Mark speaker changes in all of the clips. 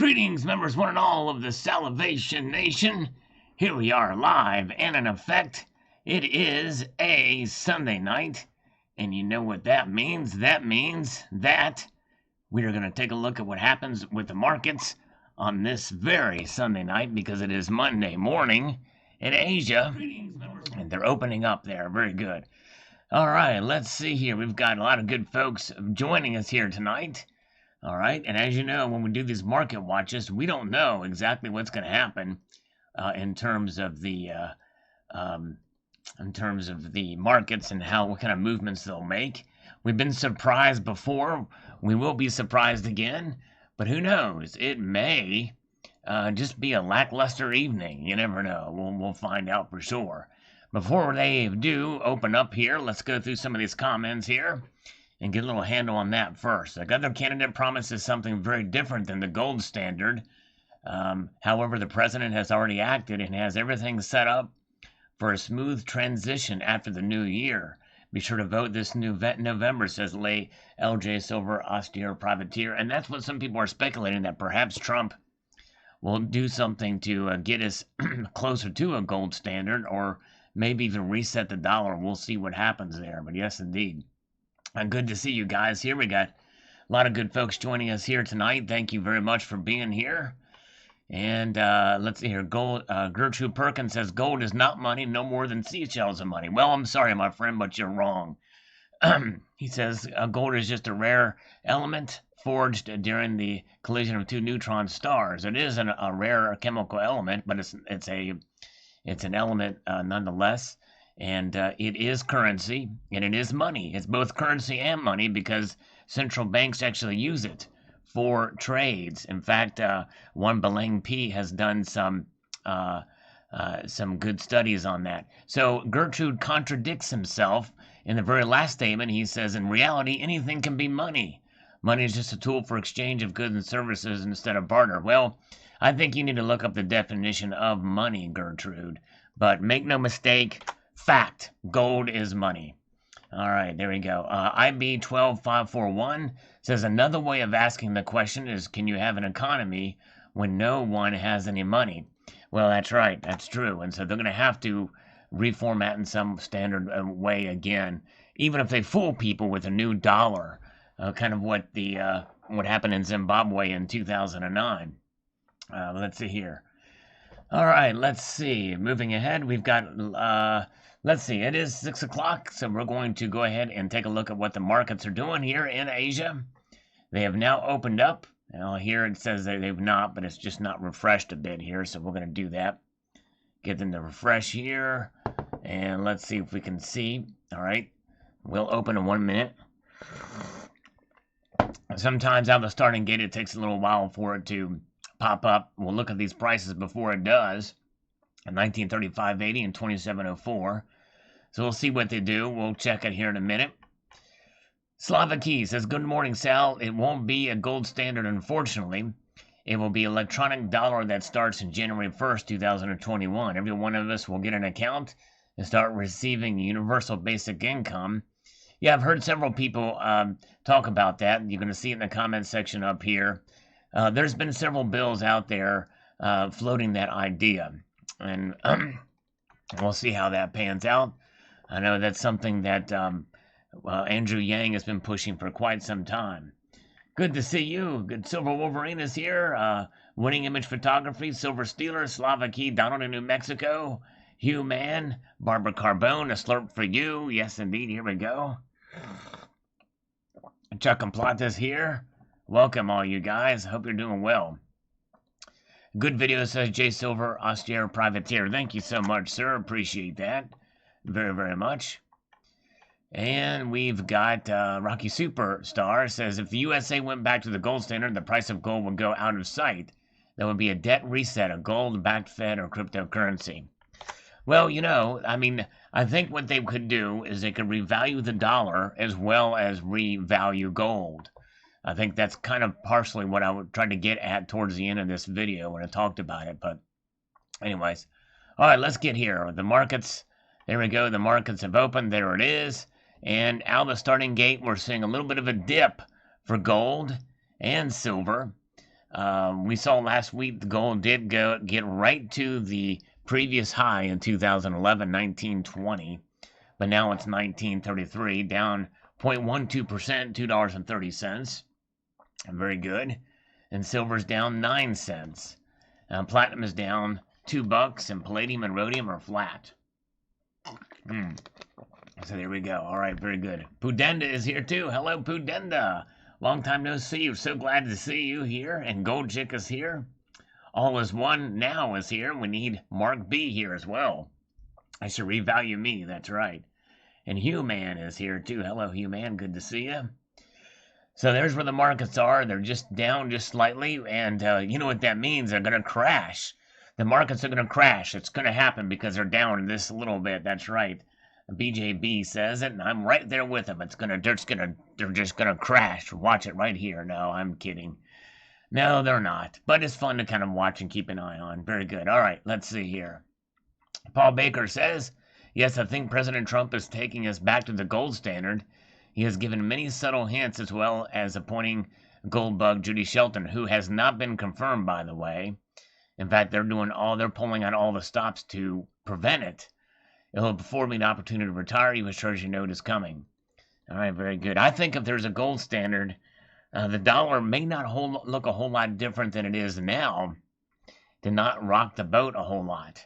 Speaker 1: Greetings, members one and all of the Salivation Nation. Here we are live and in effect. It is a Sunday night, and you know what that means. That means that we are going to take a look at what happens with the markets on this very Sunday night, because it is Monday morning in Asia, and they're opening up there. Very good. All right, let's see here. We've got a lot of good folks joining us here tonight. All right, and as you know, when we do these market watches, we don't know exactly what's going to happen in terms of the markets and what kind of movements they'll make. We've been surprised before. We will be surprised again, but who knows? It may just be a lackluster evening. You never know. We'll find out for sure. Before they do open up here, let's go through some of these comments here and get a little handle on that first. The other candidate promises something very different than the gold standard. However, the president has already acted and has everything set up for a smooth transition after the new year. Be sure to vote this November, says LJ Silver, austere privateer. And that's what some people are speculating, that perhaps Trump will do something to get us closer to a gold standard, or maybe even reset the dollar. We'll see what happens there. But yes, indeed. Good to see you guys here. We got a lot of good folks joining us here tonight. Thank you very much for being here. And let's see here. Gertrude Perkins says, gold is not money, no more than seashells are money. Well, I'm sorry, my friend, but you're wrong. He says gold is just a rare element forged during the collision of two neutron stars. It is a rare chemical element, but it's an element nonetheless. And it is currency, and it is money. It's both currency and money because central banks actually use it for trades. In fact, one Belang P has done some good studies on that. So Gertrude contradicts himself in the very last statement. He says, in reality, anything can be money. Money is just a tool for exchange of goods and services instead of barter. Well, I think you need to look up the definition of money, Gertrude. But make no mistake, fact, gold is money. All right, there we go. IB12541 says, another way of asking the question is, can you have an economy when no one has any money? Well, that's right. That's true. And so they're going to have to reformat in some standard way again, even if they fool people with a new dollar, kind of what happened in Zimbabwe in 2009. Let's see here. All right, let's see. Moving ahead, we've got... let's see, it is 6 o'clock, so we're going to go ahead and take a look at what the markets are doing here in Asia. They have now opened up. Now here it says that they've not, but it's just not refreshed a bit here, so we're going to do that. Get them to refresh here, and let's see if we can see. All right, we'll open in 1 minute. Sometimes out of the starting gate, it takes a little while for it to pop up. We'll look at these prices before it does. 1935.80 and 2704. So we'll see what they do. We'll check it here in a minute. Slavaki says, good morning, Sal. It won't be a gold standard, unfortunately. It will be electronic dollar that starts in January 1st, 2021. Every one of us will get an account and start receiving universal basic income. Yeah, I've heard several people talk about that. You're going to see it in the comment section up here. There's been several bills out there floating that idea. And we'll see how that pans out. I know that's something that Andrew Yang has been pushing for quite some time. Good to see you. Good. Silver Wolverine is here. Winning Image Photography, Silver Steeler, Slavaki, Donald in New Mexico, Hugh Man, Barbara Carbone, a slurp for you. Yes, indeed. Here we go. Chuck and Plata's here. Welcome, all you guys. Hope you're doing well. Good video, says J Silver, austere privateer. Thank you so much, sir. Appreciate that very, very much. And we've got Rocky Superstar says, if the USA went back to the gold standard, the price of gold would go out of sight. There would be a debt reset, a gold-backed Fed or cryptocurrency. Well, you know, I mean, I think what they could do is they could revalue the dollar as well as revalue gold. I think that's kind of partially what I tried to get at towards the end of this video when I talked about it. But anyways, all right, let's get here. The markets, there we go. The markets have opened. There it is. And out of the starting gate, we're seeing a little bit of a dip for gold and silver. We saw last week the gold did get right to the previous high in 2011, 1920, but now it's 1933, down 0.12%, $2.30. Very good. And silver's down 9 cents. Platinum is down $2, and palladium and rhodium are flat. So there we go. All right, very good. Pudenda is here too. Hello, Pudenda. Long time no see. We're so glad to see you here. And Gold Chick is here. All is One now is here. We need Mark B here as well. I should revalue me. That's right. And Hugh Man is here too. Hello, Hugh Man. Good to see you. So there's where the markets are. They're just down just slightly. And you know what that means? They're going to crash. The markets are going to crash. It's going to happen because they're down this a little bit. That's right. BJB says it, and I'm right there with him. They're just gonna crash. Watch it right here. No, I'm kidding. No, they're not. But it's fun to kind of watch and keep an eye on. Very good. All right, let's see here. Paul Baker says, yes, I think President Trump is taking us back to the gold standard. He has given many subtle hints, as well as appointing gold bug Judy Shelton, who has not been confirmed, by the way. In fact, they're pulling out all the stops to prevent it. It'll afford me an opportunity to retire. You assure you know it is coming. All right, very good. I think if there's a gold standard, the dollar may not look a whole lot different than it is now. To not rock the boat a whole lot.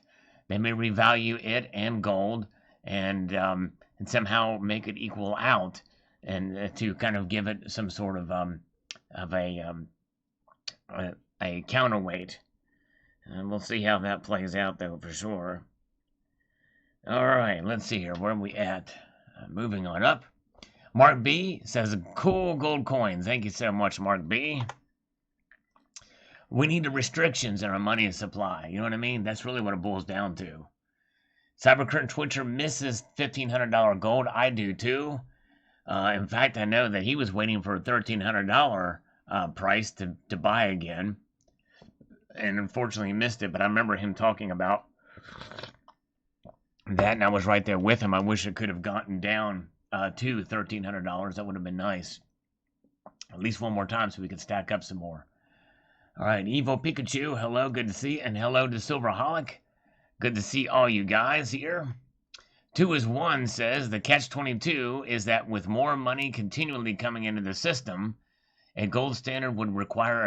Speaker 1: They may revalue it and gold and somehow make it equal out, and to kind of give it some sort of a counterweight. And we'll see how that plays out, though, for sure. All right, let's see here. Where are we at? Moving on up. Mark B says, cool gold coins. Thank you so much, Mark B. We need the restrictions in our money supply. You know what I mean? That's really what it boils down to. Cybercurrent Twitcher misses $1,500 gold. I do, too. In fact, I know that he was waiting for a $1,300 price to buy again. And unfortunately, he missed it. But I remember him talking about that, and I was right there with him. I wish it could have gotten down to $1,300. That would have been nice. At least one more time so we could stack up some more. All right, Evo Pikachu, hello, good to see you. And hello to Silverholic. Good to see all you guys here. 2 is 1 says, the catch-22 is that with more money continually coming into the system, a gold standard would require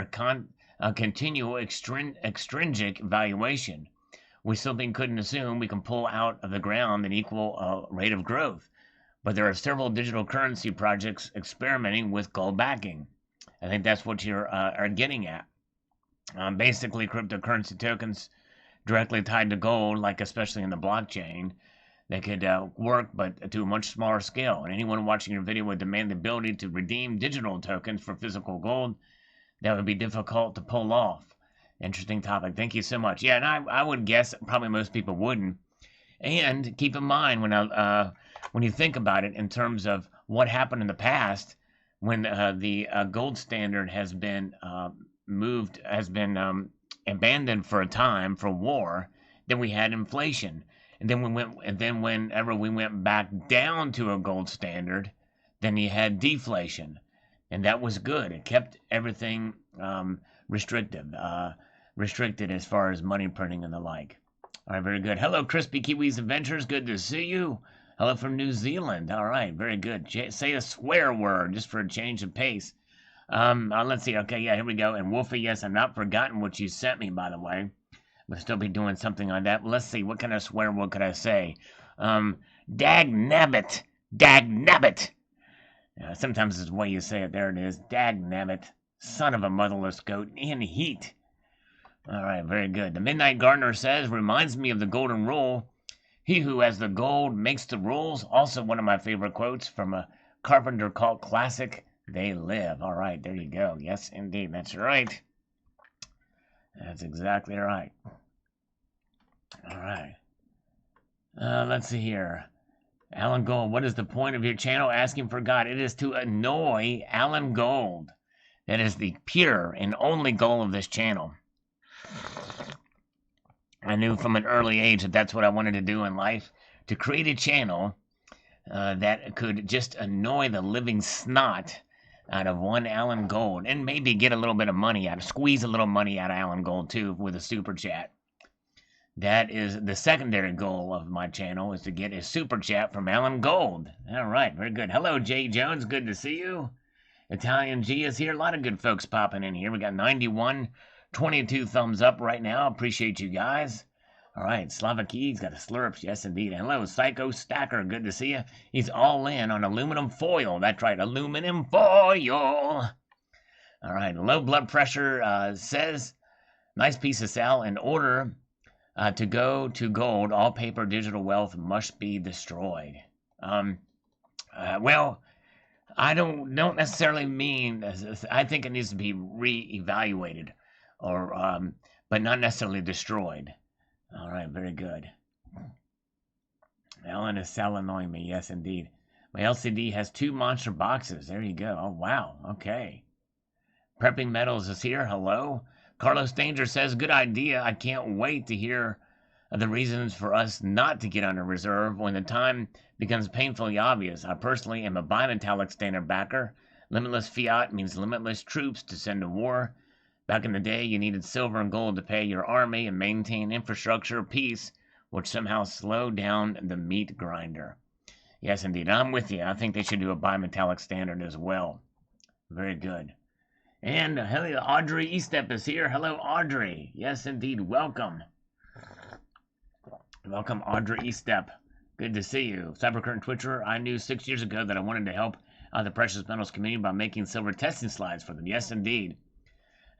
Speaker 1: a continual extrinsic valuation. We simply couldn't assume we can pull out of the ground an equal rate of growth. But there are several digital currency projects experimenting with gold backing. I think that's what you're are getting at. Basically, cryptocurrency tokens directly tied to gold, like especially in the blockchain, that could work, but to a much smaller scale. And anyone watching your video would demand the ability to redeem digital tokens for physical gold. That would be difficult to pull off. Interesting topic. Thank you so much. Yeah, and I would guess probably most people wouldn't. And keep in mind when you think about it in terms of what happened in the past, when the gold standard has been abandoned for a time for war, then we had inflation, and then whenever we went back down to a gold standard, then you had deflation, and that was good. It kept everything restricted as far as money printing and the like. All right, very good. Hello, Crispy Kiwis Adventures. Good to see you. Hello from New Zealand. All right, very good. Say a swear word just for a change of pace. Let's see. Okay, yeah, here we go. And Wolfie, yes, I've not forgotten what you sent me, by the way. We'll still be doing something on that. Let's see. What kind of swear word could I say? Dag nabbit. Dag nabbit. Sometimes it's the way you say it. There it is. Dag nabbit. Son of a motherless goat in heat. All right, very good. The Midnight Gardener says, reminds me of the golden rule. He who has the gold makes the rules. Also one of my favorite quotes from a Carpenter cult classic, They Live. All right, there you go. Yes, indeed. That's right. That's exactly right. All right. Let's see here. Alan Gold, what is the point of your channel? Asking for God. It is to annoy Alan Gold. That is the pure and only goal of this channel. I knew from an early age that that's what I wanted to do in life, to create a channel that could just annoy the living snot out of one Alan Gold, and maybe get a little bit of money out, squeeze a little money out of Alan Gold too with a super chat. That is the secondary goal of my channel, is to get a super chat from Alan Gold. All right, very good. Hello, Jay Jones. Good to see you. Italian G is here. A lot of good folks popping in here. We got 91, 22 thumbs up right now. Appreciate you guys. All right, Slavaki's got a slurps. Yes, indeed. Hello, Psycho Stacker. Good to see you. He's all in on aluminum foil. That's right, aluminum foil. All right, low blood pressure says, nice piece of sal. In order to go to gold, all paper digital wealth must be destroyed. Well, I don't necessarily mean. I think it needs to be re-evaluated, or but not necessarily destroyed. All right, very good. Ellen is still annoying me. Yes, indeed. My LCD has 2 monster boxes. There you go. Oh wow. Okay. Prepping Metals is here. Hello. Carlos Danger says, good idea. I can't wait to hear the reasons for us not to get under reserve when the time becomes painfully obvious. I personally am a bimetallic standard backer. Limitless fiat means limitless troops to send to war. Back in the day, you needed silver and gold to pay your army and maintain infrastructure peace, which somehow slowed down the meat grinder. Yes, indeed. I'm with you. I think they should do a bimetallic standard as well. Very good. And hello, Audrey Estep is here. Hello, Audrey. Yes, indeed. Welcome. Welcome, Audrey Estep. Good to see you. Cybercurrent Twitcher, I knew 6 years ago that I wanted to help the precious metals community by making silver testing slides for them. Yes, indeed.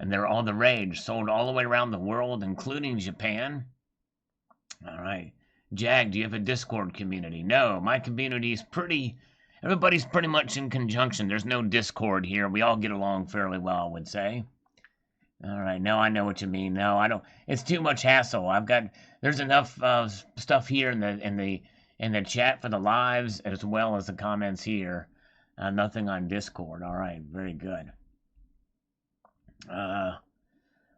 Speaker 1: And they're all the rage. Sold all the way around the world, including Japan. All right. Jag, do you have a Discord community? No, my community is everybody's pretty much in conjunction. There's no Discord here. We all get along fairly well, I would say. All right, now I know what you mean. No, I don't. It's too much hassle. There's enough stuff here in the chat for the lives as well as the comments here. Nothing on Discord. All right, very good.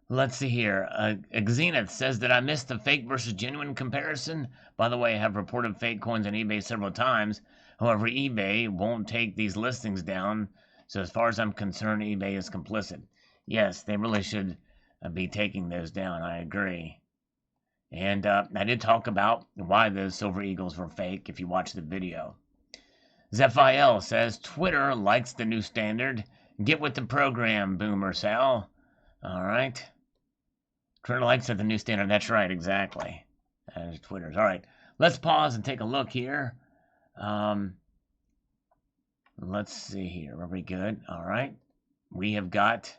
Speaker 1: Let's see here. Xenith says that I missed the fake versus genuine comparison. By the way, I have reported fake coins on eBay several times. However, eBay won't take these listings down. So as far as I'm concerned, eBay is complicit. Yes, they really should be taking those down. I agree. And I did talk about why those Silver Eagles were fake if you watch the video. Zephiel says, Twitter likes the new standard. Get with the program, Boomer Sal. All right. Twitter likes the new standard. That's right, exactly. Twitter's. All right. Let's pause and take a look here. Let's see here. Are we good? All right. We have got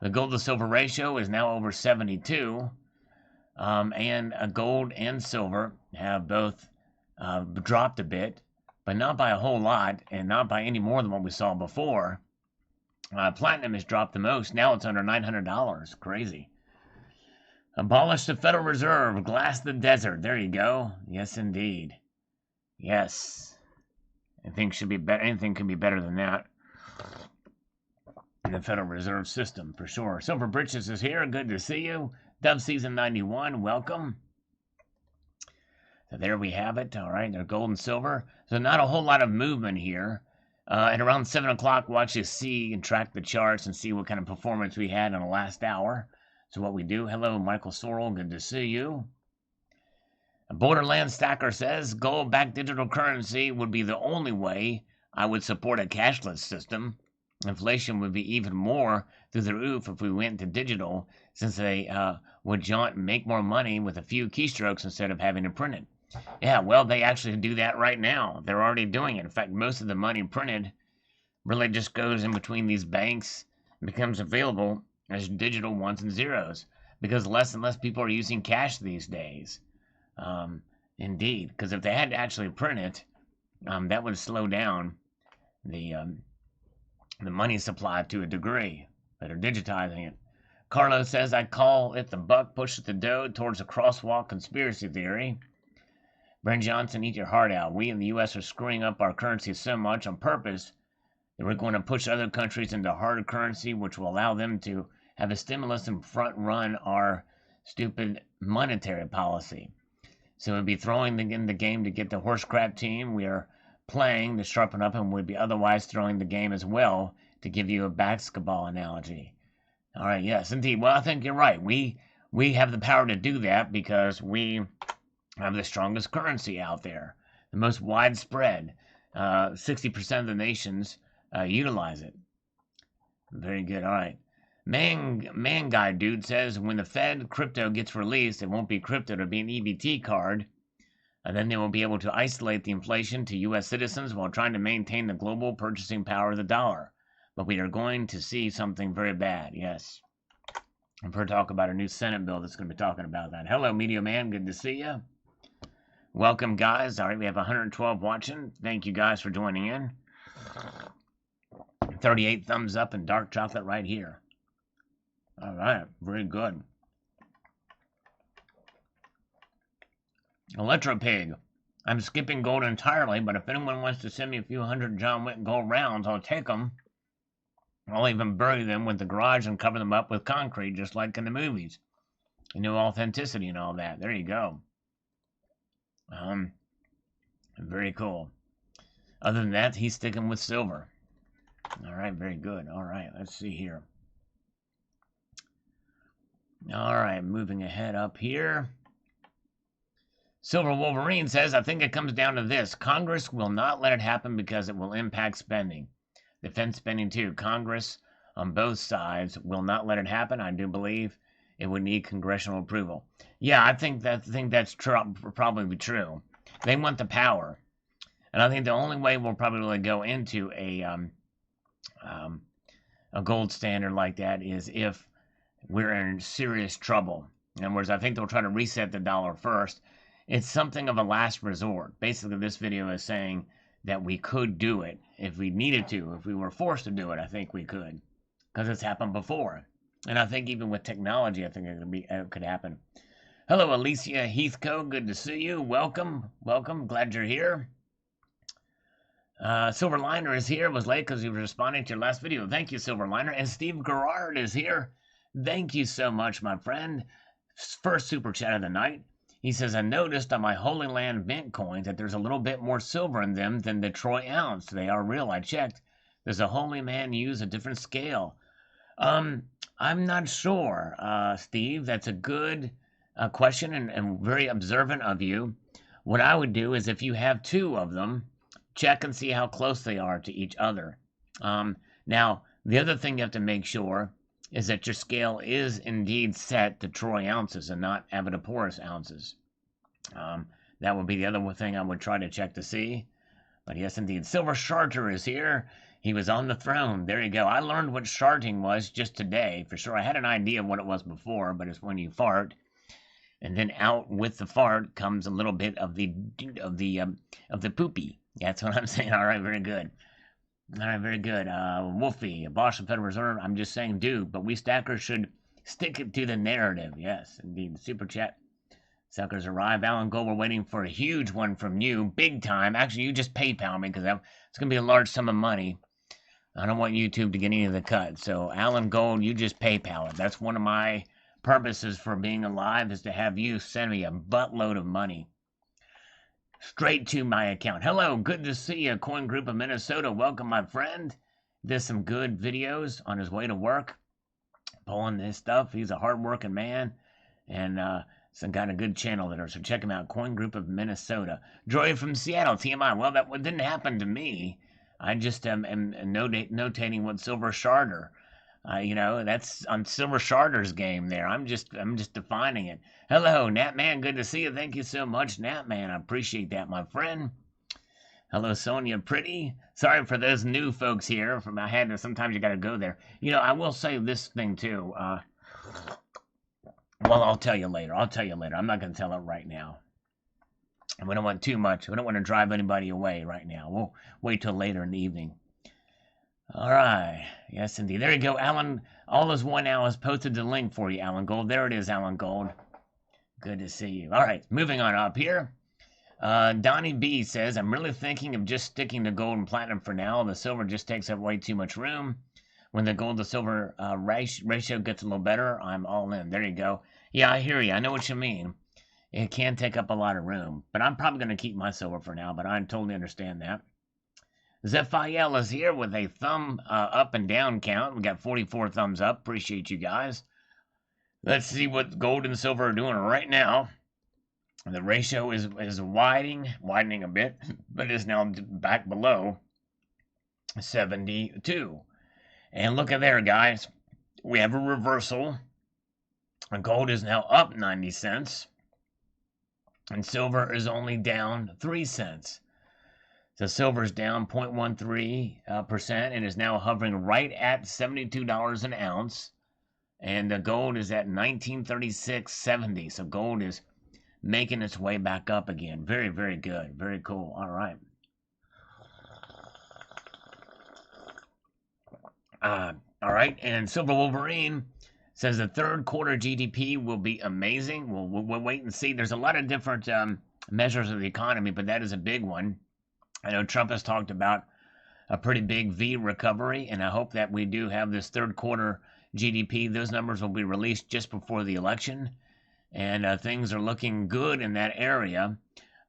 Speaker 1: the gold to silver ratio is now over 72. And gold and silver have both dropped a bit, but not by a whole lot and not by any more than what we saw before. Platinum has dropped the most. Now it's under $900. Crazy. Abolish the Federal Reserve. Glass the desert. There you go. Yes, indeed. Yes. I think should be better. Anything can be better than that. In the Federal Reserve System, for sure. Silver Britches is here. Good to see you. Dove Season 91. Welcome. So there we have it. All right. They're gold and silver. So not a whole lot of movement here. At around 7 o'clock, we'll actually see and track the charts and see what kind of performance we had in the last hour. So what we do. Hello, Michael Sorrell. Good to see you. Borderland Stacker says, gold-backed digital currency would be the only way I would support a cashless system. Inflation would be even more through the roof if we went to digital, since they would make more money with a few keystrokes instead of having to print it. Yeah, well, they actually do that right now. They're already doing it. In fact, most of the money printed really just goes in between these banks and becomes available as digital ones and zeros, because less and less people are using cash these days. Indeed, because if they had to actually print it, that would slow down the money supply to a degree. Better digitizing it. Carlos says, I call it the buck pushes the dough towards a crosswalk conspiracy theory. Brent Johnson, eat your heart out. We in the U.S. are screwing up our currency so much on purpose that we're going to push other countries into hard currency, which will allow them to have a stimulus and front run our stupid monetary policy. So we'll be throwing in the game to get the horse crap team. We are playing to sharpen up and would be otherwise throwing the game as well, to give you a basketball analogy. All right, yes, indeed. Well, I think you're right. We have the power to do that because we have the strongest currency out there, the most widespread. 60% of the nations utilize it. Very good. All right. Man guy dude says when the Fed crypto gets released, it won't be crypto, it'll be an EBT card. And then they will be able to isolate the inflation to U.S. citizens while trying to maintain the global purchasing power of the dollar. But we are going to see something very bad, yes. I've heard talk about a new Senate bill that's going to be talking about that. Hello, Media Man. Good to see you. Welcome, guys. All right, we have 112 watching. Thank you, guys, for joining in. 38 thumbs up and dark chocolate right here. All right, very good. Electropig. I'm skipping gold entirely, but if anyone wants to send me a few hundred John Wick gold rounds, I'll take them. I'll even bury them with the garage and cover them up with concrete, just like in the movies. You know, authenticity and all that. There you go. Very cool. Other than that, he's sticking with silver. All right, very good. All right, let's see here. All right, moving ahead up here. Silver Wolverine says, I think it comes down to this. Congress will not let it happen because it will impact spending. Defense spending too. Congress on both sides will not let it happen. I do believe it would need congressional approval. Yeah, I think that's probably true. They want the power. And I think the only way we'll probably go into a gold standard like that is if we're in serious trouble. In other words, I think they'll try to reset the dollar first. It's something of a last resort. Basically, this video is saying that we could do it if we needed to. If we were forced to do it, I think we could. Because it's happened before. And I think even with technology, I think it could happen. Hello, Alicia Heathcote. Good to see you. Welcome. Welcome. Glad you're here. Silverliner is here. Was late because he was responding to your last video. Thank you, Silverliner. And Steve Gerard is here. Thank you so much, my friend. First super chat of the night. He says, I noticed on my Holy Land mint coins that there's a little bit more silver in them than the Troy ounce. They are real. I checked. Does a holy man use a different scale? I'm not sure, Steve. That's a good question and very observant of you. What I would do is if you have two of them, check and see how close they are to each other. Now, the other thing you have to make sure is that your scale is indeed set to Troy ounces and not Avodaporus ounces. That would be the other thing I would try to check to see. But yes, indeed. Silver Charter is here. He was on the throne. There you go. I learned what sharting was just today. For sure, I had an idea of what it was before, but it's when you fart, and then out with the fart comes a little bit of the poopy. That's what I'm saying. All right, very good. All right, very good. Wolfie, Boston Federal Reserve. I'm just saying, but we stackers should stick it to the narrative. Yes, indeed. Super chat. Suckers arrive. Alan Gold, we're waiting for a huge one from you. Big time. Actually, you just PayPal me because it's going to be a large sum of money. I don't want YouTube to get any of the cut. So, Alan Gold, you just PayPal it. That's one of my purposes for being alive is to have you send me a buttload of money straight to my account. Hello, good to see you, Coin Group of Minnesota. Welcome, my friend. Did some good videos on his way to work, pulling this stuff. He's a hard-working man, and some got a good channel there, so check him out. Coin Group of Minnesota. Joy from Seattle, TMI. Well, that didn't happen to me. I just am notating what Silver Charter. That's on Silver Charter's game there. I'm just defining it. Hello, Natman. Good to see you. Thank you so much, Natman. I appreciate that, my friend. Hello, Sonia Pretty. Sorry for those new folks here. Sometimes you got to go there. I will say this thing too. Well, I'll tell you later. I'm not going to tell it right now. We don't want too much. We don't want to drive anybody away right now. We'll wait till later in the evening. All right. Yes, indeed. There you go, Alan. All those one hours posted the link for you, Alan Gold. There it is, Alan Gold. Good to see you. All right. Moving on up here. Donnie B says, I'm really thinking of just sticking to gold and platinum for now. The silver just takes up way too much room. When the gold to silver ratio gets a little better, I'm all in. There you go. Yeah, I hear you. I know what you mean. It can take up a lot of room. But I'm probably going to keep my silver for now. But I totally understand that. Zephiel is here with a thumb up and down count. We got 44 thumbs up. Appreciate you guys. Let's see what gold and silver are doing right now. The ratio is widening a bit, but is now back below 72. And look at there, guys. We have a reversal. Gold is now up 90 cents. And silver is only down 3 cents. So silver is down 0.13% and is now hovering right at $72 an ounce. And the gold is at 1936.70. So gold is making its way back up again. Very, very good. Very cool. All right. All right. And Silver Wolverine says the third quarter GDP will be amazing. We'll wait and see. There's a lot of different measures of the economy, but that is a big one. I know Trump has talked about a pretty big V recovery, and I hope that we do have this third quarter GDP. Those numbers will be released just before the election, and things are looking good in that area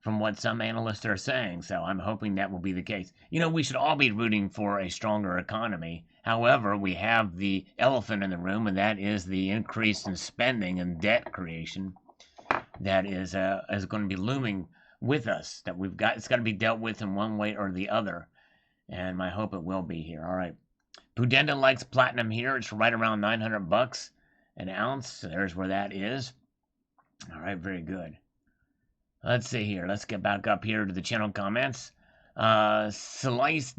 Speaker 1: from what some analysts are saying. So I'm hoping that will be the case. You know, we should all be rooting for a stronger economy. However, we have the elephant in the room, and that is the increase in spending and debt creation that is going to be looming with us, that it's got to be dealt with in one way or the other, and I hope it will be here. All right, Pudenda likes platinum here. It's right around $900 an ounce. So there's where that is. All right, very good. Let's see here. Let's get back up here to the channel comments. Salise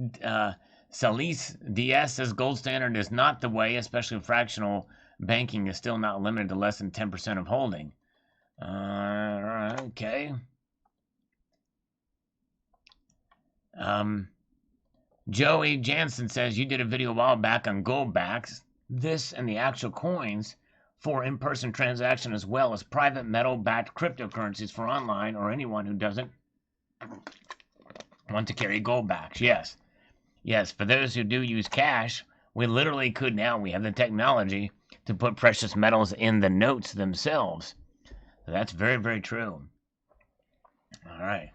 Speaker 1: DS says gold standard is not the way, especially fractional banking is still not limited to less than 10% of holding. Okay. Joey Jansen says you did a video a while back on gold backs. This and the actual coins for in-person transaction as well as private metal-backed cryptocurrencies for online or anyone who doesn't want to carry gold backs. Yes. Yes, for those who do use cash, we literally could now. We have the technology to put precious metals in the notes themselves. So that's very, very true. All right.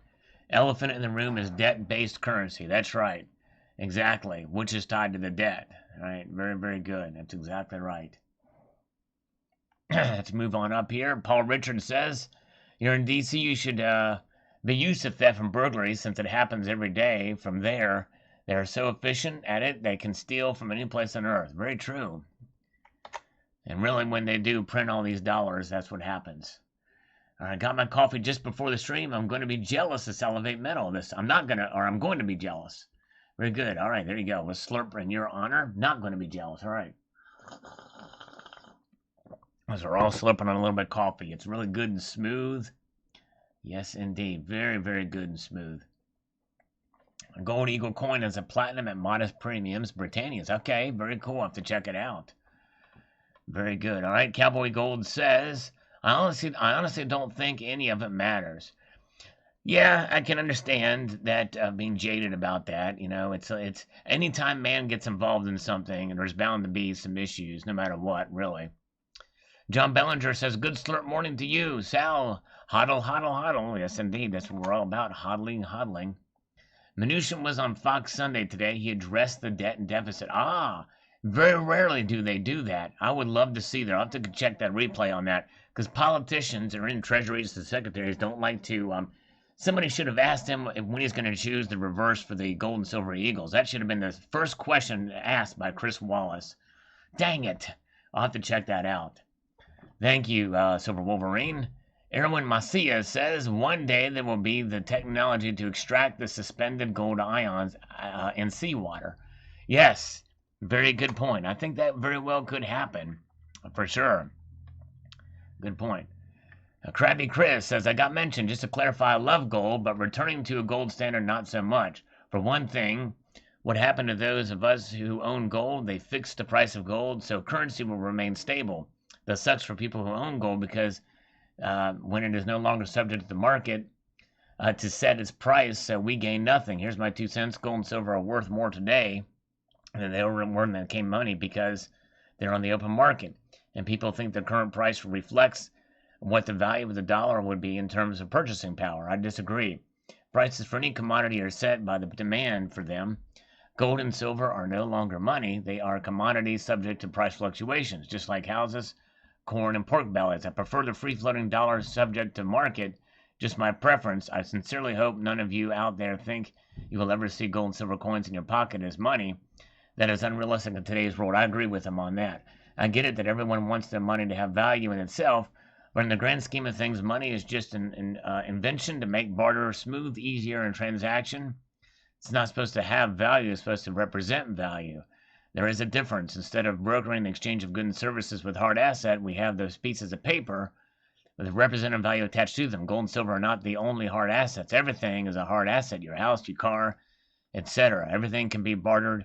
Speaker 1: Elephant in the room is debt-based currency. That's right. Exactly. Which is tied to the debt. All right. Very, very good. That's exactly right. Let's move on up here. Paul Richards says, you're in D.C., you should be used to theft and burglary since it happens every day. From there, they're so efficient at it, they can steal from any place on earth. Very true. And really, when they do print all these dollars, that's what happens. All right, got my coffee just before the stream. I'm going to be jealous of Salivate Metal. I'm going to be jealous. Very good. All right, there you go. Let's slurp in your honor. Not going to be jealous. All right. As we're all slurping on a little bit of coffee. It's really good and smooth. Yes, indeed. Very, very good and smooth. A Gold Eagle coin is a platinum at modest premiums. Britannia's. Okay, very cool. I'll have to check it out. Very good. All right, Cowboy Gold says, I honestly don't think any of it matters. Yeah, I can understand that being jaded about that. You know, it's anytime man gets involved in something, and there's bound to be some issues, no matter what, really. John Bellinger says, good slurp morning to you, Sal. Hodl, hodl, hodl. Yes, indeed, that's what we're all about, hodling, hodling. Mnuchin was on Fox Sunday today. He addressed the debt and deficit. Very rarely do they do that. I would love to see that. I'll have to check that replay on that, because politicians or in treasuries and secretaries don't like to. Somebody should have asked him when he's going to choose the reverse for the gold and silver eagles. That should have been the first question asked by Chris Wallace. Dang it. I'll have to check that out. Thank you, Silver Wolverine. Erwin Macia says, one day there will be the technology to extract the suspended gold ions in seawater. Yes, very good point. I think that very well could happen, for sure. Good point. Krabby Chris says, I got mentioned, just to clarify, I love gold, but returning to a gold standard, not so much. For one thing, what happened to those of us who own gold? They fixed the price of gold, so currency will remain stable. That sucks for people who own gold because when it is no longer subject to the market to set its price, we gain nothing. Here's my 2 cents. Gold and silver are worth more today than they were when they came money because they're on the open market. And people think the current price reflects what the value of the dollar would be in terms of purchasing power. I disagree. Prices for any commodity are set by the demand for them. Gold and silver are no longer money. They are commodities subject to price fluctuations, just like houses, corn, and pork bellies. I prefer the free-floating dollar subject to market. Just my preference. I sincerely hope none of you out there think you will ever see gold and silver coins in your pocket as money. That is unrealistic in today's world. I agree with him on that. I get it that everyone wants their money to have value in itself, but in the grand scheme of things, money is just an invention to make barter smooth, easier in transaction. It's not supposed to have value, it's supposed to represent value. There is a difference. Instead of brokering the exchange of goods and services with hard asset, we have those pieces of paper with a representative value attached to them. Gold and silver are not the only hard assets. Everything is a hard asset. Your house, your car, etc. Everything can be bartered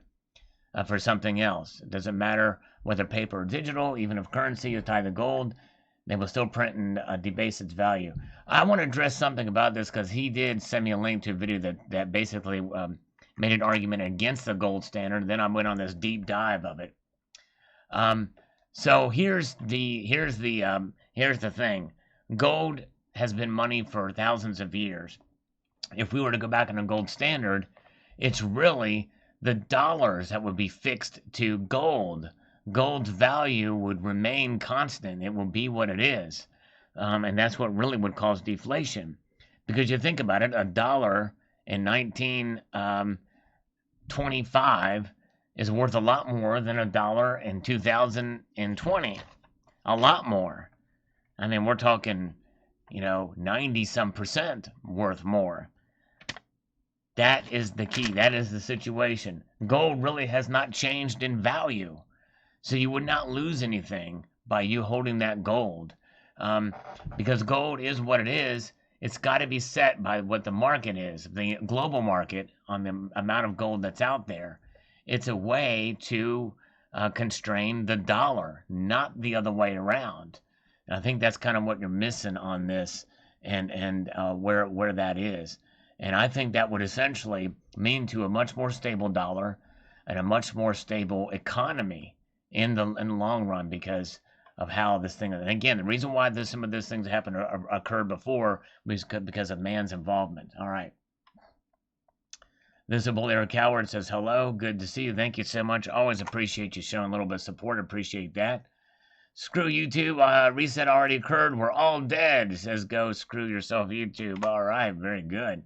Speaker 1: for something else. It doesn't matter whether paper or digital. Even if currency is tied to gold, they will still print and debase its value. I want to address something about this because he did send me a link to a video that basically made an argument against the gold standard. Then I went on this deep dive of it. So here's the thing. Gold has been money for thousands of years. If we were to go back on a gold standard, it's really the dollars that would be fixed to gold. Gold's value would remain constant. It will be what it is. And that's what really would cause deflation. Because you think about it, $1 in 1925 is worth a lot more than $1 in 2020. A lot more. I mean, we're talking, 90-some% worth more. That is the key. That is the situation. Gold really has not changed in value. So you would not lose anything by you holding that gold. Because gold is what it is. It's got to be set by what the market is, the global market, on the amount of gold that's out there. It's a way to constrain the dollar, not the other way around. And I think that's kind of what you're missing on this and where that is. And I think that would essentially mean to a much more stable dollar and a much more stable economy in the long run, because of how this thing. And again, the reason why some of these things happened or occurred before was because of man's involvement. All right. Visible Eric Howard says hello. Good to see you. Thank you so much. Always appreciate you showing a little bit of support. Appreciate that. Screw YouTube. Reset already occurred. We're all dead. Says go screw yourself, YouTube. All right. Very good.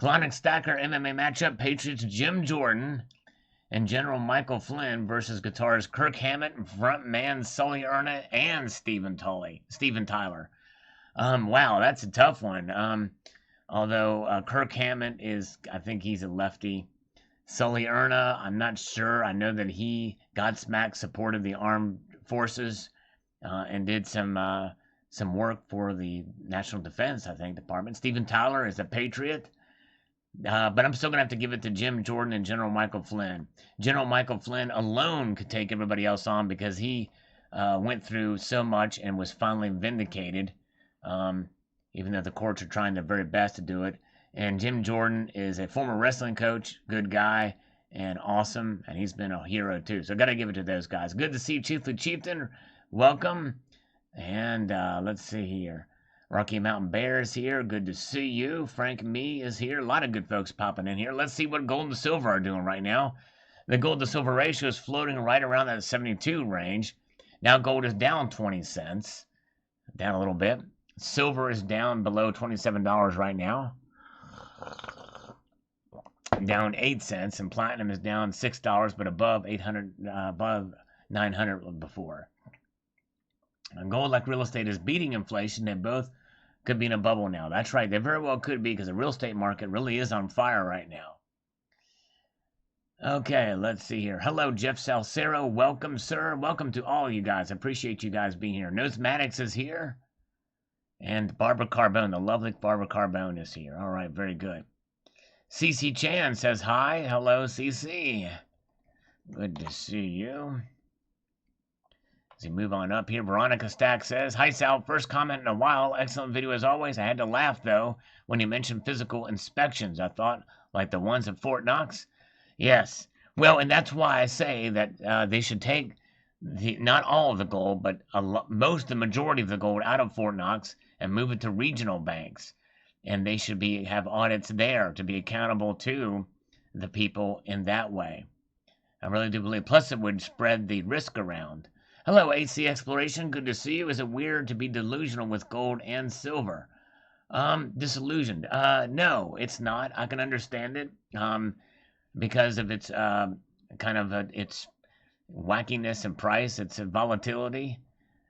Speaker 1: Colonic Stacker MMA matchup. Patriots Jim Jordan and General Michael Flynn versus guitarist Kirk Hammett, frontman Sully Erna, and Steven Tyler. Wow, that's a tough one. Although Kirk Hammett I think he's a lefty. Sully Erna, I'm not sure. I know that he, Godsmack, supported the armed forces and did some work for the National Defense, I think, Department. Steven Tyler is a patriot. But I'm still going to have to give it to Jim Jordan and General Michael Flynn. General Michael Flynn alone could take everybody else on because he went through so much and was finally vindicated, even though the courts are trying their very best to do it. And Jim Jordan is a former wrestling coach, good guy, and awesome, and he's been a hero too. So got to give it to those guys. Good to see you, Chiefly Chieftain. Welcome. And let's see here. Rocky Mountain Bear is here. Good to see you. Frank Me is here. A lot of good folks popping in here. Let's see what gold and silver are doing right now. The gold to silver ratio is floating right around that 72 range. Now gold is down 20 cents. Down a little bit. Silver is down below $27 right now. Down 8 cents. And platinum is down $6, but above 800, above 900 before. And gold, like real estate, is beating inflation. They both could be in a bubble now. That's right. They very well could be, because the real estate market really is on fire right now. Okay, let's see here. Hello, Jeff Salcero. Welcome, sir. Welcome to all you guys. I appreciate you guys being here. Nosmatics is here. And Barbara Carbone, the lovely Barbara Carbone is here. All right, very good. CC Chan says hi. Hello, CC. Good to see you. As we move on up here, Veronica Stack says, hi, Sal. First comment in a while. Excellent video as always. I had to laugh, though, when you mentioned physical inspections. I thought, like the ones at Fort Knox. Yes. Well, and that's why I say that they should take not all of the gold, but the majority of the gold out of Fort Knox and move it to regional banks. And they should have audits there to be accountable to the people in that way. I really do believe. Plus, it would spread the risk around. Hello, AC Exploration. Good to see you. Is it weird to be delusional with gold and silver? Disillusioned. No, it's not. I can understand it. Because of its kind of its wackiness and price, its volatility.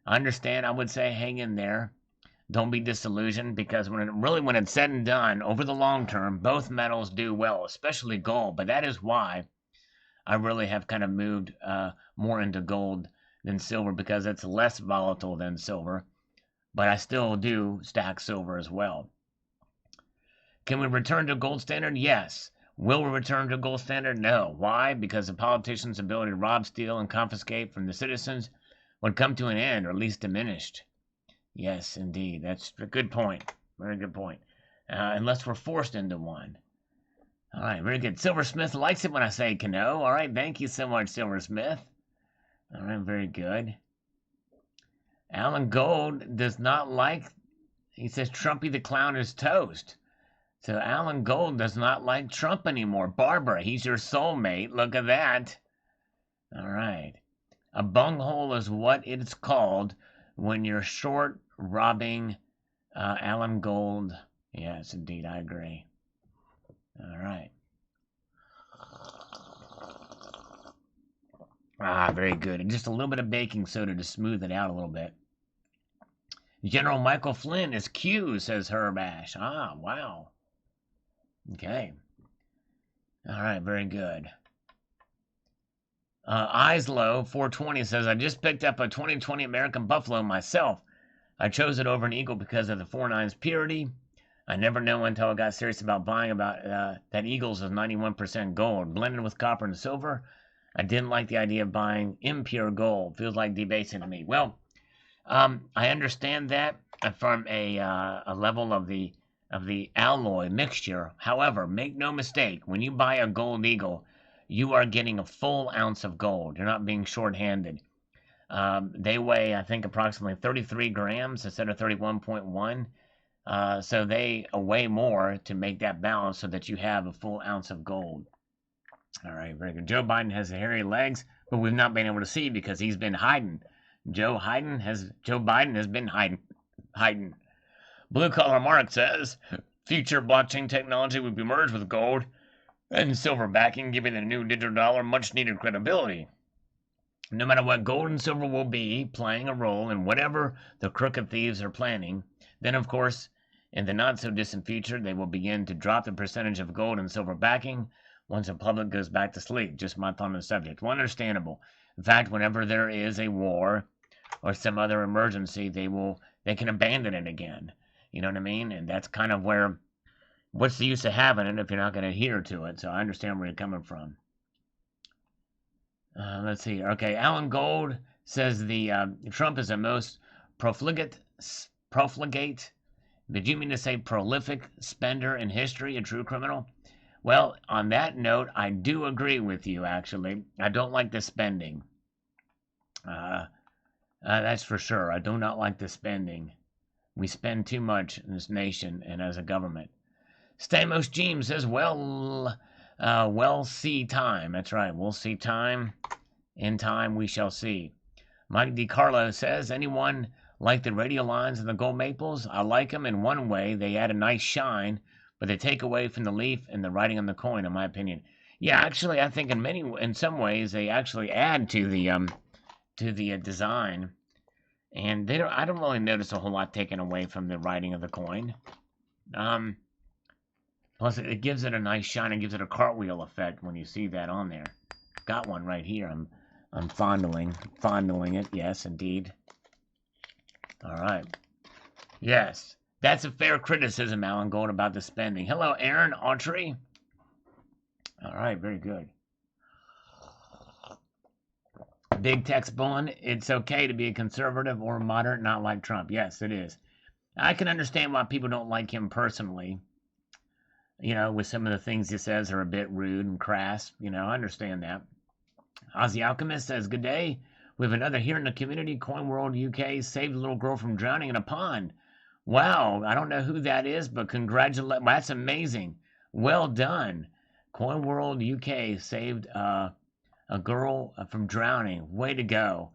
Speaker 1: I understand. I would say hang in there. Don't be disillusioned, because when it's said and done, over the long term, both metals do well, especially gold. But that is why I really have kind of moved more into gold than silver, because it's less volatile than silver. But I still do stack silver as well. Can we return to gold standard? Yes. Will we return to gold standard? No. Why? Because the politicians' ability to rob, steal, and confiscate from the citizens would come to an end, or at least diminished. Yes, indeed. That's a good point. Very good point. Unless we're forced into one. All right, very good. Silversmith likes it when I say Kano. All right, thank you so much, Silversmith. All right, very good. Alan Gold does not like, he says Trumpy the Clown is toast. So Alan Gold does not like Trump anymore. Barbara, he's your soulmate. Look at that. All right. A bunghole is what it's called when you're short robbing Alan Gold. Yes, indeed, I agree. All right. Very good. And just a little bit of baking soda to smooth it out a little bit. General Michael Flynn is Q, says Herb Ash. Wow. Okay. All right, very good. Islow 420 says, I just picked up a 2020 American Buffalo myself. I chose it over an Eagle because of the 4.9's purity. I never knew until I got serious about buying about that Eagles is 91% gold, blended with copper and silver. I didn't like the idea of buying impure gold. Feels like debasing to me. Well, I understand that from a level of the alloy mixture. However, make no mistake, when you buy a gold Eagle, you are getting a full ounce of gold. You're not being short-handed. They weigh, I think, approximately 33 grams instead of 31.1. So they weigh more to make that balance so that you have a full ounce of gold. All right, very good. Joe Biden has hairy legs, but we've not been able to see because he's been hiding. Joe Biden has been hiding. Blue Collar Mark says, future blockchain technology would be merged with gold and silver backing, giving the new digital dollar much needed credibility. No matter what, gold and silver will be playing a role in whatever the crooked thieves are planning. Then, of course, in the not so distant future, they will begin to drop the percentage of gold and silver backing once the public goes back to sleep. Just my thought on the subject. Well, understandable. In fact, whenever there is a war or some other emergency, they can abandon it again. You know what I mean? And that's kind of where, what's the use of having it if you're not going to adhere to it? So I understand where you're coming from. Let's see. Okay, Alan Gold says the Trump is the most profligate. Did you mean to say prolific spender in history, a true criminal? Well, on that note, I do agree with you, actually. I don't like the spending. That's for sure. I do not like the spending. We spend too much in this nation and as a government. Stamos James says, we'll see time. That's right. We'll see time. In time, we shall see. Mike DiCarlo says, anyone like the radio lines and the gold maples? I like them in one way. They add a nice shine, but they take away from the leaf and the writing on the coin, in my opinion. Yeah, actually, I think in some ways they actually add to the design, and I don't really notice a whole lot taken away from the writing of the coin. Plus, it gives it a nice shine and gives it a cartwheel effect when you see that on there. Got one right here. I'm fondling it. Yes, indeed. All right. Yes, that's a fair criticism, Alan, going about the spending. Hello, Aaron Autry. All right, very good. Big Tex Bullen, it's okay to be a conservative or moderate, not like Trump. Yes, it is. I can understand why people don't like him personally. You know, with some of the things he says are a bit rude and crass. You know, I understand that. Ozzy Alchemist says, good day. We have another here in the community. Coin World UK saved a little girl from drowning in a pond. Wow, I don't know who that is, but congratulations. That's amazing. Well done. Coin World UK saved a girl from drowning. Way to go.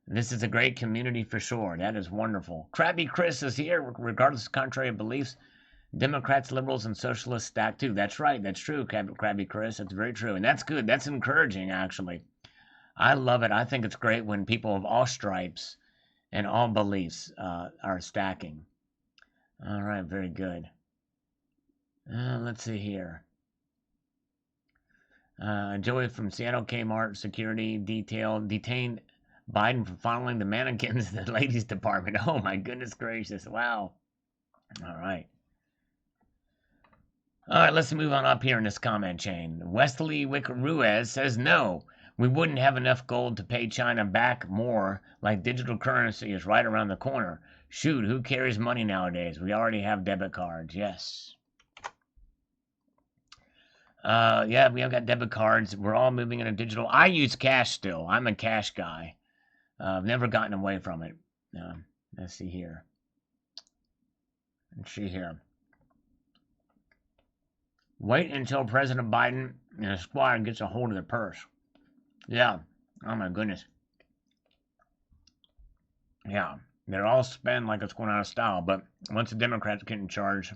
Speaker 1: This is a great community for sure. That is wonderful. Krabby Chris is here, regardless of contrary beliefs. Democrats, liberals, and socialists stack too. That's right. That's true, Krabby Chris. That's very true. And that's good. That's encouraging, actually. I love it. I think it's great when people of all stripes and all beliefs are stacking. All right, very good. Let's see here. Joey from Seattle Kmart Security Detail detained Biden for funneling the mannequins to the ladies department. Oh my goodness gracious. Wow. All right. All right, let's move on up here in this comment chain. Wesley Wick Ruiz says, no, we wouldn't have enough gold to pay China back more, like digital currency is right around the corner. Shoot, who carries money nowadays? We already have debit cards. Yes. Yeah, we have got debit cards. We're all moving into digital. I use cash still. I'm a cash guy. I've never gotten away from it. Let's see here. Let's see here. Wait until President Biden and his squad gets a hold of the purse. Yeah. Oh my goodness. Yeah. They're all spend like it's going out of style, but once the Democrats get in charge,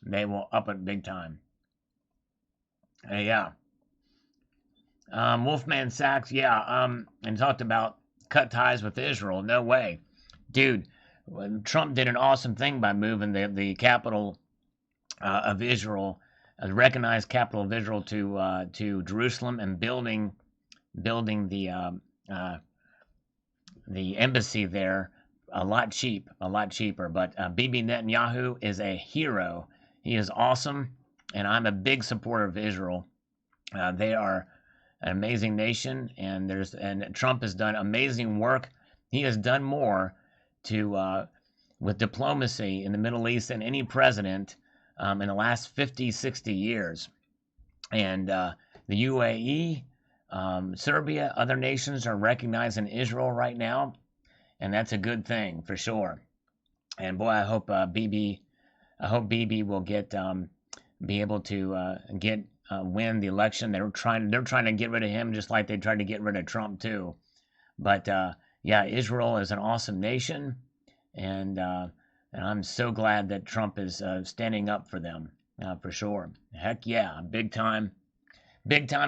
Speaker 1: they will up it big time. Yeah. Wolfman Sachs, yeah, and talked about cut ties with Israel. No way. Dude, Trump did an awesome thing by moving the capital of Israel, the recognized capital of Israel, to Jerusalem, and building the embassy there a lot cheaper. But Bibi Netanyahu is a hero. He is awesome, and I'm a big supporter of Israel. They are an amazing nation, and Trump has done amazing work. He has done more with diplomacy in the Middle East than any president in the last 50, 60 years. And the UAE, Serbia, other nations are recognizing Israel right now, and that's a good thing for sure. And boy, I hope Bibi will be able to win the election. They're trying to get rid of him, just like they tried to get rid of Trump too. But yeah, Israel is an awesome nation, and I'm so glad that Trump is standing up for them for sure. Heck yeah, big time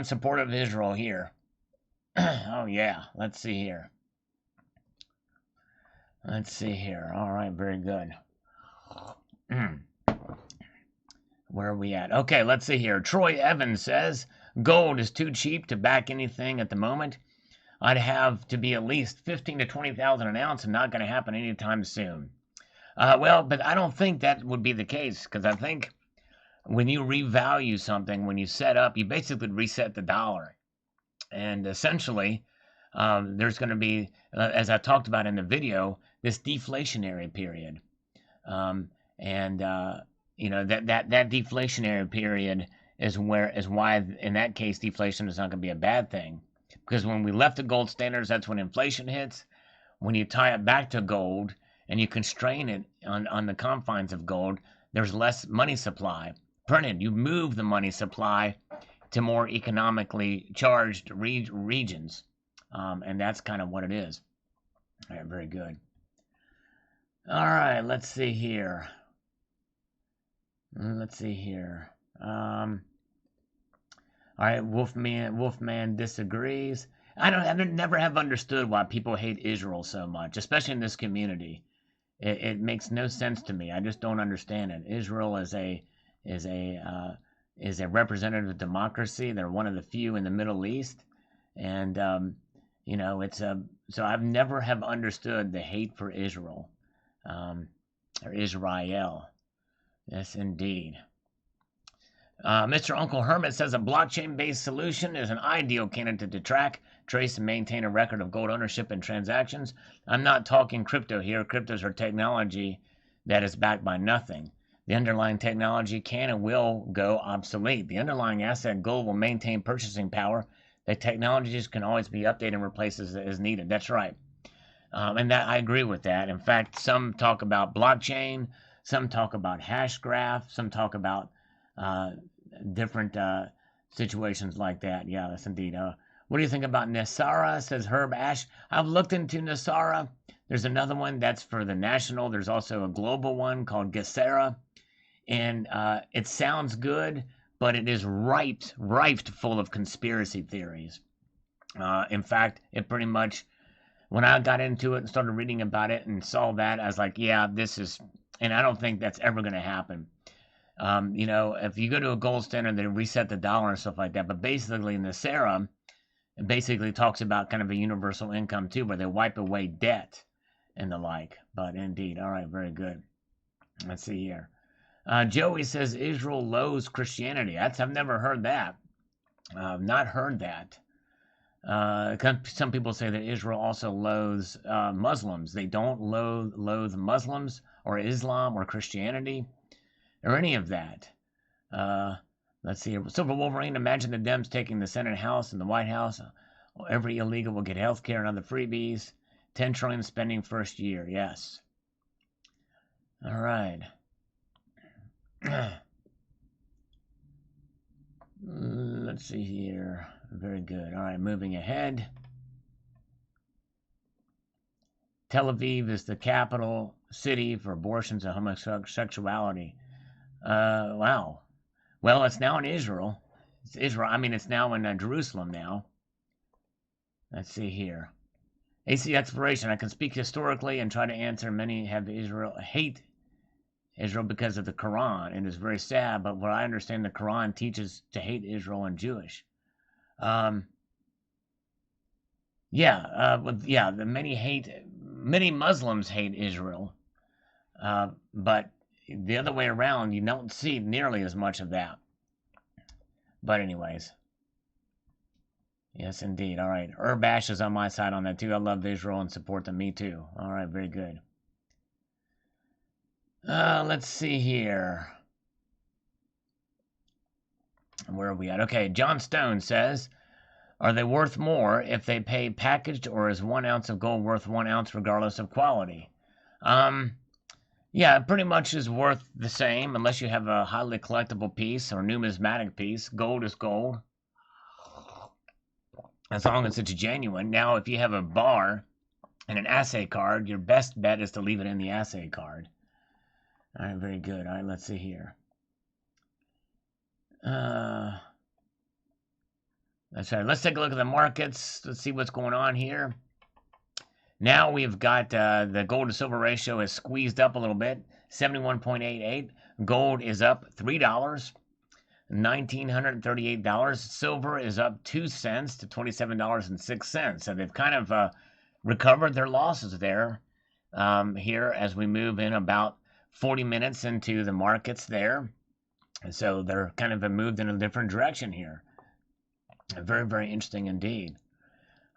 Speaker 1: support of Israel here. Oh yeah, let's see here. All right, very good. Where are we at? Okay, let's see here. Troy Evans says, gold is too cheap to back anything at the moment. I'd have to be at least 15 to 20,000 an ounce, and not going to happen anytime soon. Well, but I don't think that would be the case, because I think when you revalue something, when you set up, you basically reset the dollar. And essentially, there's going to be, as I talked about in the video, this deflationary period. You know, that deflationary period is why in that case deflation is not going to be a bad thing, because when we left the gold standards, that's when inflation hits. When you tie it back to gold and you constrain it on the confines of gold, there's less money supply printed. You move the money supply to more economically charged regions, and that's kind of what it is. All right, very good. All right, let's see here. All right, Wolfman disagrees. I never have understood why people hate Israel so much, especially in this community. It makes no sense to me. I just don't understand it. Israel is a representative democracy. They're one of the few in the Middle East, and you know, so I've never have understood the hate for Israel, or Israel. Yes, indeed. Mr. Uncle Hermit says a blockchain-based solution is an ideal candidate to track, trace, and maintain a record of gold ownership and transactions. I'm not talking crypto here. Cryptos are technology that is backed by nothing. The underlying technology can and will go obsolete. The underlying asset, gold, will maintain purchasing power. The technologies can always be updated and replaced as needed. That's right. And that I agree with that. In fact, some talk about blockchain. Some talk about hash graph. Some talk about different situations like that. Yeah, that's indeed. What do you think about Nasara? Says Herb Ash. I've looked into Nasara. There's another one that's for the national. There's also a global one called Gesera, and it sounds good, but it is rife full of conspiracy theories. In fact, it pretty much, when I got into it and started reading about it and saw that, I was like, yeah, this is, and I don't think that's ever going to happen. If you go to a gold standard, they reset the dollar and stuff like that. But basically, in the Sarah, it basically talks about kind of a universal income too, where they wipe away debt and the like. But indeed, all right, very good. Let's see here. Joey says Israel loathes Christianity. I've never heard that. Not heard that. Some people say that Israel also loathes Muslims. They don't loathe Muslims or Islam or Christianity or any of that. Let's see. Silver Wolverine, imagine the Dems taking the Senate House and the White House. Every illegal will get health care and other freebies. 10 trillion spending first year. Yes. All right. Let's see here. Very good. All right, moving ahead. Tel Aviv is the capital city for abortions and homosexuality. Wow. Well, it's now in Israel. It's Israel. I mean, it's now in Jerusalem now. Let's see here. AC Exploration. I can speak historically and try to answer. Many hate Israel because of the Quran, and it's very sad. But what I understand, the Quran teaches to hate Israel and Jewish. The many Muslims hate Israel, but the other way around, you don't see nearly as much of that. But anyways, yes, indeed. All right, Urbash is on my side on that too. I love Israel and support them. Me too. All right, very good. Let's see here. Where are we at? Okay, John Stone says, are they worth more if they pay packaged, or is 1 ounce of gold worth 1 ounce regardless of quality? Yeah, it pretty much is worth the same unless you have a highly collectible piece or numismatic piece. Gold is gold, as long as it's genuine. Now, if you have a bar and an assay card, your best bet is to leave it in the assay card. All right, very good. All right, let's see here. That's right. Let's take a look at the markets. Let's see what's going on here. Now we've got the gold to silver ratio is squeezed up a little bit, 71.88. Gold is up $3, $1,938. Silver is up 2 cents to $27.06. So they've kind of recovered their losses there here as we move in about 40 minutes into the markets there. And so they're kind of moved in a different direction here. Very, very interesting indeed.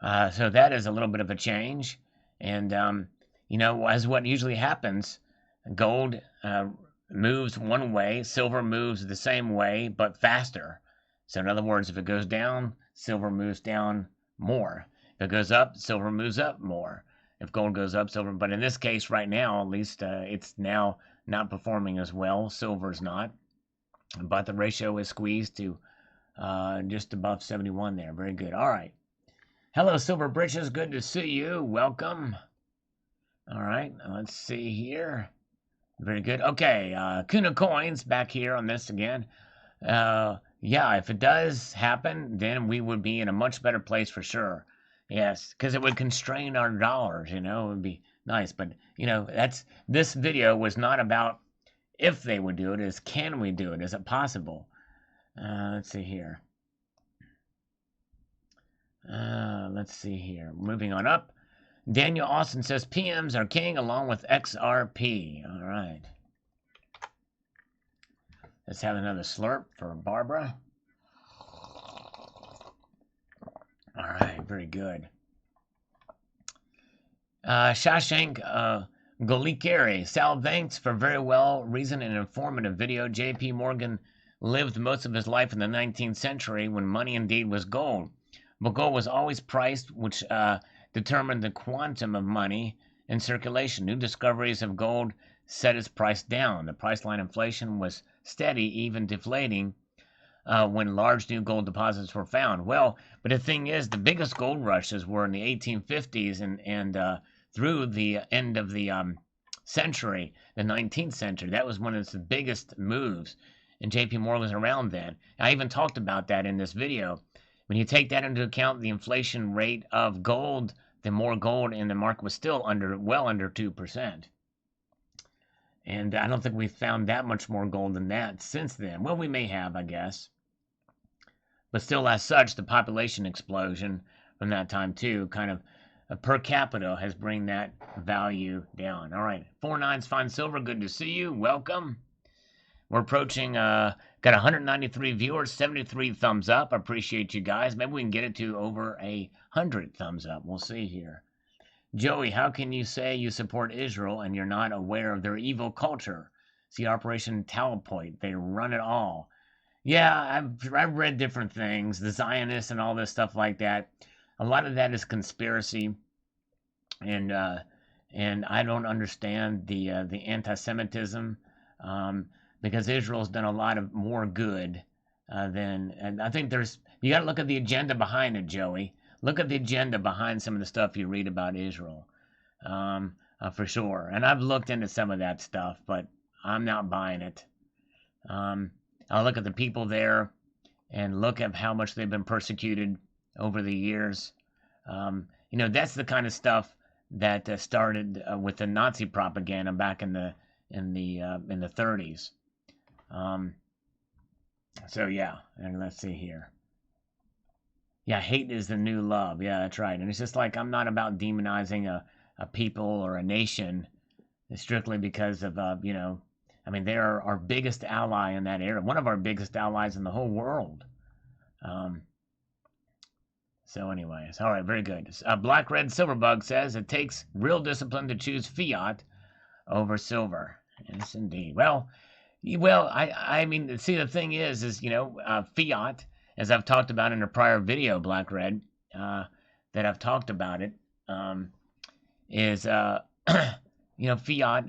Speaker 1: So that is a little bit of a change. And, as what usually happens, gold moves one way, silver moves the same way, but faster. So in other words, if it goes down, silver moves down more. If it goes up, silver moves up more. If gold goes up, silver. But in this case right now, at least it's now not performing as well. Silver's not. But the ratio is squeezed to just above 71 there. Very good. All right. Hello, Silver Britches. Good to see you. Welcome. All right. Let's see here. Very good. Okay. Kuna Coins back here on this again. Yeah, if it does happen, then we would be in a much better place for sure. Yes, because it would constrain our dollars, it would be nice. But, this video was not about if they would do it, is can we do it? Is it possible? Let's see here. Let's see here. Moving on up. Daniel Austin says PMs are king along with XRP. All right. Let's have another slurp for Barbara. All right, very good. Shashank Golikeri. Sal, thanks for very well reasoned and informative video. J.P. Morgan lived most of his life in the 19th century when money indeed was gold. But gold was always priced, which determined the quantum of money in circulation. New discoveries of gold set its price down. The price line inflation was steady, even deflating, when large new gold deposits were found. Well, but the thing is, the biggest gold rushes were in the 1850s and through the end of the century, the 19th century. That was one of the biggest moves, and J.P. Morgan was around then. I even talked about that in this video. When you take that into account, the inflation rate of gold, the more gold in the market was still well under 2%. And I don't think we've found that much more gold than that since then. Well, we may have, I guess. But still, as such, the population explosion from that time, too, kind of per capita has bring that value down. All right. 49's Fine Silver, good to see you. Welcome. We're approaching, got 193 viewers, 73 thumbs up. I appreciate you guys. Maybe we can get it to over 100 thumbs up. We'll see here. Joey, how can you say you support Israel and you're not aware of their evil culture? See Operation Talpoint. They run it all. Yeah, I've read different things, the Zionists and all this stuff like that. A lot of that is conspiracy, and I don't understand the anti-Semitism, because Israel's done a lot of more good and I think you got to look at the agenda behind it, Joey. Look at the agenda behind some of the stuff you read about Israel, for sure. And I've looked into some of that stuff, but I'm not buying it. I'll look at the people there and look at how much they've been persecuted over the years. That's the kind of stuff that started with the Nazi propaganda back in the 30s. So yeah, and let's see here. Yeah, hate is the new love. Yeah, that's right. And it's just like, I'm not about demonizing a people or a nation strictly because of they are our biggest ally in that area, one of our biggest allies in the whole world. So anyways, all right, very good. Black Red Silverbug says it takes real discipline to choose fiat over silver. Yes, indeed. Well, I mean, see, the thing is fiat, as I've talked about in a prior video, Black Red, that I've talked about it, is fiat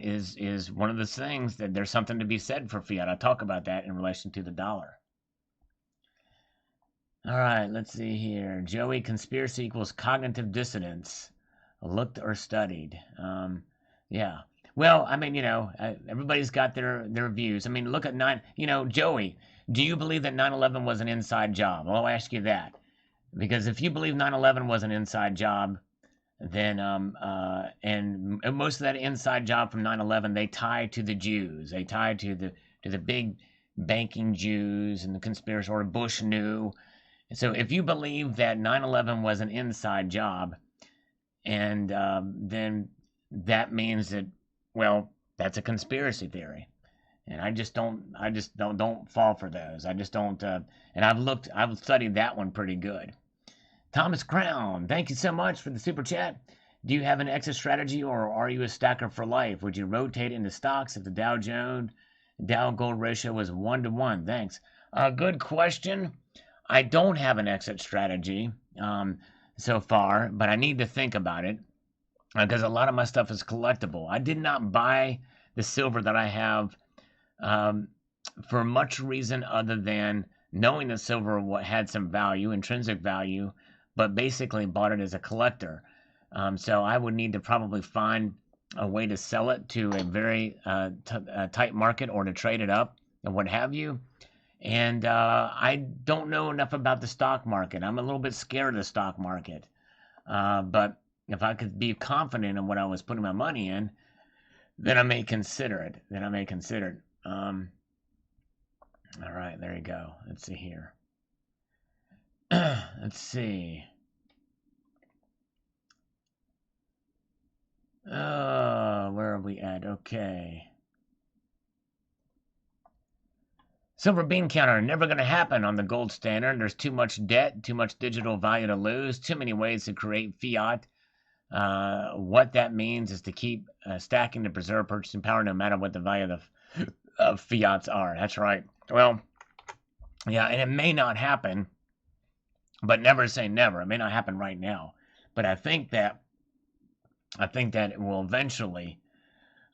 Speaker 1: is one of those things that there's something to be said for fiat. I talk about that in relation to the dollar. All right, let's see here. Joey, conspiracy equals cognitive dissonance. Looked or studied. Yeah. Well, I mean, everybody's got their views. I mean, look at Joey, do you believe that 9/11 was an inside job? Well, I'll ask you that. Because if you believe 9/11 was an inside job, then and most of that inside job from 9/11, they tie to the Jews. They tie to the big banking Jews and the conspiracy, or Bush knew. So if you believe that 9/11 was an inside job, and then that means that, well, that's a conspiracy theory. And I just don't fall for those. I just don't, and I've studied that one pretty good. Thomas Crown, thank you so much for the super chat. Do you have an exit strategy, or are you a stacker for life? Would you rotate into stocks if the Dow Gold ratio was 1-to-1? Thanks. Good question. I don't have an exit strategy so far, but I need to think about it because a lot of my stuff is collectible. I did not buy the silver that I have for much reason other than knowing that silver had some value, intrinsic value, but basically bought it as a collector. So I would need to probably find a way to sell it to a very tight market, or to trade it up and what have you. And I don't know enough about the stock market. I'm a little bit scared of the stock market. But if I could be confident in what I was putting my money in, then I may consider it. All right, there you go. Let's see here. Let's see. Where are we at? Okay. Silver bean counter, never going to happen on the gold standard. There's too much debt, too much digital value to lose, too many ways to create fiat. What that means is to keep stacking to preserve purchasing power no matter what the value of fiats are. That's right. Well, yeah, and it may not happen, but never say never. It may not happen right now. But I think that it will eventually,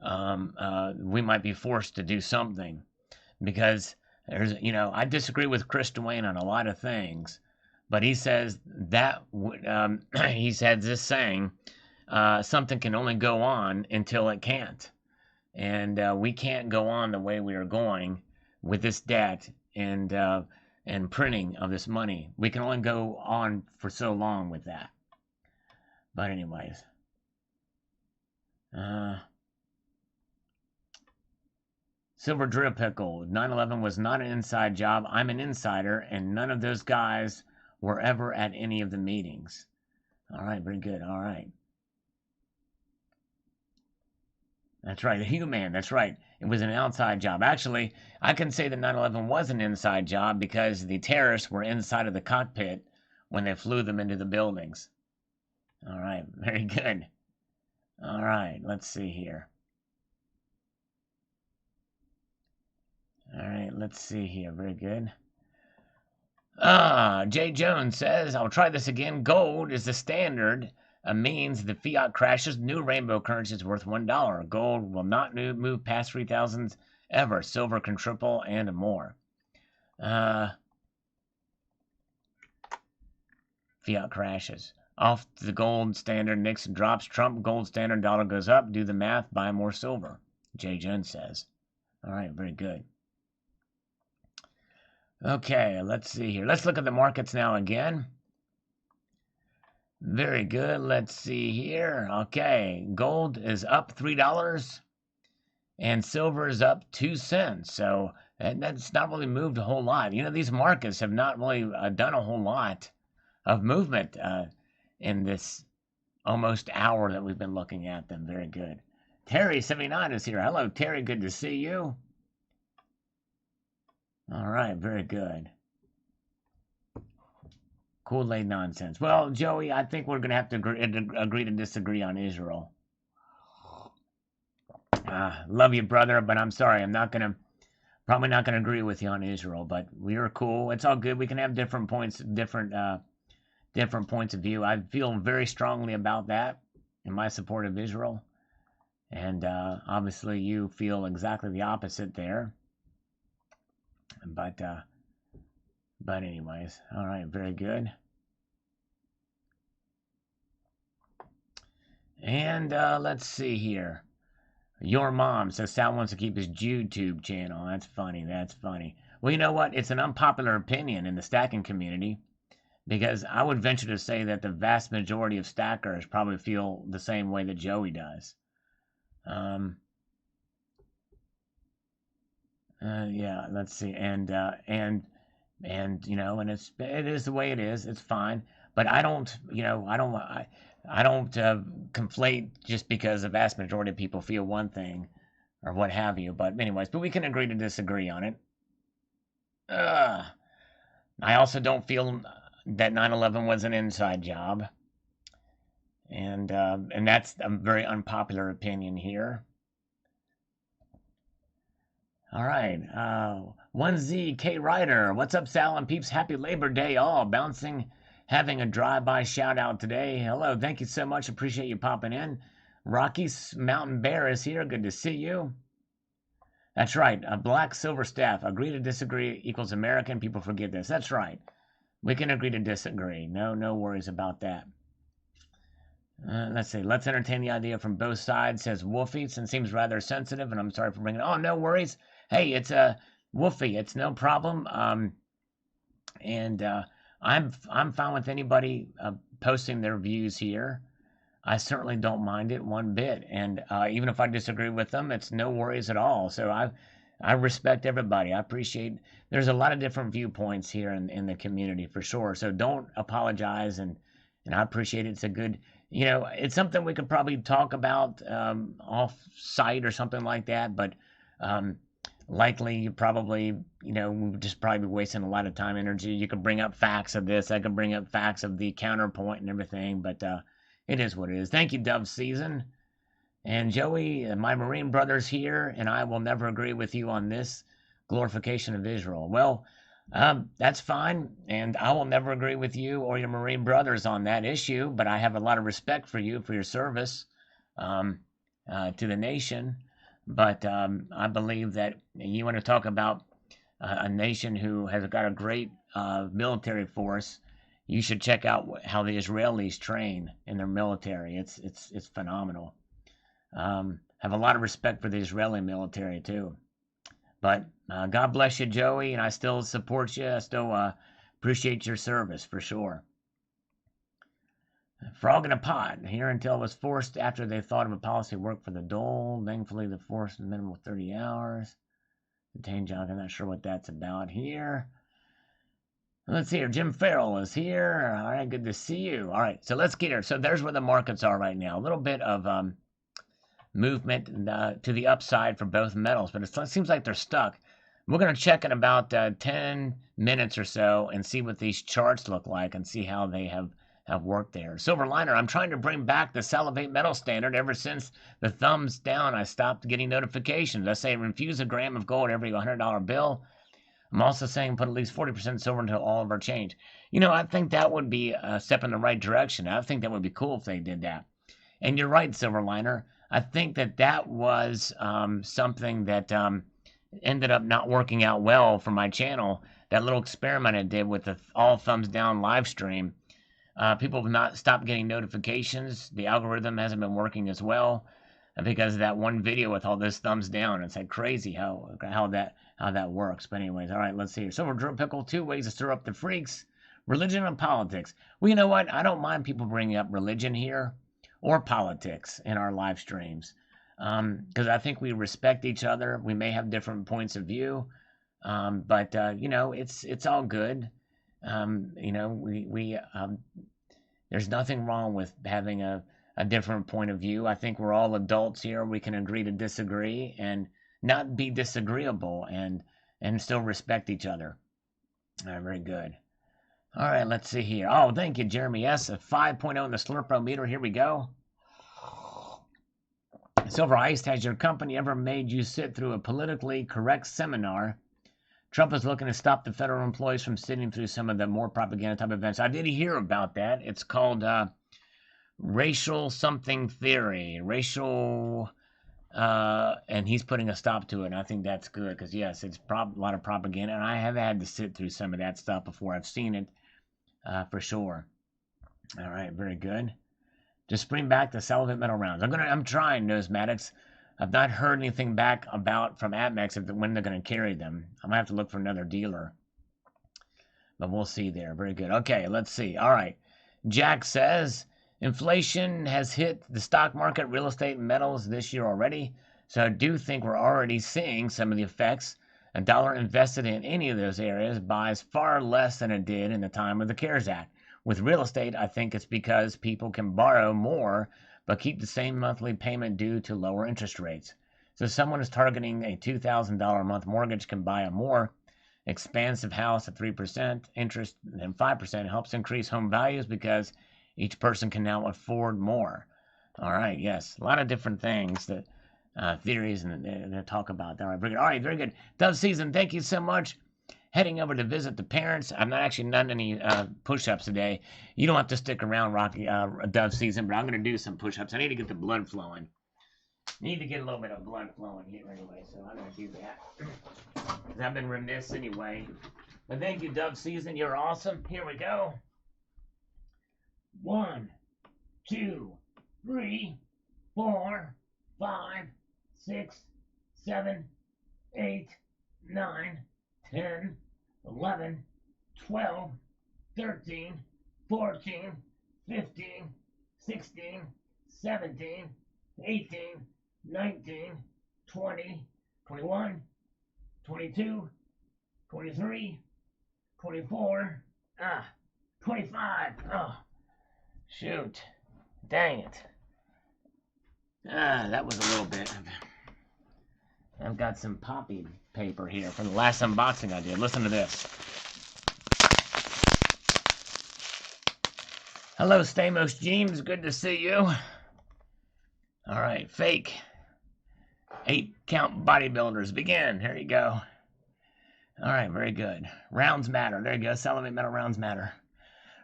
Speaker 1: we might be forced to do something, because I disagree with Chris Dwayne on a lot of things, but he says that he said this saying, something can only go on until it can't, and we can't go on the way we are going with this debt and printing of this money. We can only go on for so long with that. But anyways, Silver Drip Pickle, 9/11 was not an inside job. I'm an insider, and none of those guys were ever at any of the meetings. All right, very good. All right. That's right, the Human, that's right. It was an outside job. Actually, I can say that 9/11 was an inside job because the terrorists were inside of the cockpit when they flew them into the buildings. All right, very good. All right, let's see here. All right, let's see here. Very good. Jay Jones says, I'll try this again. Gold is the standard. Means the fiat crashes. New rainbow currency is worth $1. Gold will not move past 3,000 ever. Silver can triple and more. Fiat crashes. Off the gold standard, Nixon drops. Trump gold standard, dollar goes up. Do the math, buy more silver. Jay Jones says. All right, very good. Okay, let's see here. Let's look at the markets now again. Very good. Let's see here. Okay, gold is up $3 and silver is up 2 cents. So that's not really moved a whole lot. These markets have not really done a whole lot of movement in this almost hour that we've been looking at them. Very good. Terry79 is here. Hello, Terry. Good to see you. All right, very good. Kool-Aid nonsense. Well, Joey, I think we're going to have to agree to disagree on Israel. Love you, brother, but I'm sorry. Probably not going to agree with you on Israel, but we are cool. It's all good. We can have different points of view. I feel very strongly about that in my support of Israel. And obviously you feel exactly the opposite there. But anyways, all right, very good. And let's see here. Your mom says Sal wants to keep his YouTube channel. That's funny. That's funny. Well, you know what? It's an unpopular opinion in the stacking community because I would venture to say that the vast majority of stackers probably feel the same way that Joey does. Yeah, let's see. And it is the way it is. It's fine. But I don't conflate just because the vast majority of people feel one thing or what have you. But anyways, we can agree to disagree on it. I also don't feel that 9/11 was an inside job. And that's a very unpopular opinion here. All right. 1ZK Rider. What's up, Sal and peeps? Happy Labor Day all. Having a drive-by shout-out today. Hello. Thank you so much. Appreciate you popping in. Rocky Mountain Bear is here. Good to see you. That's right. A black silver staff. Agree to disagree equals American. People forget this. That's right. We can agree to disagree. No worries about that. Let's see. Let's entertain the idea from both sides, says Wolfie. It seems rather sensitive, and I'm sorry for bringing it. Oh, no worries. Hey, it's a Wolfie. It's no problem. And I'm fine with anybody posting their views here. I certainly don't mind it one bit. And even if I disagree with them, it's no worries at all. So I respect everybody. I appreciate. There's a lot of different viewpoints here in the community for sure. So don't apologize, and I appreciate it. It's a good. It's something we could probably talk about off site or something like that. But likely you probably, we would just probably be wasting a lot of time, energy. You could bring up facts of this. I could bring up facts of the counterpoint and everything. But it is what it is. Thank you, Dove Season. And Joey, my Marine brothers here, and I will never agree with you on this glorification of Israel. Well, that's fine, and I will never agree with you or your Marine brothers on that issue, but I have a lot of respect for you, for your service to the nation. But I believe that you want to talk about a nation who has got a great military force. You should check out how the Israelis train in their military. It's phenomenal. Have a lot of respect for the Israeli military too. But God bless you, Joey, and I still support you. I still appreciate your service for sure. Frog in a pot. Here until it was forced after they thought of a policy work for the dole. Thankfully, the force was minimum 30 hours. Contain junk. I'm not sure what that's about here. Let's see here. Jim Farrell is here. All right, good to see you. All right, so let's get here. So there's where the markets are right now. A little bit of movement to the upside for both metals, but it seems like they're stuck. We're going to check in about 10 minutes or so and see what these charts look like and see how they have worked there. Silver liner, I'm trying to bring back the Salivate Metal standard. Ever since the thumbs down, I stopped getting notifications. I say infuse a gram of gold every $100 bill. I'm also saying put at least 40% silver into all of our change. You know, I think that would be a step in the right direction. I think that would be cool if they did that. And you're right, Silverliner. I think that was something that ended up not working out well for my channel. That little experiment I did with the all thumbs down live stream. People have not stopped getting notifications. The algorithm hasn't been working as well because of that one video with all those thumbs down. It's like crazy how that works. But anyways, all right, let's see here. Silver Drill Pickle, 2 ways to stir up the freaks. Religion and politics. Well, you know what? I don't mind people bringing up religion here or politics in our live streams because I think we respect each other. We may have different points of view, but you know, it's all good. You know, there's nothing wrong with having a different point of view. I think we're all adults here. We can agree to disagree and not be disagreeable and still respect each other. All right, very good. All right, let's see here. Oh, thank you, Jeremy S. A 5.0 in the Slurpo meter. Here we go. Silver Iced, has your company ever made you sit through a politically correct seminar? Trump is looking to stop the federal employees from sitting through some of the more propaganda type events. I did hear about that. It's called racial something theory. Racial, and he's putting a stop to it. And I think that's good because, yes, it's a lot of propaganda. And I have had to sit through some of that stuff before. I've seen it for sure. All right, very good. Just bring back the Salivate Metal rounds. I'm trying, Nosmatics. I've not heard anything back from APMEX when they're going to carry them. I'm going to have to look for another dealer. But we'll see there. Very good. Okay, let's see. All right. Jack says, inflation has hit the stock market, real estate, and metals this year already. So I do think we're already seeing some of the effects. A dollar invested in any of those areas buys far less than it did in the time of the CARES Act. With real estate, I think it's because people can borrow more but keep the same monthly payment due to lower interest rates. So someone is targeting a $2,000 a month mortgage can buy a more expansive house at 3% interest than 5%. Helps increase home values because each person can now afford more. All right, yes, a lot of different things that theories and they talk about. All right, very good. Dove Season, thank you so much. Heading over to visit the parents. I'm not actually done any push-ups today. You don't have to stick around, Rocky Dove Season, but I'm going to do some push-ups. I need to get the blood flowing. Need to get a little bit of blood flowing here anyway, so I'm going to do that. Because I've been remiss anyway. But thank you, Dove Season. You're awesome. Here we go. 1, 2, 3, 4, 5, 6, 7, 8, 9, 10, 11, 12, 13, 14, 15, 16, 17, 18, 19, 20, 21, 22, 23, 24, 25. Oh, shoot. Dang it. That was a little bit. I've got some poppy paper here from the last unboxing I did. Listen to this. Hello, Stamos James. Good to see you. All right, fake 8-count bodybuilders begin. Here you go. All right, very good. Rounds matter. There you go. Salivate Metal rounds matter.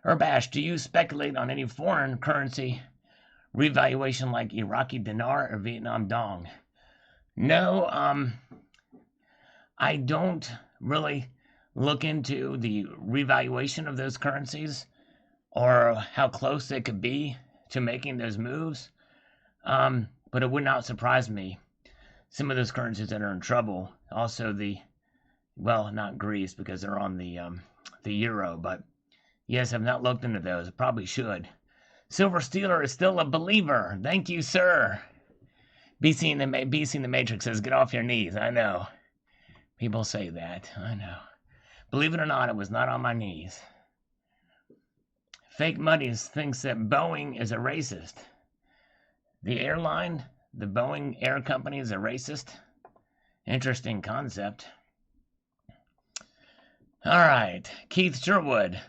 Speaker 1: Urbash, do you speculate on any foreign currency revaluation like Iraqi dinar or Vietnam dong? No, I don't really look into the revaluation of those currencies or how close they could be to making those moves. But it would not surprise me. Some of those currencies that are in trouble, also well, not Greece because they're on the euro, but yes, I've not looked into those. I probably should. Silver Stealer is still a believer. Thank you, sir. BC in the Matrix says, get off your knees. I know. People say that. I know. Believe it or not, it was not on my knees. Fake Muddies thinks that Boeing is a racist. The airline, the Boeing Air Company, is a racist. Interesting concept. All right. Keith Sherwood.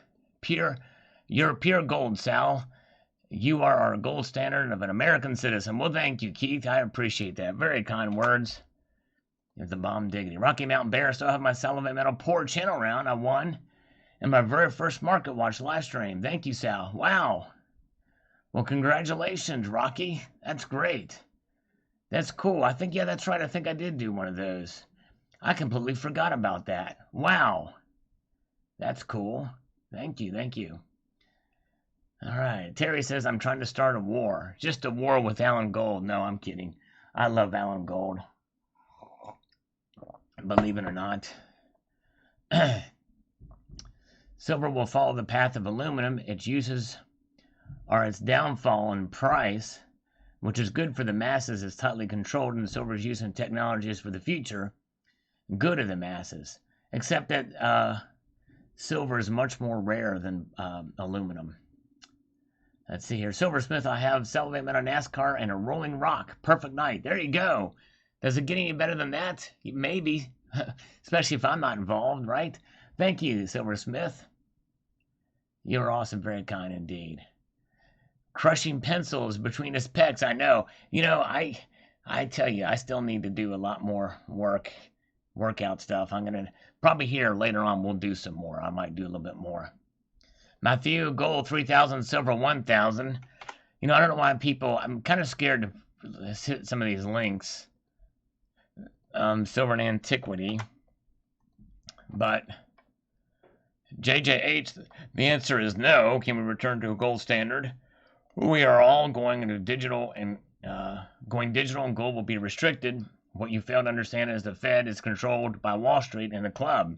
Speaker 1: You're pure gold, Sal. You are our gold standard of an American citizen. Well, thank you, Keith. I appreciate that. Very kind words. It's the bomb diggity. Rocky Mountain Bear. Still have my Salivate Metal Poor channel round. I won in my very first Market Watch live stream. Thank you, Sal. Wow. Well, congratulations, Rocky. That's great. That's cool. I think, yeah, that's right. I think I did do one of those. I completely forgot about that. Wow. That's cool. Thank you. Thank you. All right. Terry says, I'm trying to start a war. Just a war with Alan Gold. No, I'm kidding. I love Alan Gold. Believe it or not. Silver will follow the path of aluminum. Its uses are its downfall in price, which is good for the masses, is tightly controlled, and silver's use in technology is for the future, good of the masses. Except that silver is much more rare than aluminum. Let's see here. Silversmith, I have Salivate Metal NASCAR and a Rolling Rock. Perfect night. There you go. Does it get any better than that? Maybe. Especially if I'm not involved, right? Thank you, Silversmith. You're awesome. Very kind indeed. Crushing pencils between his pecs. I know. You know, I tell you, I still need to do a lot more workout stuff. I'm going to probably here later on we'll do some more. I might do a little bit more. Matthew, gold 3,000, silver 1,000. You know, I don't know why people, I'm kind of scared to hit some of these links. Silver and antiquity. But JJH, the answer is no. Can we return to a gold standard? We are all going into digital and gold will be restricted. What you fail to understand is the Fed is controlled by Wall Street and the club.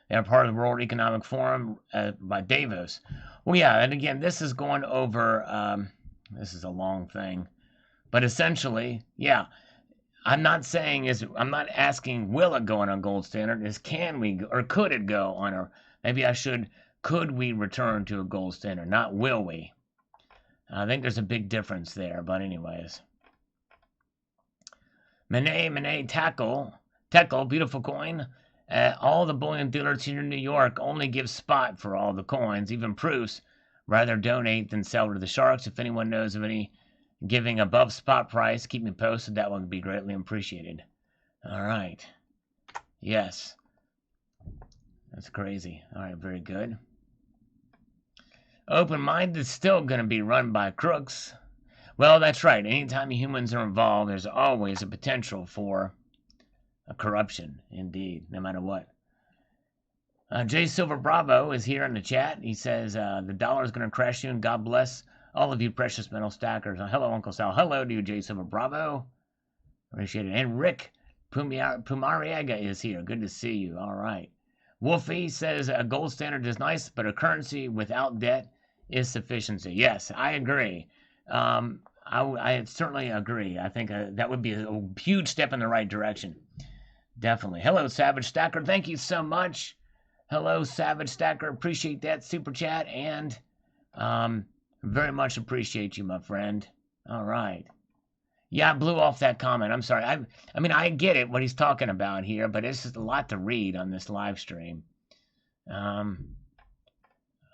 Speaker 1: They are part of the World Economic Forum by Davos. Well, yeah, and again, this is going over, this is a long thing. But essentially, yeah, I'm not asking will it go on a gold standard, is can we, or could it go on a, maybe I should, could we return to a gold standard, not will we. I think there's a big difference there, but anyways. Monet, Tackle, beautiful coin. All the bullion dealers here in New York only give spot for all the coins, even proofs. Rather donate than sell to the sharks. If anyone knows of any giving above spot price, keep me posted. That would be greatly appreciated. All right. Yes. That's crazy. All right, very good. Open Mind is still going to be run by crooks. Well, that's right. Anytime humans are involved, there's always a potential for a corruption, indeed, no matter what. J Silver Bravo is here in the chat. He says, the dollar is going to crash soon. God bless all of you precious metal stackers. Hello, Uncle Sal. Hello to you, J Silver Bravo. Appreciate it. And Rick Pumariega is here. Good to see you. All right. Wolfie says, a gold standard is nice, but a currency without debt is sufficiency. Yes, I agree. I certainly agree. I think that would be a huge step in the right direction. Definitely. Hello, Savage Stacker. Thank you so much. Hello, Savage Stacker. Appreciate that super chat and very much appreciate you, my friend. All right. Yeah, I blew off that comment. I'm sorry. I mean, I get it, what he's talking about here, but it's just a lot to read on this live stream.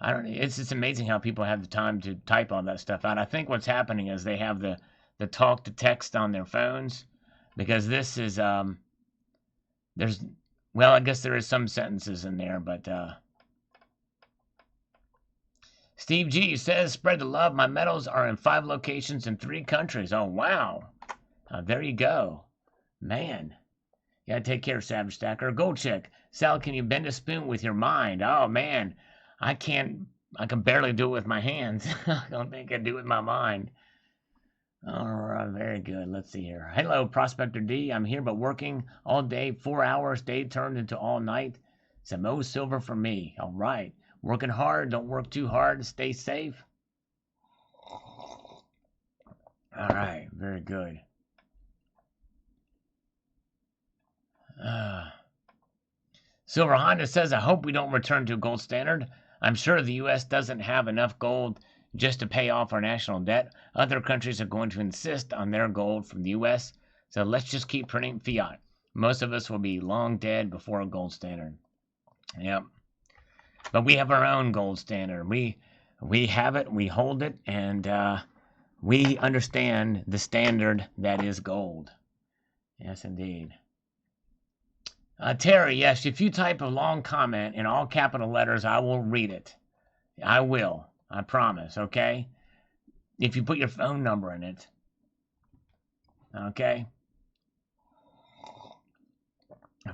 Speaker 1: It's just amazing how people have the time to type all that stuff out. I think what's happening is they have the talk to text on their phones, because this is, well, I guess there is some sentences in there, but, Steve G says, spread the love. My metals are in 5 locations in 3 countries. Oh, wow. There you go. Man. Yeah, take care, Savage Stacker. Gold Chick. Sal, can you bend a spoon with your mind? Oh, man. I can't. I can barely do it with my hands. I don't think I can do it with my mind. All right, very good. Let's see here. Hello, Prospector D. I'm here, but working all day, 4 hours. Day turned into all night. Some O silver for me. All right. Working hard. Don't work too hard. Stay safe. All right, very good. Silver Honda says, I hope we don't return to a gold standard. I'm sure the U.S. doesn't have enough gold just to pay off our national debt. Other countries are going to insist on their gold from the U.S., so let's just keep printing fiat. Most of us will be long dead before a gold standard. Yep. But we have our own gold standard. We have it, we hold it, and we understand the standard that is gold. Yes, indeed. Terry, yes, if you type a long comment in all capital letters, I will read it. I will. I promise, okay? If you put your phone number in it. Okay?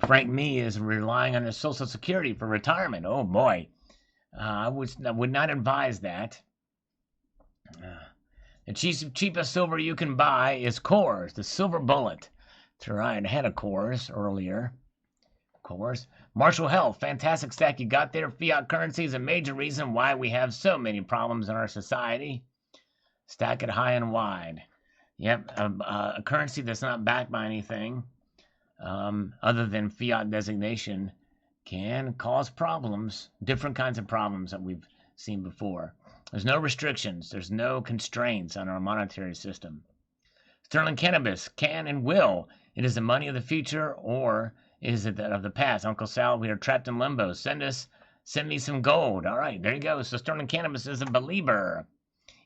Speaker 1: Frank Me is relying on his Social Security for retirement. Oh, boy. I would not advise that. The cheapest silver you can buy is Coors, the silver bullet. That's right. I had a Coors earlier. Course. Marshall Health, fantastic stack you got there. Fiat currency is a major reason why we have so many problems in our society. Stack it high and wide. Yep, a currency that's not backed by anything other than fiat designation can cause problems, different kinds of problems that we've seen before. There's no restrictions. There's no constraints on our monetary system. Sterling cannabis can and will. It is the money of the future, or is it that of the past? Uncle Sal, we are trapped in limbo. Send me some gold. All right, there you go. So Sterling Cannabis is a believer.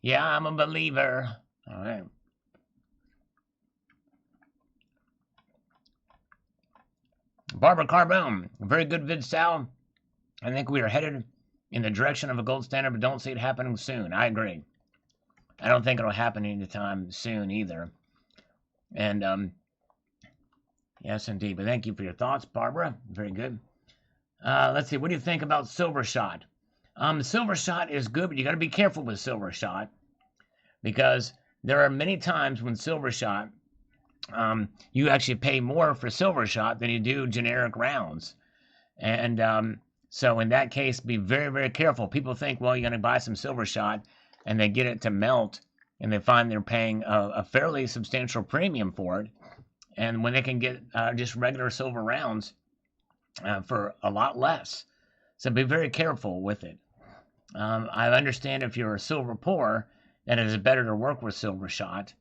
Speaker 1: Yeah, I'm a believer. All right. Barbara Carbone, very good vid, Sal. I think we are headed in the direction of a gold standard, but don't see it happening soon. I agree. I don't think it'll happen anytime soon either. And yes, indeed. But thank you for your thoughts, Barbara. Very good. Let's see. What do you think about Silver Shot? Silver Shot is good, but you got to be careful with Silver Shot because there are many times when Silver Shot, you actually pay more for Silver Shot than you do generic rounds. And so in that case, be very, very careful. People think, well, you're going to buy some Silver Shot, and they get it to melt, and they find they're paying a fairly substantial premium for it. And when they can get just regular silver rounds for a lot less. So be very careful with it. I understand if you're a silver poor, that it is better to work with Silver Shot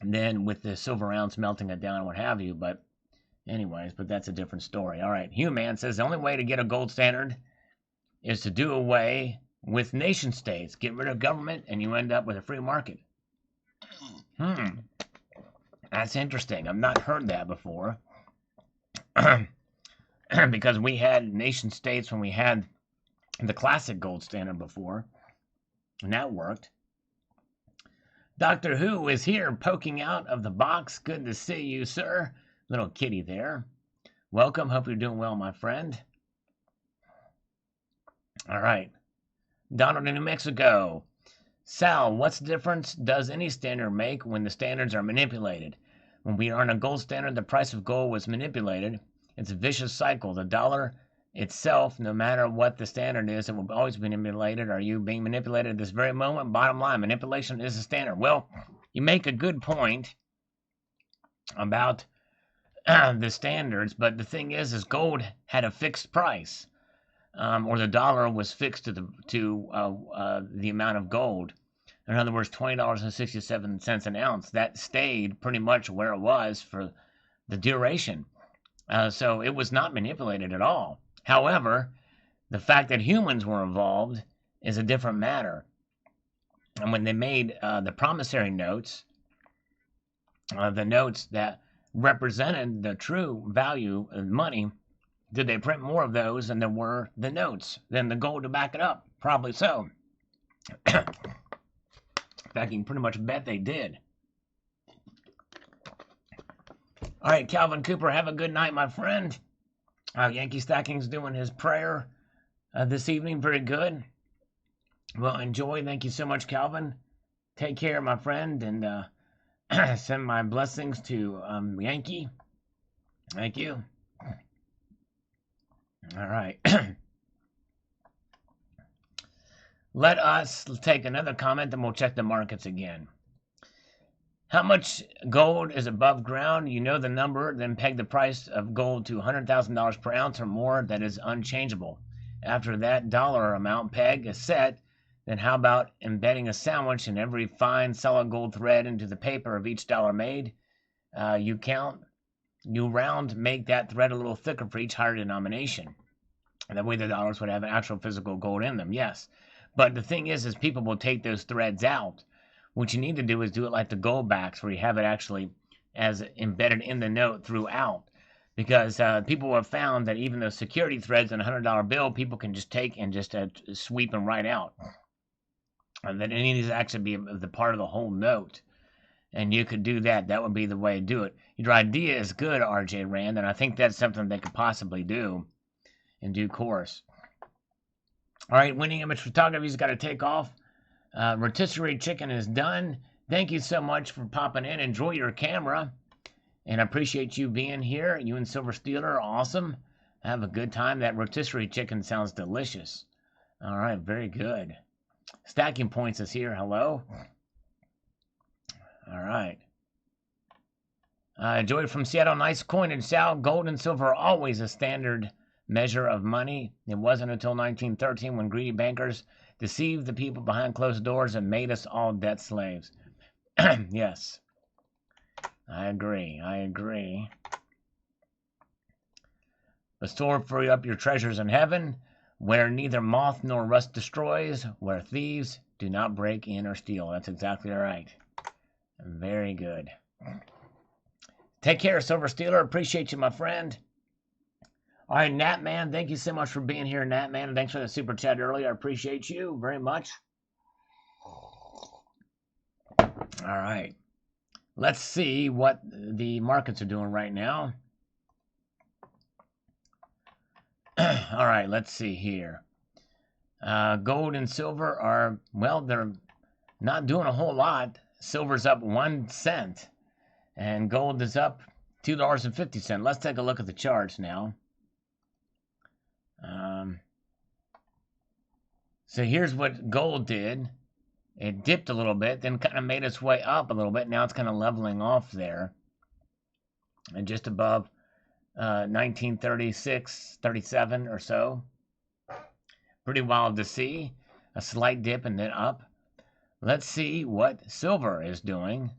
Speaker 1: than with the silver rounds melting it down and what have you. But anyways, but that's a different story. All right. Human says the only way to get a gold standard is to do away with nation states. Get rid of government and you end up with a free market. That's interesting. I've not heard that before. Because we had nation states when we had the classic gold standard before. And that worked. Doctor Who is here poking out of the box. Good to see you, sir. Little kitty there. Welcome. Hope you're doing well, my friend. All right. Donald in New Mexico. Sal, what's the difference does any standard make when the standards are manipulated? When we are on a gold standard, the price of gold was manipulated. It's a vicious cycle. The dollar itself, no matter what the standard is, it will always be manipulated. Are you being manipulated at this very moment? Bottom line, manipulation is the standard. Well, you make a good point about the standards, but the thing is gold had a fixed price, or the dollar was fixed to the amount of gold. In other words, $20.67 an ounce. That stayed pretty much where it was for the duration. So it was not manipulated at all. However, the fact that humans were involved is a different matter. And when they made the promissory notes, the notes that represented the true value of money, did they print more of those than there were the notes, than the gold to back it up? Probably so. In fact, you can pretty much bet they did. All right, Calvin Cooper, have a good night, my friend. Yankee Stacking's doing his prayer this evening. Very good. Well, enjoy. Thank you so much, Calvin. Take care, my friend, and send my blessings to Yankee. Thank you. All right. Let us take another comment, then we'll check the markets again. How much gold is above ground? You know the number, then peg the price of gold to $100,000 per ounce or more. That is unchangeable. After that dollar amount peg is set, then how about embedding a sandwich in every fine solid gold thread into the paper of each dollar made? You round, make that thread a little thicker for each higher denomination. And that way the dollars would have an actual physical gold in them, yes. But the thing is people will take those threads out. What you need to do is do it like the gold backs, where you have it actually as embedded in the note throughout. Because people have found that even those security threads on a $100 bill, people can just take and just sweep them right out. And that it needs to actually be the part of the whole note. And you could do that. That would be the way to do it. Your idea is good, RJ Rand, and I think that's something they could possibly do in due course. All right, Winning Image Photography's got to take off. Rotisserie chicken is done. Thank you so much for popping in. Enjoy your camera. And I appreciate you being here. You and Silver Steeler are awesome. Have a good time. That rotisserie chicken sounds delicious. All right, very good. Stacking Points is here. Hello. All right. Joy from Seattle. Nice coinage, Sal. Gold and silver are always a standard measure of money. It wasn't until 1913 when greedy bankers deceived the people behind closed doors and made us all debt slaves. Yes. I agree. But store for up your treasures in heaven, where neither moth nor rust destroys, where thieves do not break in or steal. That's exactly right. Very good. Take care, Silver Steeler. Appreciate you, my friend. All right, Natman, thank you so much for being here, Natman, and thanks for the super chat earlier. I appreciate you very much. All right. Let's see what the markets are doing right now. All right, let's see here. Gold and silver are, well, they're not doing a whole lot. Silver's up 1 cent, and gold is up $2.50. Let's take a look at the charts now. So here's what gold did. It dipped a little bit, then kind of made its way up a little bit. Now it's kind of leveling off there. And just above 1936, 37 or so. Pretty wild to see. A slight dip and then up. Let's see what silver is doing.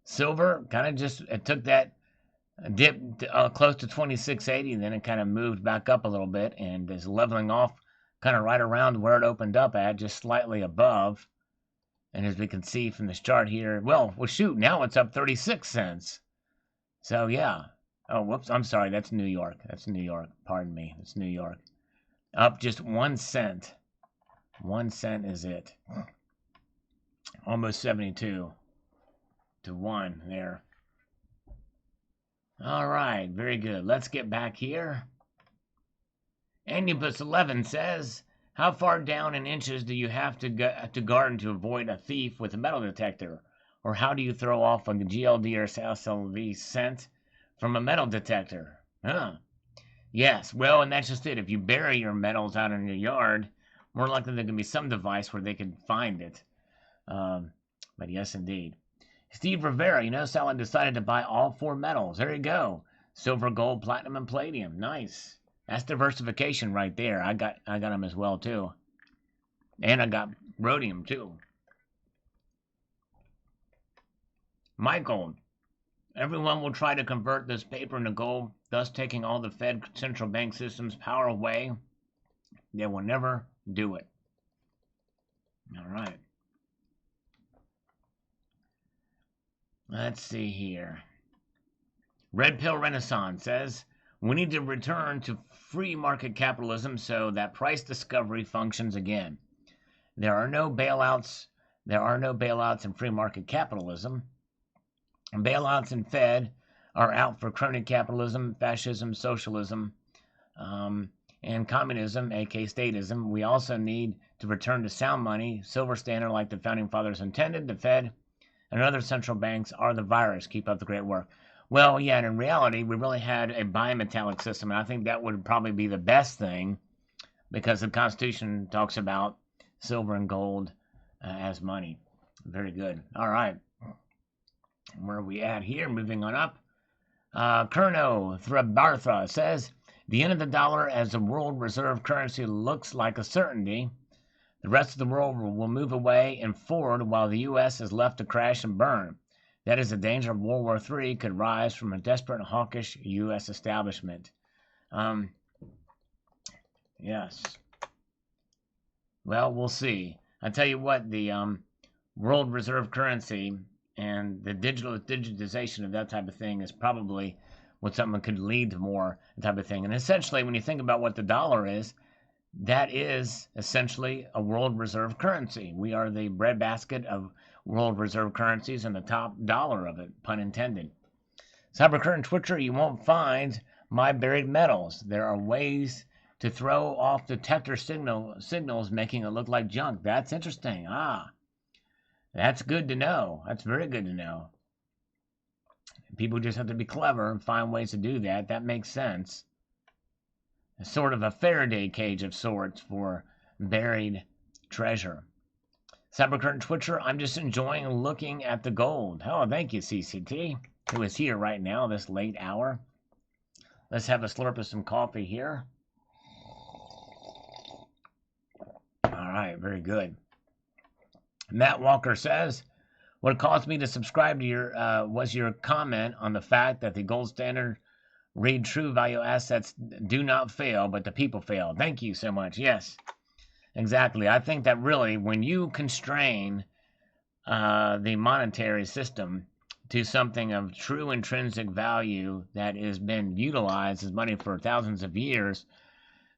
Speaker 1: Silver kind of just took that dip close to 2680, and then it kind of moved back up a little bit and is leveling off kind of right around where it opened up at, just slightly above. And as we can see from this chart here, well, shoot, now it's up 36 cents. So, yeah. Oh, whoops, I'm sorry, that's New York. That's New York. Pardon me, it's New York. Up just 1 cent. 1 cent is it. Almost 72 to 1 there. All right, very good. Let's get back here. Anubis 11 says, how far down in inches do you have to garden to avoid a thief with a metal detector? Or how do you throw off a GLD or SLV scent from a metal detector? Yes, well, and that's just it. If you bury your metals out in your yard, more likely there can be some device where they can find it. But yes, indeed. Steve Rivera, Sal decided to buy all 4 metals. There you go. Silver, gold, platinum, and palladium. Nice. That's diversification right there. I got them as well, too. And I got rhodium, too. Michael, everyone will try to convert this paper into gold, thus taking all the Fed central bank system's power away. They will never do it. All right. Let's see here. Red Pill Renaissance says, we need to return to free market capitalism so that price discovery functions again. There are no bailouts in free market capitalism. Bailouts and Fed are out for crony capitalism, fascism, socialism, and communism, aka statism. We also need to return to sound money, silver standard like the founding fathers intended. The Fed and other central banks are the virus. Keep up the great work. Well, yeah, and in reality, we really had a bimetallic system, and I think that would probably be the best thing because the Constitution talks about silver and gold as money. Very good. All right. Where are we at here? Moving on up. Kerno Thrabartha says, the end of the dollar as a world reserve currency looks like a certainty. The rest of the world will move away and forward while the U.S. is left to crash and burn. That is the danger of World War III could rise from a desperate and hawkish U.S. establishment. Yes. Well, we'll see. I tell you what, the world reserve currency and the digitization of that type of thing is probably what something could lead to more type of thing. And essentially, when you think about what the dollar is, that is essentially a world reserve currency. We are the breadbasket of world reserve currencies and the top dollar of it, pun intended. Cybercurrent Twitcher, you won't find my buried metals. There are ways to throw off detector signals, making it look like junk. That's interesting. That's good to know. That's very good to know. People just have to be clever and find ways to do that. That makes sense. Sort of a Faraday cage of sorts for buried treasure. Cybercurrent Twitcher, I'm just enjoying looking at the gold. Oh, thank you, CCT, who is here right now, this late hour. Let's have a slurp of some coffee here. All right, very good. Matt Walker says, what caused me to subscribe to your was your comment on the fact that the gold standard read true value assets do not fail, but the people fail. Thank you so much. Yes, exactly. I think that really when you constrain the monetary system to something of true intrinsic value that has been utilized as money for thousands of years,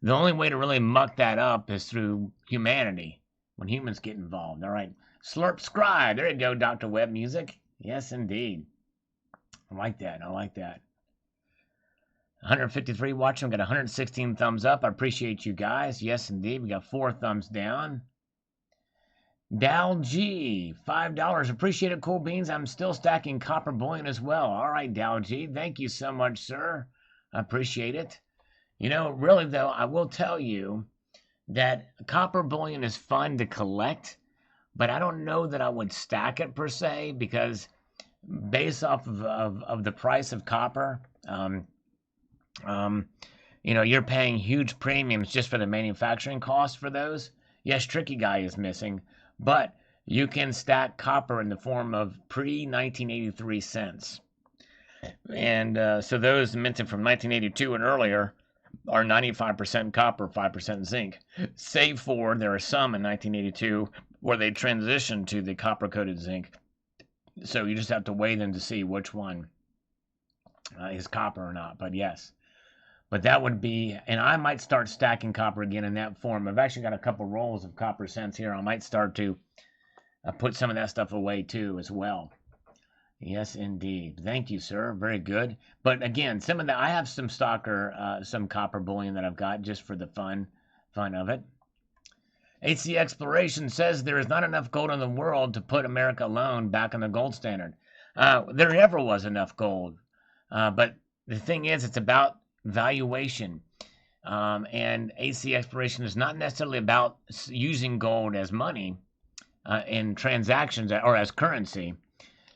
Speaker 1: the only way to really muck that up is through humanity, when humans get involved. All right. Slurp Scry. There you go, Dr. Webb Music. Yes, indeed. I like that. 153 watching. We got 116 thumbs up. I appreciate you guys. Yes, indeed. We got 4 thumbs down. Dal G, $5. Appreciate it, Cool Beans. I'm still stacking copper bullion as well. All right, Dal G. Thank you so much, sir. I appreciate it. You know, really, though, I will tell you that copper bullion is fun to collect, but I don't know that I would stack it per se, because based off of the price of copper, you know, you're paying huge premiums just for the manufacturing costs for those. Yes, Tricky Guy is missing, but you can stack copper in the form of pre-1983 cents. And so those minted from 1982 and earlier are 95% copper, 5% zinc. Save for there are some in 1982 where they transitioned to the copper-coated zinc. So you just have to weigh them to see which one is copper or not. But yes. But that would be, and I might start stacking copper again in that form. I've actually got a couple rolls of copper cents here. I might start to put some of that stuff away too as well. Yes, indeed. Thank you, sir. Very good. But again, some of that, I have some some copper bullion that I've got just for the fun of it. HC Exploration says there is not enough gold in the world to put America alone back on the gold standard. There never was enough gold. But the thing is, it's about valuation. And HC Exploration is not necessarily about using gold as money in transactions or as currency.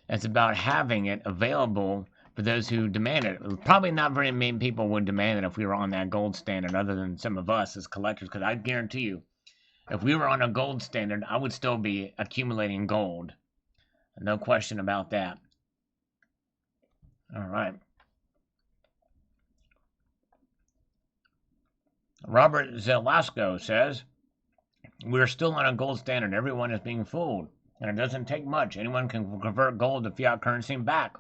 Speaker 1: It's about having it available for those who demand it. Probably not very many people would demand it if we were on that gold standard, other than some of us as collectors, because I guarantee you, if we were on a gold standard, I would still be accumulating gold. No question about that. All right. Robert Zelasco says, we're still on a gold standard. Everyone is being fooled. And it doesn't take much. Anyone can convert gold to fiat currency and back.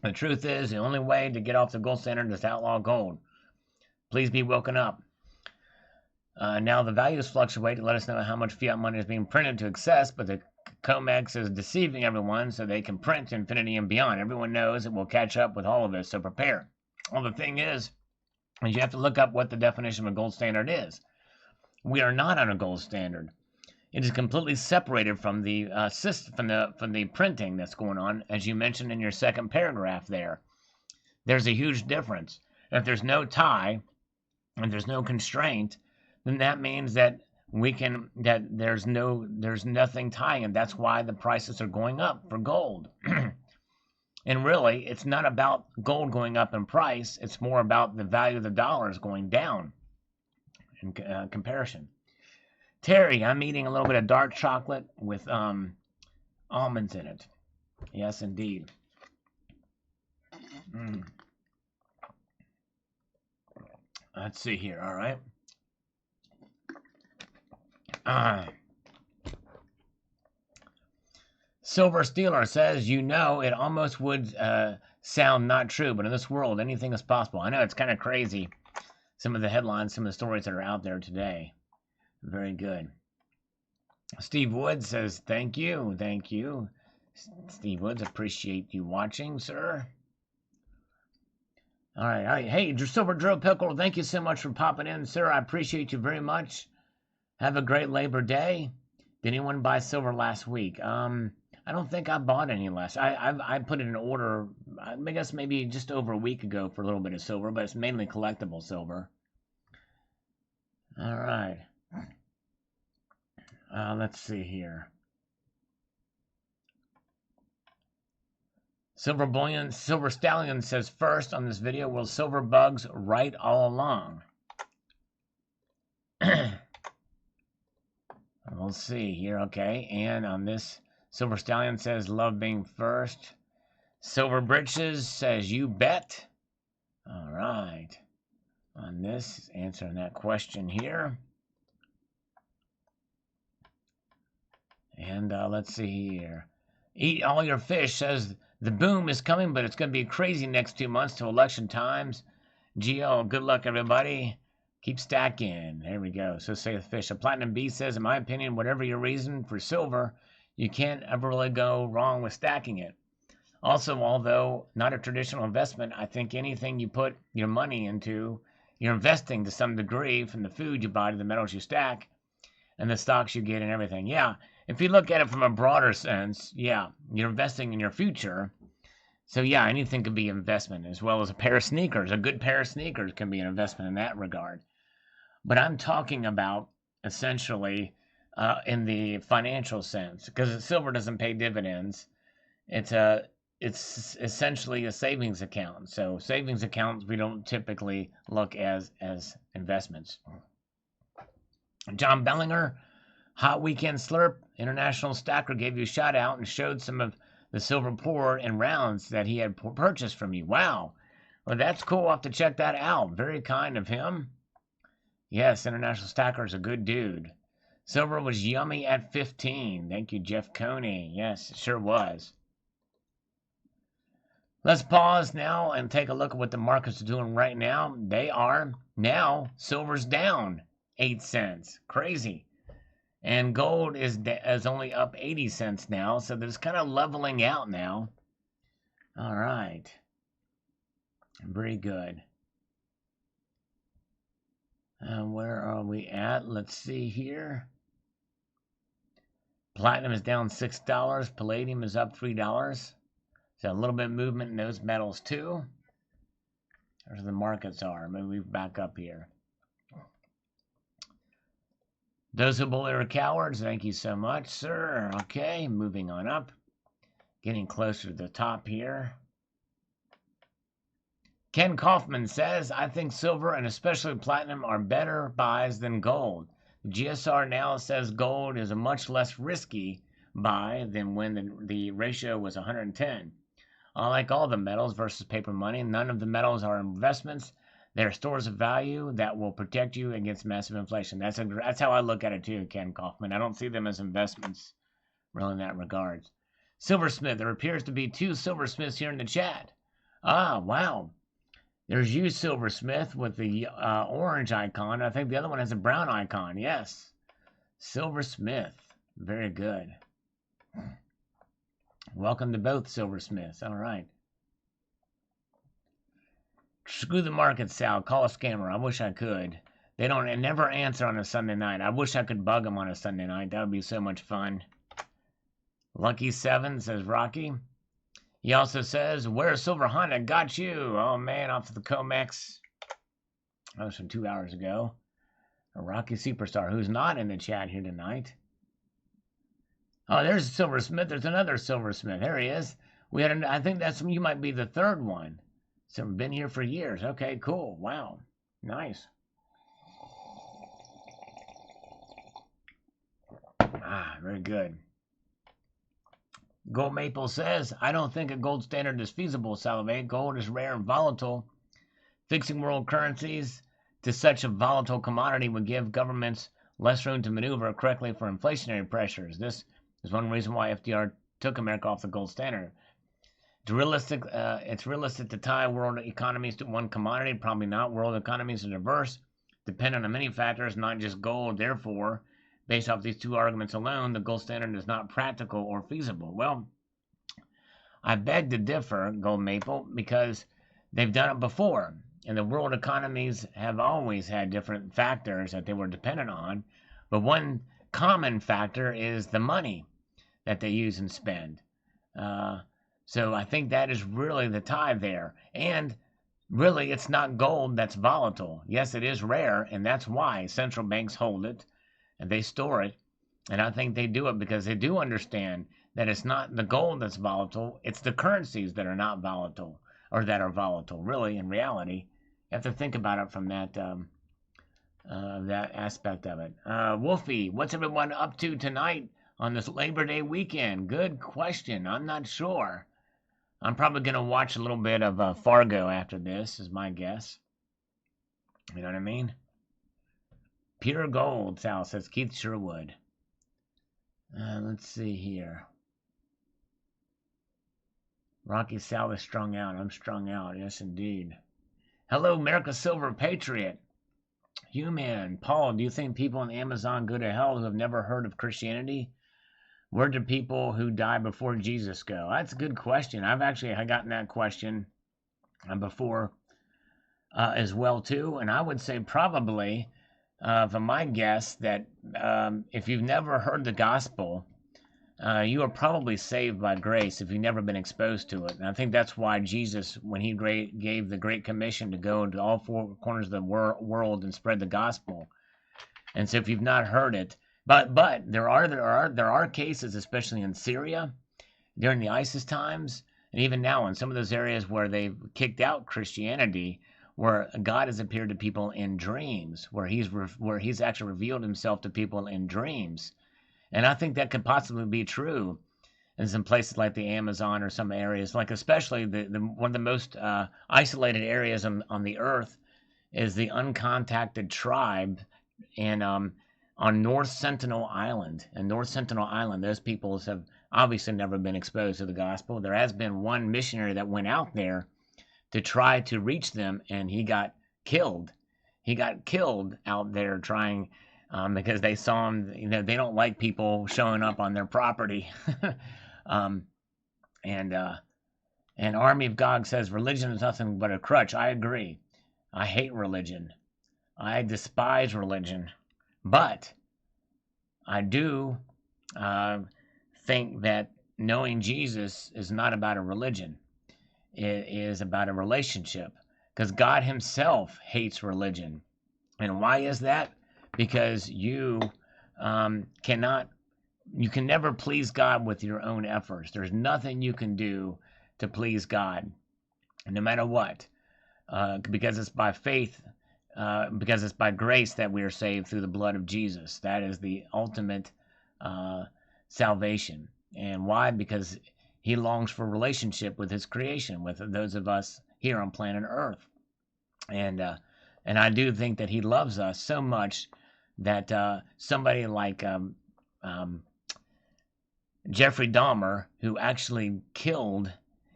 Speaker 1: The truth is, the only way to get off the gold standard is to outlaw gold. Please be woken up. Now the values fluctuate to let us know how much fiat money is being printed to excess, but the COMEX is deceiving everyone so they can print infinity and beyond. Everyone knows it will catch up with all of us, so prepare. Well, the thing is you have to look up what the definition of a gold standard is. We are not on a gold standard. It is completely separated from the from the printing that's going on, as you mentioned in your second paragraph there. There's a huge difference. If there's no tie and there's no constraint, then that means that there's nothing tying, and that's why the prices are going up for gold. And really, it's not about gold going up in price. It's more about the value of the dollar is going down in comparison. Terry, I'm eating a little bit of dark chocolate with almonds in it. Yes, indeed. Let's see here. All right. Silver Steeler says, it almost would sound not true, but in this world, anything is possible. I know it's kind of crazy. Some of the headlines, some of the stories that are out there today. Very good. Steve Woods says, thank you. Thank you. Steve Woods, appreciate you watching, sir. All right. Hey, Silver Drill Pickle, thank you so much for popping in, sir. I appreciate you very much. Have a great Labor Day. Did anyone buy silver last week? I don't think I bought any last. I put in an order, I guess maybe just over a week ago for a little bit of silver, but it's mainly collectible silver. All right. Let's see here. Silver Stallion says, first on this video, will silver bugs right all along? We'll see here, okay. And on this, Silver Stallion says, love being first. Silver Britches says, you bet. All right. On this, answering that question here. And let's see here. Eat all your fish says, the boom is coming, but it's going to be crazy next 2 months to election times. GL, good luck, everybody. Keep stacking. There we go. So say the fish. A Platinum B says, in my opinion, whatever your reason for silver, you can't ever really go wrong with stacking it. Also, although not a traditional investment, I think anything you put your money into, you're investing to some degree, from the food you buy to the metals you stack and the stocks you get and everything. Yeah, if you look at it from a broader sense, yeah, you're investing in your future. So yeah, anything could be investment, as well as a pair of sneakers. A good pair of sneakers can be an investment in that regard. But I'm talking about essentially in the financial sense, because silver doesn't pay dividends. It's essentially a savings account. So savings accounts we don't typically look as investments. John Bellinger, Hot Weekend Slurp, International Stacker, gave you a shout out and showed some of the silver pour in rounds that he had purchased from you. Wow. Well, that's cool. I'll have to check that out. Very kind of him. Yes, International Stacker is a good dude. Silver was yummy at 15. Thank you, Jeff Coney. Yes, it sure was. Let's pause now and take a look at what the markets are doing right now. They are now, silver's down 8 cents. Crazy. And gold is only up 80 cents now, so there's kind of leveling out now. All right. Very good. Where are we at? Let's see here. Platinum is down $6. Palladium is up $3. So a little bit of movement in those metals too. There's the markets are. Maybe we back up here. Those who bully are cowards, thank you so much, sir. Okay, moving on up. Getting closer to the top here. Ken Kaufman says, I think silver and especially platinum are better buys than gold. GSR now says gold is a much less risky buy than when the ratio was 110. Unlike all the metals versus paper money, none of the metals are investments. They're stores of value that will protect you against massive inflation. That's how I look at it too, Ken Kaufman. I don't see them as investments, really, in that regard. Silversmith, there appears to be 2 silversmiths here in the chat. Ah, wow. There's you, Silversmith, with the orange icon. I think the other one has a brown icon. Yes. Silversmith. Very good. Welcome to both silversmiths. All right. Screw the market, Sal. Call a scammer. I wish I could. They don't never answer on a Sunday night. I wish I could bug them on a Sunday night. That would be so much fun. Lucky 7 says Rocky. He also says, where's Silver Honda? Got you. Oh, man, off to the Comex. That was from 2 hours ago. A Rocky Superstar, who's not in the chat here tonight. Oh, there's a silversmith. There's another silversmith. There he is. We had, I think you might be the third one. So been here for years. Okay, cool. Wow, nice. Ah, very good. Gold Maple says, I don't think a gold standard is feasible, Salivate. Gold is rare and volatile. Fixing world currencies to such a volatile commodity would give governments less room to maneuver correctly for inflationary pressures. This is one reason why FDR took America off the gold standard. It's realistic to tie world economies to one commodity. Probably not. World economies are diverse, dependent on many factors, not just gold. Therefore, based off these two arguments alone, the gold standard is not practical or feasible. Well, I beg to differ, Gold Maple, because they've done it before. And the world economies have always had different factors that they were dependent on. But one common factor is the money that they use and spend. So I think that is really the tie there. And really, it's not gold that's volatile. Yes, it is rare, and that's why central banks hold it and they store it. And I think they do it because they do understand that it's not the gold that's volatile, it's the currencies that are not volatile, or that are volatile. Really, in reality, you have to think about it from that aspect of it. Wolfie, what's everyone up to tonight on this Labor Day weekend? Good question. I'm not sure. I'm probably going to watch a little bit of Fargo after this, is my guess. You know what I mean? Pure gold, Sal says Keith Sherwood. Let's see here. Rocky Sal is strung out. I'm strung out. Yes, indeed. Hello, America Silver Patriot. Human. Paul, do you think people in the Amazon go to hell who have never heard of Christianity? Where do people who die before Jesus go? That's a good question. I've actually gotten that question before as well, too. And I would say probably, from my guess, that if you've never heard the gospel, you are probably saved by grace if you've never been exposed to it. And I think that's why Jesus, when he gave the Great Commission to go into all four corners of the world and spread the gospel. And so if you've not heard it, but there are cases, especially in Syria, during the ISIS times, and even now in some of those areas where they've kicked out Christianity, where God has appeared to people in dreams, where he's actually revealed himself to people in dreams. And I think that could possibly be true in some places like the Amazon or some areas, like especially the one of the most isolated areas on the earth is the uncontacted tribe in on North Sentinel Island. And North Sentinel Island, those peoples have obviously never been exposed to the gospel. There has been one missionary that went out there to try to reach them, and he got killed. He got killed out there trying, because they saw him. You know, they don't like people showing up on their property. And Army of God says religion is nothing but a crutch. I agree. I hate religion. I despise religion. But I do think that knowing Jesus is not about a religion. It is about a relationship. Because God himself hates religion. And why is that? Because you can never please God with your own efforts. There's nothing you can do to please God, no matter what. Because it's by faith, because it's by grace that we are saved through the blood of Jesus. That is the ultimate salvation. And why? Because he longs for relationship with his creation, with those of us here on planet Earth. And I do think that he loves us so much that somebody like Jeffrey Dahmer, who actually killed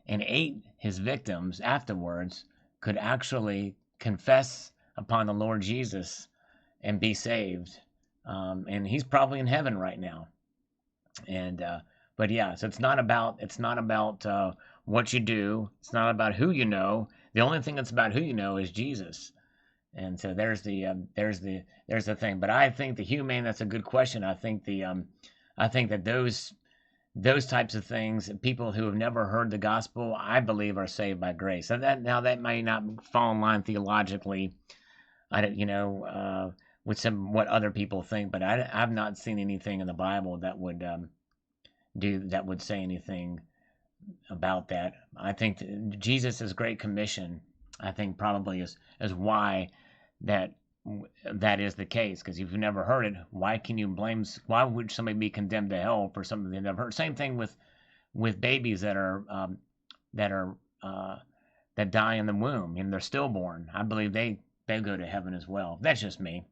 Speaker 1: and ate his victims afterwards, could actually confess upon the Lord Jesus and be saved. And he's probably in heaven right now. And But yeah, so it's not about what you do. It's not about who you know. The only thing that's about who you know is Jesus. And so there's the thing. But I think the humane. That's a good question. I think that those types of things, people who have never heard the gospel, I believe, are saved by grace. And that may not fall in line theologically. I don't, with some what other people think, but I've not seen anything in the Bible that would say anything about that. I think Jesus' Great Commission, I think probably is why that that is the case. Because if you've never heard it, why can you blame? Why would somebody be condemned to hell for something they've never heard? Same thing with babies that are that die in the womb and they're stillborn. I believe they go to heaven as well. That's just me.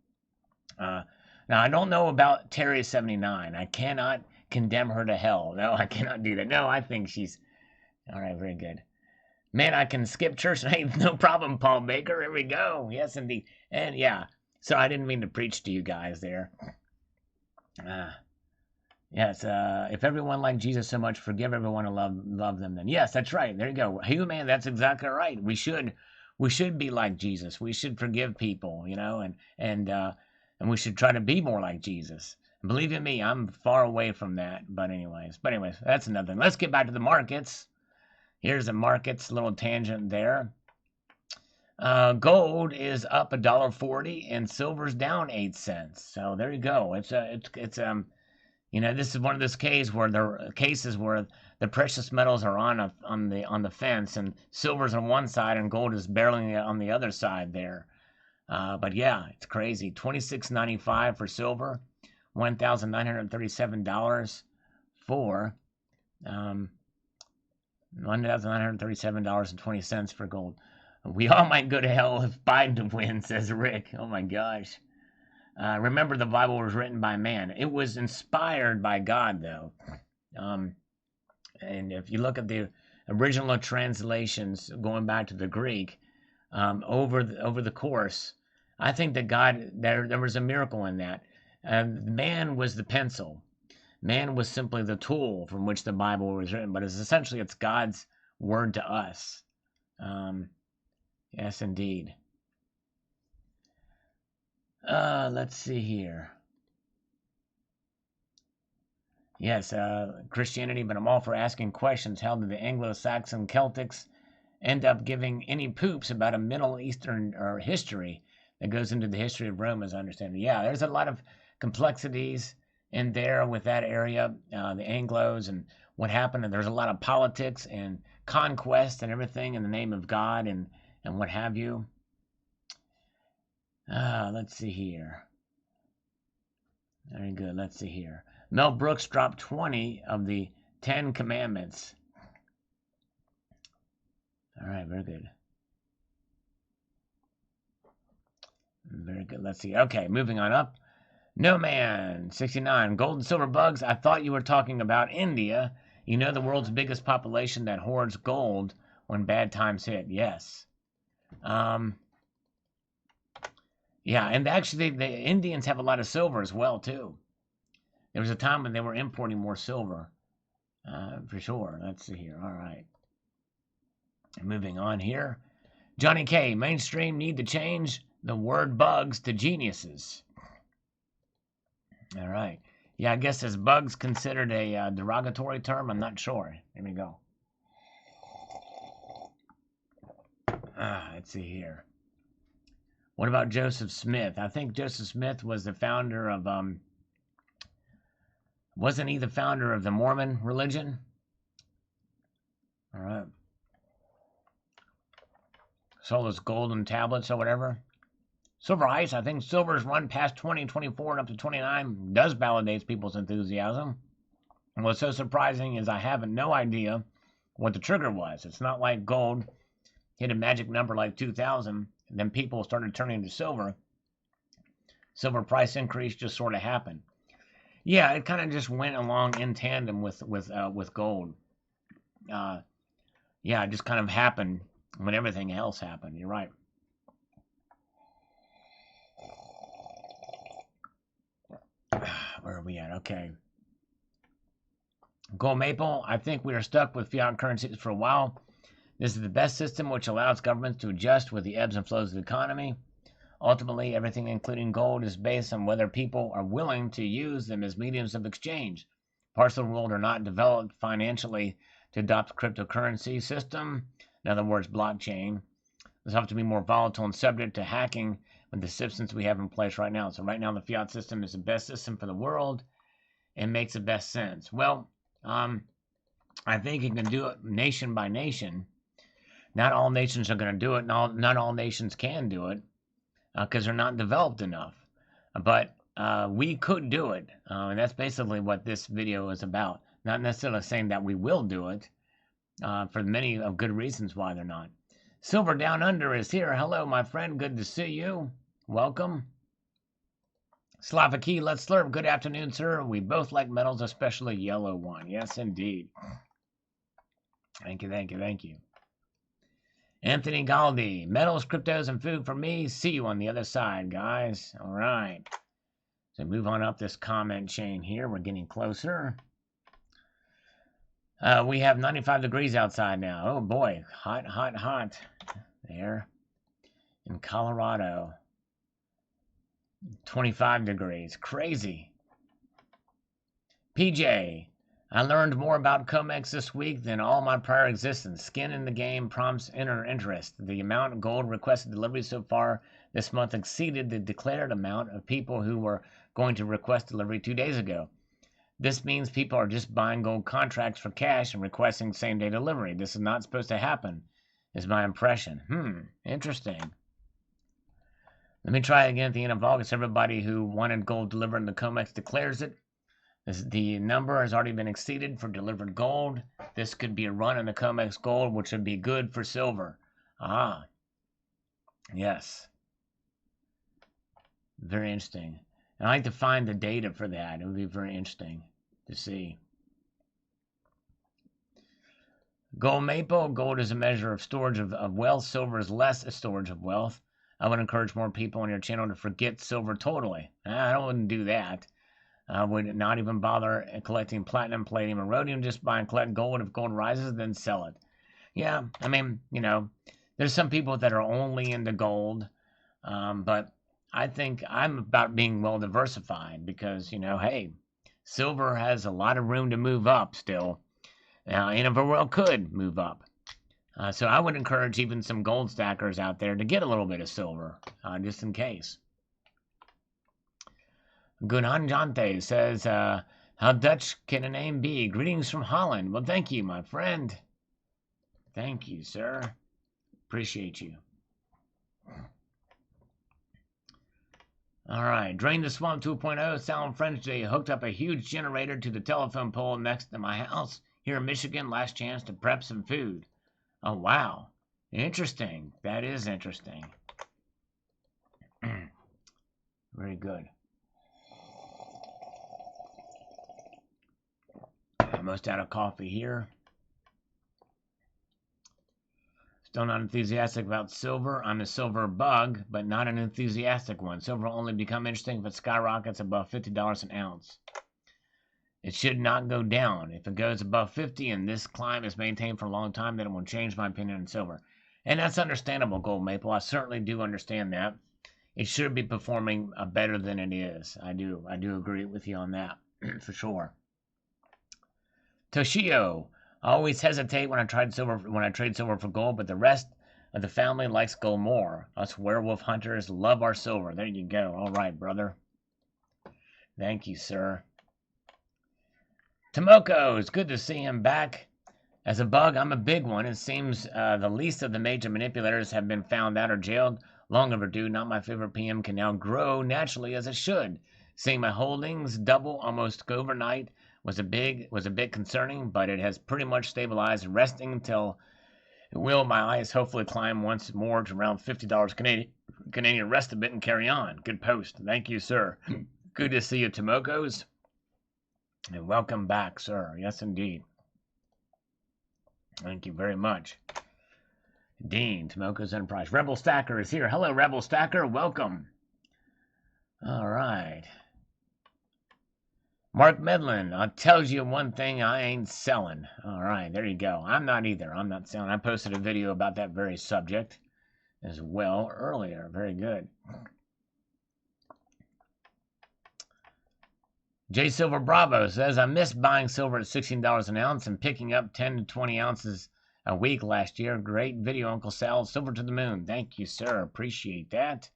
Speaker 1: Uh, Now I don't know about Terry 79. I cannot condemn her to hell. No, I cannot do that. No, I think she's all right. Very good. Man, I can skip church. Hey, no problem, Paul Baker. Here we go. Yes, indeed. And yeah, so I didn't mean to preach to you guys there. Uh, yes, if everyone liked Jesus so much, forgive everyone and love them. Then yes, that's right. There you go. Hey, man, that's exactly right. We should be like Jesus. We should forgive people, and we should try to be more like Jesus. Believe in me, I'm far away from that. But anyways, that's another thing. Let's get back to the markets. Here's the markets, little tangent there. Gold is up $1.40 and silver's down 8 cents. So there you go. This is one of those cases where the precious metals are on the fence, and silver's on one side and gold is barely on the other side there. But yeah, it's crazy. $26.95 for silver, $1,937 for $1,937.20 for gold. We all might go to hell if Biden wins, says Rick. Oh my gosh. Remember, the Bible was written by man. It was inspired by God, though. And if you look at the original translations, going back to the Greek, over the course, I think that God, there was a miracle in that. Man was the pencil. Man was simply the tool from which the Bible was written, but it's God's word to us. Yes, indeed. Let's see here. Yes, Christianity, but I'm all for asking questions. How did the Anglo-Saxon Celtics end up giving any poops about a Middle Eastern or history that goes into the history of Rome, as I understand it? Yeah, there's a lot of complexities in there with that area, the Anglos and what happened. And there's a lot of politics and conquest and everything in the name of God and what have you. Let's see here. Very good. Let's see here. Mel Brooks dropped 20 of the 10 commandments. All right, very good. Very good. Let's see. Okay, moving on up. No Man 69. Gold and silver bugs. I thought you were talking about India. You know, the world's biggest population that hoards gold when bad times hit. Yes. Yeah, and actually the Indians have a lot of silver as well too. There was a time when they were importing more silver, for sure. Let's see here. All right. Moving on here. Johnny K. Mainstream need to change the word bugs to geniuses. All right. Yeah, I guess is bugs considered a derogatory term? I'm not sure. Here we go. Let's see here. What about Joseph Smith? I think Joseph Smith was the founder of wasn't he the founder of the Mormon religion? All right. So those golden tablets or whatever. Silver Ice, I think silver's run past 20, 24, and up to 29 does validate people's enthusiasm. And what's so surprising is I have no idea what the trigger was. It's not like gold hit a magic number like 2,000, and then people started turning to silver. Silver price increase just sort of happened. Yeah, it kind of just went along in tandem with gold. Yeah, it just kind of happened when everything else happened. You're right. Where are we at? Okay. Gold Maple, I think we are stuck with fiat currencies for a while. This is the best system which allows governments to adjust with the ebbs and flows of the economy. Ultimately, everything including gold is based on whether people are willing to use them as mediums of exchange. Parts of the world are not developed financially to adopt a cryptocurrency system, in other words, blockchain. This have to be more volatile and subject to hacking with the systems we have in place right now. So right now the fiat system is the best system for the world and makes the best sense. Well, I think you can do it nation by nation. Not all nations are going to do it, and not all nations can do it because they're not developed enough. But we could do it, and that's basically what this video is about. Not necessarily saying that we will do it, for many of good reasons why they're not. Silver Down Under is here. Hello, my friend. Good to see you. Welcome. Slavaki, let's slurp. Good afternoon, sir. We both like metals, especially yellow one. Yes, indeed. Thank you, thank you, thank you. Anthony Galdi, metals, cryptos, and food for me. See you on the other side, guys. All right. So move on up this comment chain here. We're getting closer. We have 95 degrees outside now. Oh boy, hot, hot, hot. There. In Colorado. 25 degrees. Crazy. PJ, I learned more about COMEX this week than all my prior existence. Skin in the game prompts inner interest. The amount of gold requested delivery so far this month exceeded the declared amount of people who were going to request delivery 2 days ago. This means people are just buying gold contracts for cash and requesting same-day delivery. This is not supposed to happen, is my impression. Interesting. Let me try again at the end of August. Everybody who wanted gold delivered in the COMEX declares it. The number has already been exceeded for delivered gold. This could be a run in the COMEX gold, which would be good for silver. Ah, yes. Very interesting. And I'd like to find the data for that. It would be very interesting to see. Gold Maple. Gold is a measure of storage of wealth. Silver is less a storage of wealth. I would encourage more people on your channel to forget silver totally. I wouldn't do that. I would not even bother collecting platinum, palladium, and rhodium. Just buy and collect gold. If gold rises, then sell it. Yeah, I mean, there's some people that are only into gold, but I think I'm about being well diversified because, hey, silver has a lot of room to move up still, and if the world could move up. So I would encourage even some gold stackers out there to get a little bit of silver, just in case. Gunhanjante says, how Dutch can a name be? Greetings from Holland. Well, thank you, my friend. Thank you, sir. Appreciate you. All right. Drain the Swamp 2.0. Sound French today hooked up a huge generator to the telephone pole next to my house here in Michigan. Last chance to prep some food. Oh, wow. Interesting. That is interesting. Very good. Almost out of coffee here. Still not enthusiastic about silver. I'm a silver bug, but not an enthusiastic one. Silver will only become interesting if it skyrockets above $50 an ounce. It should not go down. If it goes above 50 and this climb is maintained for a long time, then it will change my opinion on silver. And that's understandable, Gold Maple. I certainly do understand that. It should be performing better than it is. I do agree with you on that, for sure. Toshio, I always hesitate when I trade silver for gold, but the rest of the family likes gold more. Us werewolf hunters love our silver. There you go. All right, brother. Thank you, sir. Tomoko, it's good to see him back. As a bug, I'm a big one. It seems the least of the major manipulators have been found out or jailed. Long overdue. Not my favorite PM can now grow naturally as it should. Seeing my holdings double almost overnight was a bit concerning, but it has pretty much stabilized, resting until it will. My eyes hopefully climb once more to around $50 Canadian. Rest a bit and carry on. Good post. Thank you, sir. Good to see you, Tomokos. And welcome back, sir. Yes, indeed. Thank you very much. Dean, Tomokos Enterprise. Rebel Stacker is here. Hello, Rebel Stacker. Welcome. All right. Mark Medlin, I tells you one thing, I ain't selling. All right, there you go. I'm not either. I'm not selling. I posted a video about that very subject as well earlier. Very good. J Silver Bravo says, I missed buying silver at $16 an ounce and picking up 10 to 20 ounces a week last year. Great video, Uncle Sal. Silver to the moon. Thank you, sir. Appreciate that.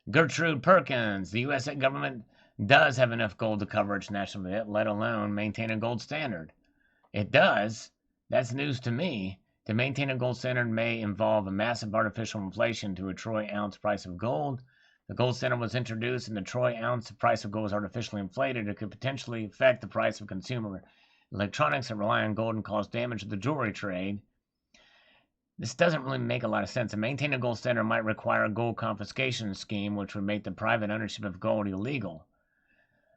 Speaker 1: Gertrude Perkins, the U.S. government does have enough gold to cover its national debt, let alone maintain a gold standard. It does. That's news to me. To maintain a gold standard may involve a massive artificial inflation to a troy ounce price of gold. The gold standard was introduced and the troy ounce price of gold is artificially inflated. It could potentially affect the price of consumer electronics that rely on gold and cause damage to the jewelry trade. This doesn't really make a lot of sense. To maintain a gold standard might require a gold confiscation scheme, which would make the private ownership of gold illegal.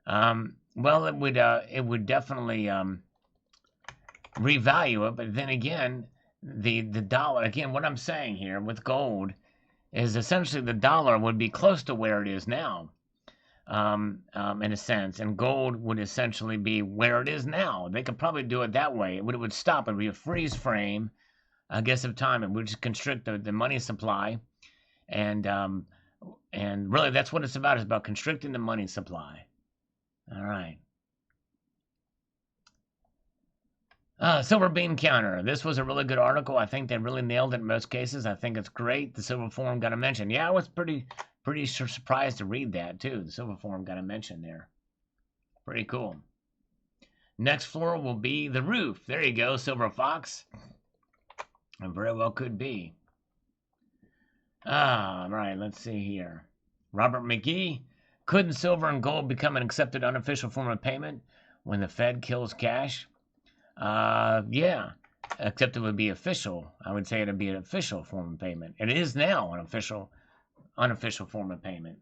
Speaker 1: Well, it would definitely revalue it, but then again, the dollar, again, what I'm saying here with gold is essentially the dollar would be close to where it is now, in a sense, and gold would essentially be where it is now. They could probably do it that way. It would stop. It would be a freeze frame, I guess, of time. It would just constrict the money supply, and really that's what it's about. It's about constricting the money supply. All right. Silver bean counter. This was a really good article. I think they really nailed it in most cases. I think it's great. The Silver Forum got a mention. Yeah, I was pretty surprised to read that too. The Silver Forum got a mention there. Pretty cool. Next floor will be the roof. There you go, Silver Fox. It very well could be. All right, let's see here. Robert McGee. Couldn't silver and gold become an accepted unofficial form of payment when the Fed kills cash? Yeah, except it would be official. I would say it would be an official form of payment. It is now an unofficial form of payment.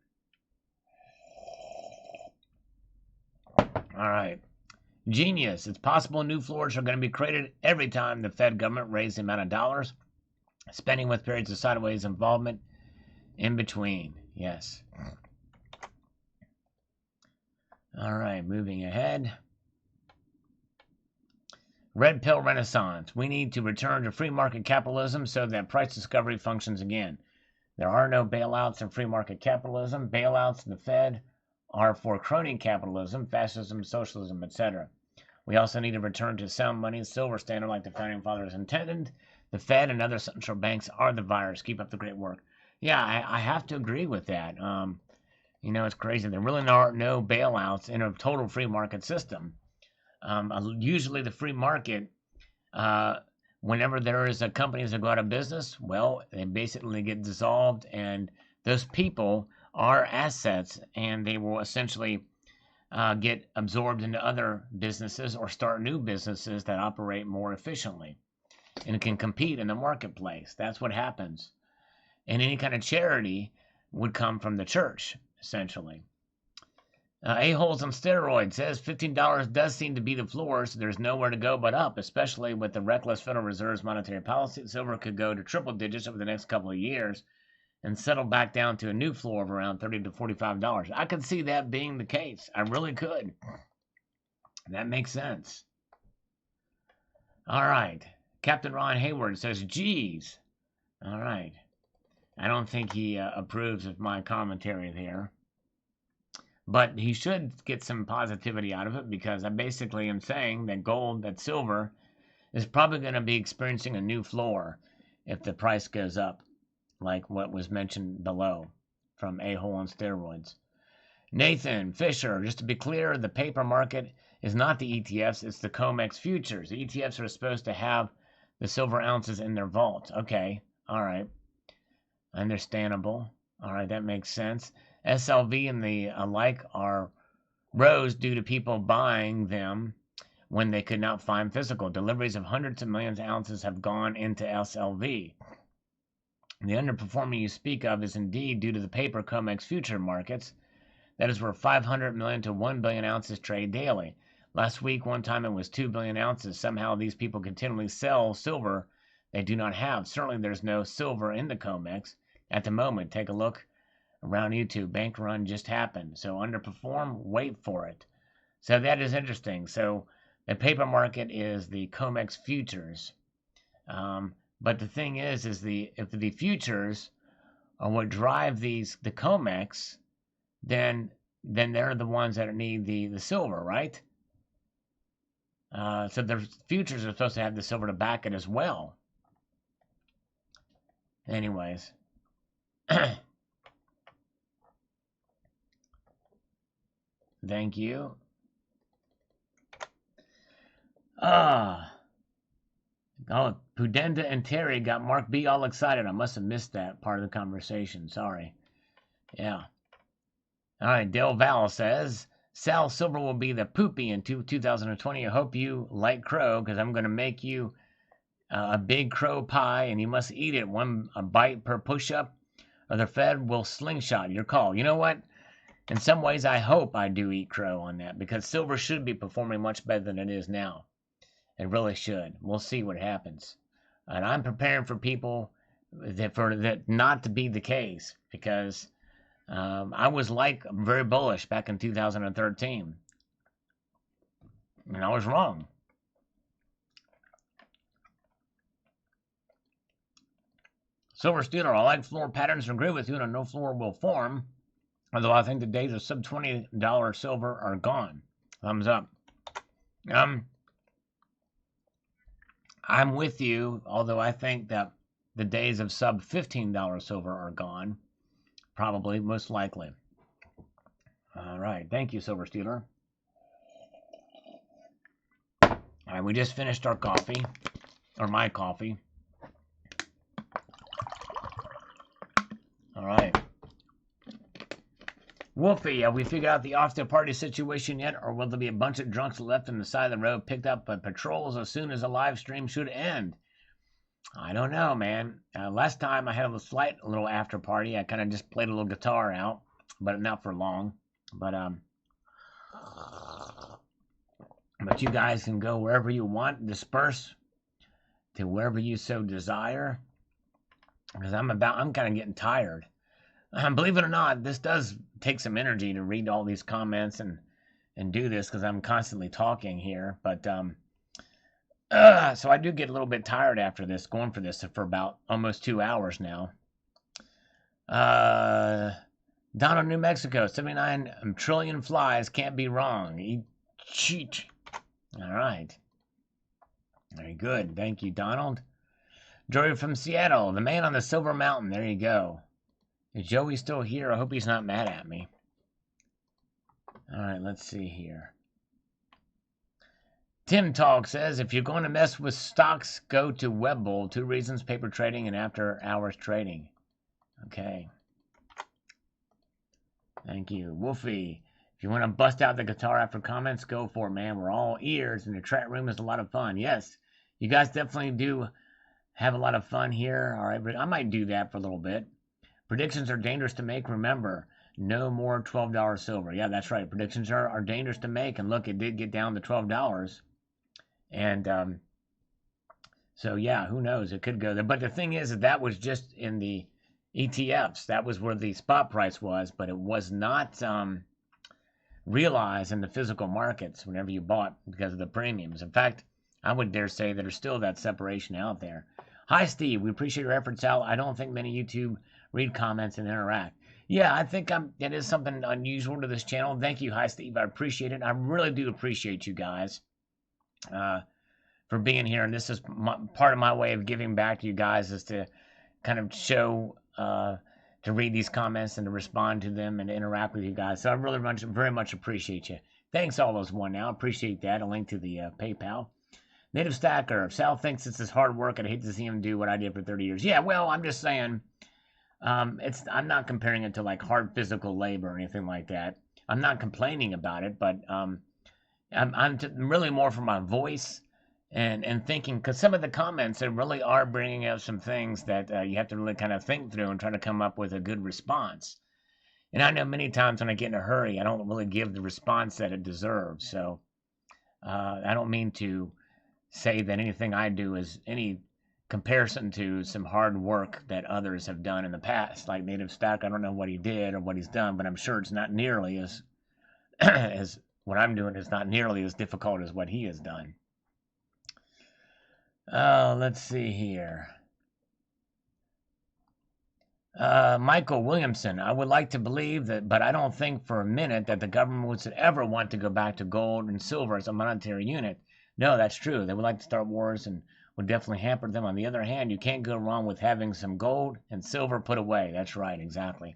Speaker 1: All right. Genius. It's possible new floors are going to be created every time the Fed government raises the amount of dollars, spending with periods of sideways involvement in between. Yes. All right, moving ahead. Red pill renaissance. We need to return to free market capitalism so that price discovery functions again. There are no bailouts in free market capitalism. Bailouts in the Fed are for crony capitalism, fascism, socialism, etc. We also need to return to sound money, silver standard like the founding fathers intended. The Fed and other central banks are the virus. Keep up the great work. Yeah, I have to agree with that. It's crazy. There really are no bailouts in a total free market system. Usually the free market, whenever there is a companies that go out of business, well, they basically get dissolved, and those people are assets, and they will essentially get absorbed into other businesses or start new businesses that operate more efficiently and can compete in the marketplace. That's what happens. And any kind of charity would come from the church, essentially. A-holes on steroids says $15 does seem to be the floor, so there's nowhere to go but up, especially with the reckless Federal Reserve's monetary policy. Silver could go to triple digits over the next couple of years and settle back down to a new floor of around $30 to $45. I could see that being the case. I really could. That makes sense. All right. Captain Ron Hayward says, geez. All right. I don't think he approves of my commentary there. But he should get some positivity out of it, because I basically am saying that silver is probably going to be experiencing a new floor if the price goes up, like what was mentioned below from A-hole on steroids. Nathan Fisher, just to be clear, the paper market is not the ETFs, it's the COMEX futures. The ETFs are supposed to have the silver ounces in their vault. Okay, all right. Understandable. All right, that makes sense. SLV and the alike are rose due to people buying them when they could not find physical. Deliveries of hundreds of millions of ounces have gone into SLV. The underperforming you speak of is indeed due to the paper COMEX future markets. That is where 500 million to 1 billion ounces trade daily. Last week, one time it was 2 billion ounces. Somehow these people continually sell silver they do not have. Certainly there's no silver in the COMEX at the moment. Take a look around YouTube. Bank run just happened. So underperform, wait for it. So that is interesting. So the paper market is the COMEX futures. But the thing is if the futures are what drive the COMEX, then they're the ones that need the silver, right? So the futures are supposed to have the silver to back it as well. Anyways. Thank you. Oh, Pudenda and Terry got Mark B all excited. I must have missed that part of the conversation. Sorry. Yeah. All right. Del Val says, Sal Silver will be the poopy in 2020. I hope you like crow because I'm going to make you a big crow pie and you must eat it a bite per push-up or the Fed will slingshot your call. You know what? In some ways, I hope I do eat crow on that because silver should be performing much better than it is now. It really should. We'll see what happens. And I'm preparing for people that not to be the case because I was very bullish back in 2013. And I was wrong. Silver Steeler, I like floor patterns and agree with you, and no floor will form. Although I think the days of sub $20 silver are gone. Thumbs up. I'm with you, although I think that the days of sub $15 silver are gone. Probably, most likely. All right. Thank you, Silver Steeler. All right. We just finished our coffee, or my coffee. All right. Wolfie, have we figured out the after-party situation yet, or will there be a bunch of drunks left on the side of the road picked up by patrols as soon as the live stream should end? I don't know, man. Last time I had a slight little after-party. I kind of just played a little guitar out, but not for long. But you guys can go wherever you want, disperse to wherever you so desire, because I'm kind of getting tired. Believe it or not, this does take some energy to read all these comments and do this because I'm constantly talking here. But so I do get a little bit tired after this, going for this for about almost 2 hours now. Donald, New Mexico, 79 trillion flies can't be wrong. Eat cheat. All right. Very good. Thank you, Donald. Joey from Seattle, the man on the Silver Mountain. There you go. Is Joey still here? I hope he's not mad at me. All right, let's see here. Tim Talk says, if you're going to mess with stocks, go to Webbull. 2 reasons, paper trading and after hours trading. Okay. Thank you. Wolfie, if you want to bust out the guitar after comments, go for it, man. We're all ears, and the chat room is a lot of fun. Yes, you guys definitely do have a lot of fun here. All right, but I might do that for a little bit. Predictions are dangerous to make. Remember, no more $12 silver. Yeah, that's right. Predictions are dangerous to make. And look, it did get down to $12. And so, yeah, who knows? It could go there. But the thing is that was just in the ETFs. That was where the spot price was. But it was not realized in the physical markets whenever you bought because of the premiums. In fact, I would dare say there's still that separation out there. Hi, Steve. We appreciate your efforts, Al. I don't think many YouTube read comments and interact. Yeah, I think it is something unusual to this channel. Thank you, Hi Steve. I appreciate it. I really do appreciate you guys for being here. And this is part of my way of giving back to you guys is to kind of show, to read these comments and to respond to them and to interact with you guys. So I really very much appreciate you. Thanks all those one now. Appreciate that. A link to the PayPal. Native Stacker. If Sal thinks it's his hard work, I'd hate to see him do what I did for 30 years. Yeah, well, I'm just saying. I'm not comparing it to like hard physical labor or anything like that. I'm not complaining about it, but I'm really more for my voice and thinking, because some of the comments that really are bringing up some things that you have to really kind of think through and try to come up with a good response. And I know many times when I get in a hurry, I don't really give the response that it deserves. So I don't mean to say that anything I do is any comparison to some hard work that others have done in the past, like Native Stack. I don't know what he did or what he's done, but I'm sure it's not nearly as as what I'm doing is not nearly as difficult as what he has done. Let's see here. Michael Williamson, I would like to believe that, but I don't think for a minute that the government would ever want to go back to gold and silver as a monetary unit. No, that's true. They would like to start wars and would definitely hamper them. On the other hand, you can't go wrong with having some gold and silver put away. That's right, exactly.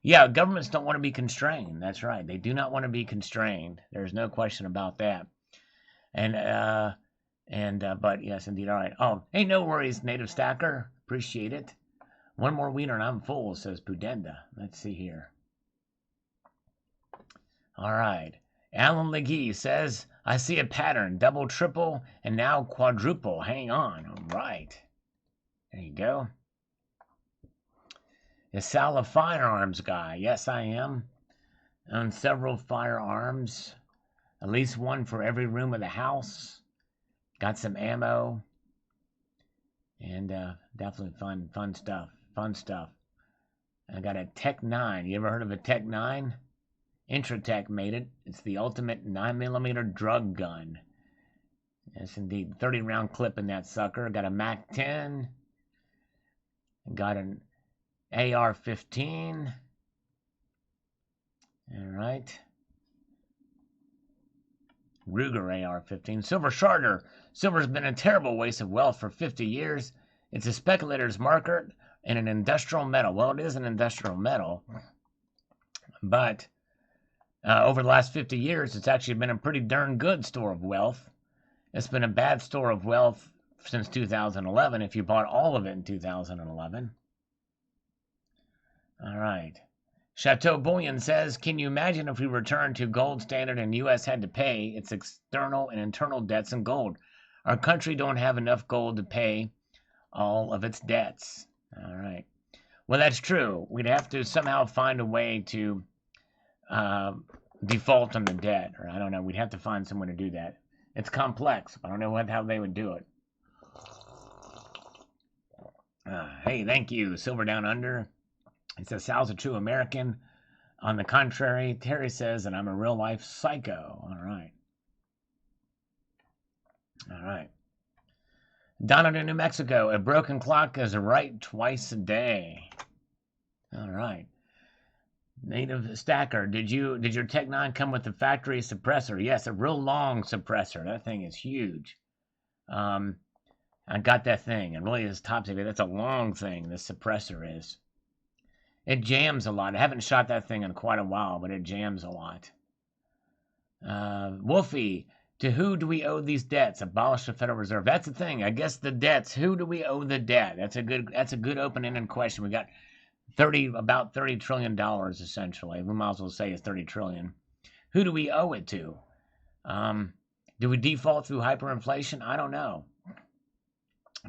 Speaker 1: Yeah, governments don't want to be constrained. That's right. They do not want to be constrained. There's no question about that. But yes, indeed. All right. Oh, hey, no worries, Native Stacker. Appreciate it. One more wiener and I'm full, says Pudenda. Let's see here. All right. Alan Legee says, I see a pattern. Double, triple, and now quadruple. Hang on. All right. There you go. Is Sal a firearms guy? Yes, I am. Own several firearms. At least one for every room of the house. Got some ammo. And definitely fun stuff. Fun stuff. I got a Tech 9. You ever heard of a Tech 9? Intratech made it. It's the ultimate 9mm drug gun. Yes, indeed. 30-round clip in that sucker. Got a Mac 10. Got an AR-15. All right. Ruger AR-15. Silver Charter. Silver's been a terrible waste of wealth for 50 years. It's a speculator's market and an industrial metal. Well, it is an industrial metal, but over the last 50 years, it's actually been a pretty darn good store of wealth. It's been a bad store of wealth since 2011 if you bought all of it in 2011. All right. Chateau Bullion says, can you imagine if we returned to gold standard and U.S. had to pay its external and internal debts in gold? Our country don't have enough gold to pay all of its debts. All right. Well, that's true. We'd have to somehow find a way to default on the debt. Or I don't know. We'd have to find someone to do that. It's complex. I don't know how they would do it. Hey, thank you. Silver Down Under. It says, Sal's a true American. On the contrary, Terry says that I'm a real-life psycho. All right. All right. Donald in New Mexico. A broken clock is right twice a day. All right. Native Stacker. Did your Tech 9 come with the factory suppressor? Yes, a real long suppressor. That thing is huge. I got that thing. It really is top secret. That's a long thing, this suppressor is. It jams a lot. I haven't shot that thing in quite a while, but it jams a lot. Wolfie, to who do we owe these debts? Abolish the Federal Reserve. That's the thing. I guess the debts. Who do we owe the debt? That's a good open-ended question. We got about $30 trillion essentially. We might as well say it's 30 trillion. Who do we owe it to? Do we default through hyperinflation? I don't know.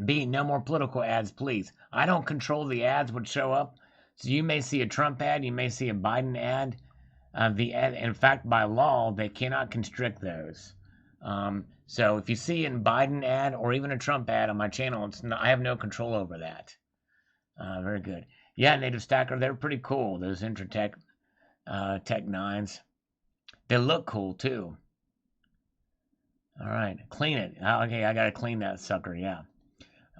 Speaker 1: B, no more political ads, please. I don't control the ads which show up. So you may see a Trump ad, you may see a Biden ad. In fact, by law, they cannot constrict those. So if you see a Biden ad or even a Trump ad on my channel, I have no control over that. Very good. Yeah, Native Stacker, they're pretty cool. Those Intratech Tech 9s. They look cool too. All right, clean it. Okay, I gotta clean that sucker. Yeah.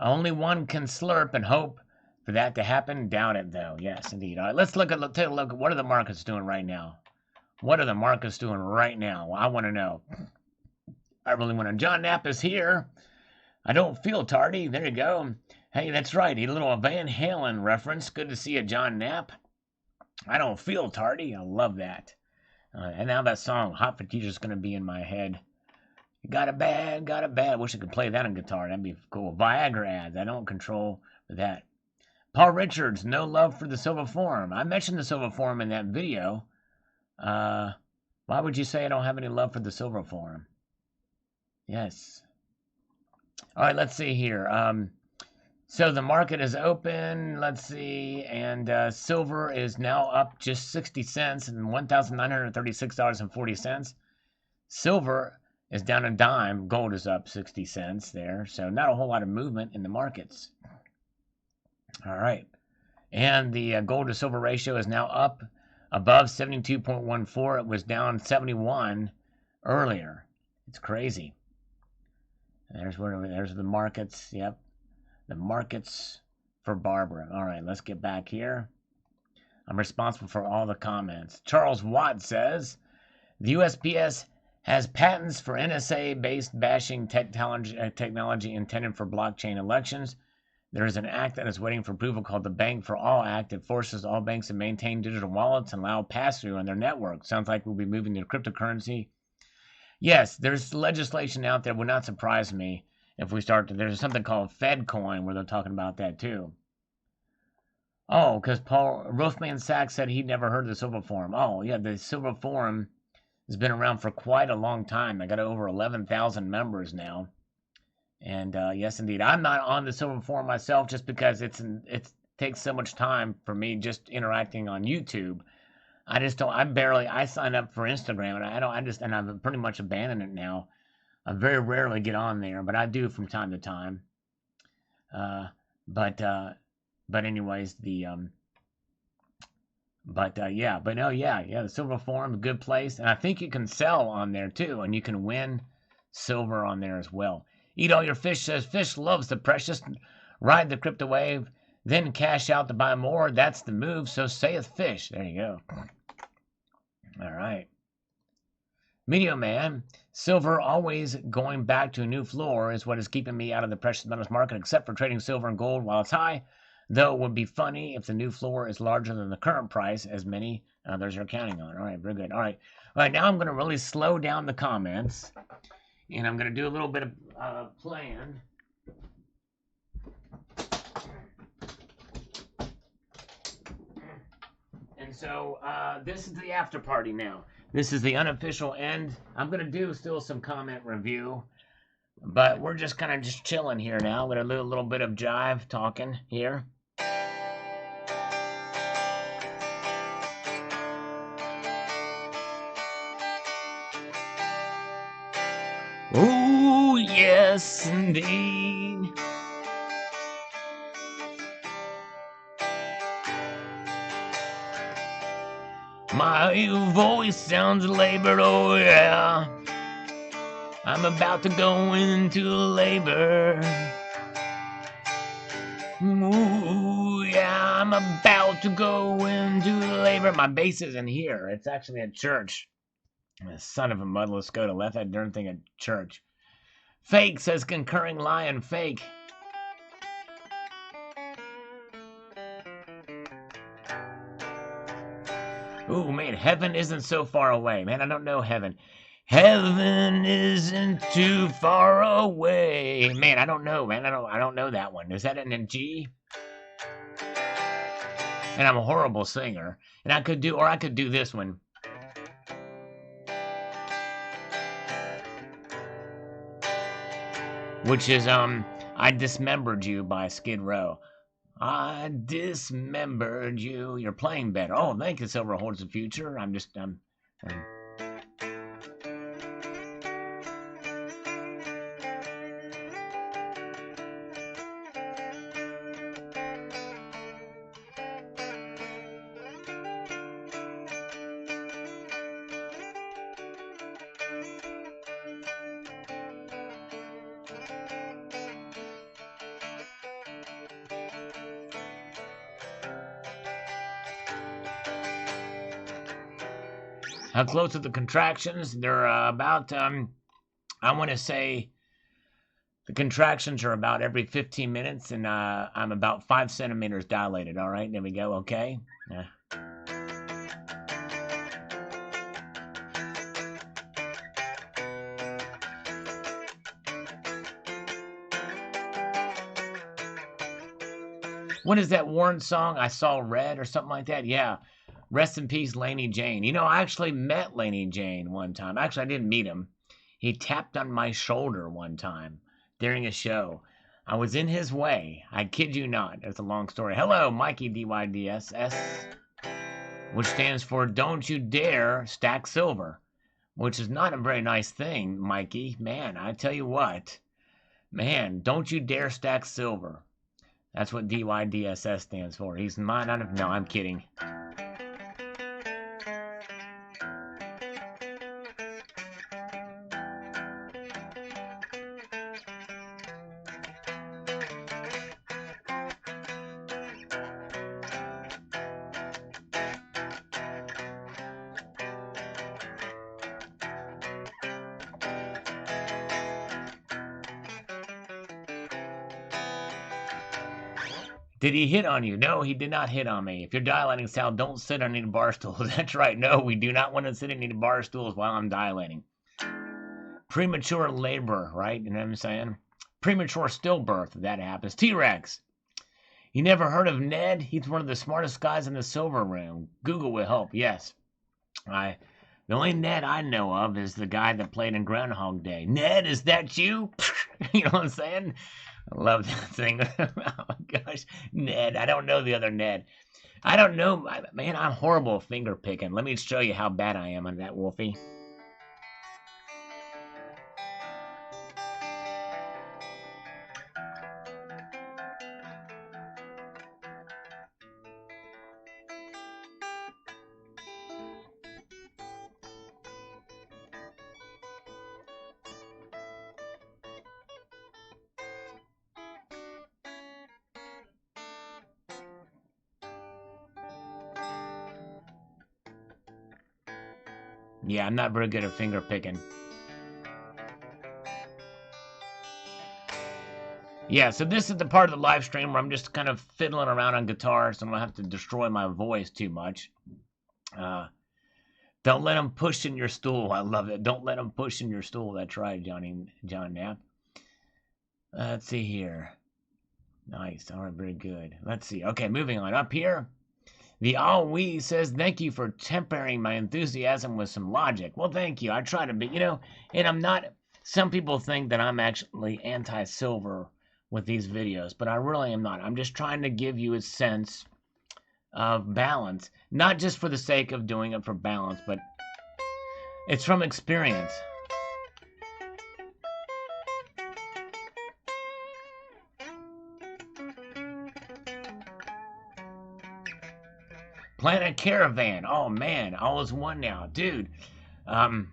Speaker 1: Only one can slurp and hope for that to happen. Doubt it, though. Yes, indeed. All right, let's take a look at what are the markets doing right now. What are the markets doing right now? Well, I want to know. I really want to. John Knapp is here. I don't feel tardy. There you go. Hey, that's right. A little Van Halen reference. Good to see you, John Knapp. I don't feel tardy. I love that. And now that song, Hot for Teacher, is going to be in my head. Got a bad. Wish I could play that on guitar. That'd be cool. Viagra ads. I don't control that. Paul Richards, no love for the Silver Forum. I mentioned the Silver Forum in that video. Why would you say I don't have any love for the Silver Forum? Yes. All right, let's see here. So the market is open. Let's see. And silver is now up just 60 cents and $1,936.40. Silver is down a dime. Gold is up 60 cents there. So not a whole lot of movement in the markets. All right. And the gold to silver ratio is now up above 72.14. It was down 71 earlier. It's crazy. There's the markets. Yep, the markets for Barbara. All right, let's get back here. I'm responsible for all the comments. Charles Watt says the USPS has patents for NSA-based bashing technology intended for blockchain elections. There is an act that is waiting for approval called the Bank for All Act. It forces all banks to maintain digital wallets and allow pass-through on their network. Sounds like we'll be moving to cryptocurrency. Yes, there's legislation out there. Would not surprise me if we start to. There's something called FedCoin where they're talking about that too. Oh, because Paul Rothman Sachs said he'd never heard of the Silver Forum. Oh, yeah, the Silver Forum has been around for quite a long time. I got over 11,000 members now. And yes, indeed, I'm not on the Silver Forum myself just because it takes so much time for me just interacting on YouTube. I just don't. I sign up for Instagram, and I've pretty much abandoned it now. I very rarely get on there, but I do from time to time. But anyways, the the Silver Forum, a good place, and I think you can sell on there too, and you can win silver on there as well. Eat all your fish says fish loves the precious. Ride the crypto wave, then cash out to buy more. That's the move. So saith fish. There you go. All right. Media man, silver always going back to a new floor is what is keeping me out of the precious metals market, except for trading silver and gold while it's high. Though it would be funny if the new floor is larger than the current price, as many others are counting on. All right, very good. All right, now I'm going to really slow down the comments, and I'm going to do a little bit of playing. And so this is the after party now. This is the unofficial end. I'm going to do still some comment review, but we're just kind of just chilling here now. I'm going to do a little bit of jive talking here. Oh, yes, indeed. My voice sounds labored, oh yeah. I'm about to go into labor. Ooh, yeah, I'm about to go into labor. My bass isn't here. It's actually at church. Son of a mud, let's go to left that darn thing at church. Fake says concurring lion fake. Ooh, man, heaven isn't so far away. Man, I don't know heaven. Heaven isn't too far away. Man, I don't know, man. I don't know that one. Is that in a G? And I'm a horrible singer. And I could do this one. Which is I Dismembered You by Skid Row. I dismembered you. You're playing better. Oh, thank you, Silver Holds the Future. How close are the contractions? They're about, I want to say the contractions are about every 15 minutes, and I'm about 5 centimeters dilated. All right, there we go. Okay. Yeah. What is that Warren song? I Saw Red or something like that? Yeah. Rest in peace, Laney Jane. You know, I actually met Laney Jane one time. Actually, I didn't meet him. He tapped on my shoulder one time during a show. I was in his way. I kid you not. It's a long story. Hello, Mikey DYDSS, which stands for Don't You Dare Stack Silver, which is not a very nice thing, Mikey. Man, I tell you what. Man, don't you dare stack silver. That's what DYDSS stands for. He's mine. No, I'm kidding. Did he hit on you? No, he did not hit on me. If you're dilating, Sal, don't sit on any bar stools. That's right. No, we do not want to sit on any bar stools while I'm dilating. Premature labor, right? You know what I'm saying? Premature stillbirth, if that happens. T-Rex. You never heard of Ned? He's one of the smartest guys in the silver room. Google will help, yes. The only Ned I know of is the guy that played in Groundhog Day. Ned, is that you? You know what I'm saying? I love that thing. Oh my gosh. Ned. I don't know the other Ned. I don't know. Man, I'm horrible at finger picking. Let me show you how bad I am on that, Wolfie. Yeah, I'm not very good at finger picking. Yeah, so this is the part of the live stream where I'm just kind of fiddling around on guitar, so I don't have to destroy my voice too much. Don't let them push in your stool. I love it. Don't let them push in your stool. That's right, John Knapp. Let's see here. Nice. All right, very good. Let's see. Okay, moving on. Up here, the All We says, thank you for tempering my enthusiasm with some logic. Well, thank you. I try to be, and I'm not, some people think that I'm actually anti-silver with these videos, but I really am not. I'm just trying to give you a sense of balance, not just for the sake of doing it for balance, but it's from experience. Planet Caravan. Oh man, all is one now, dude. I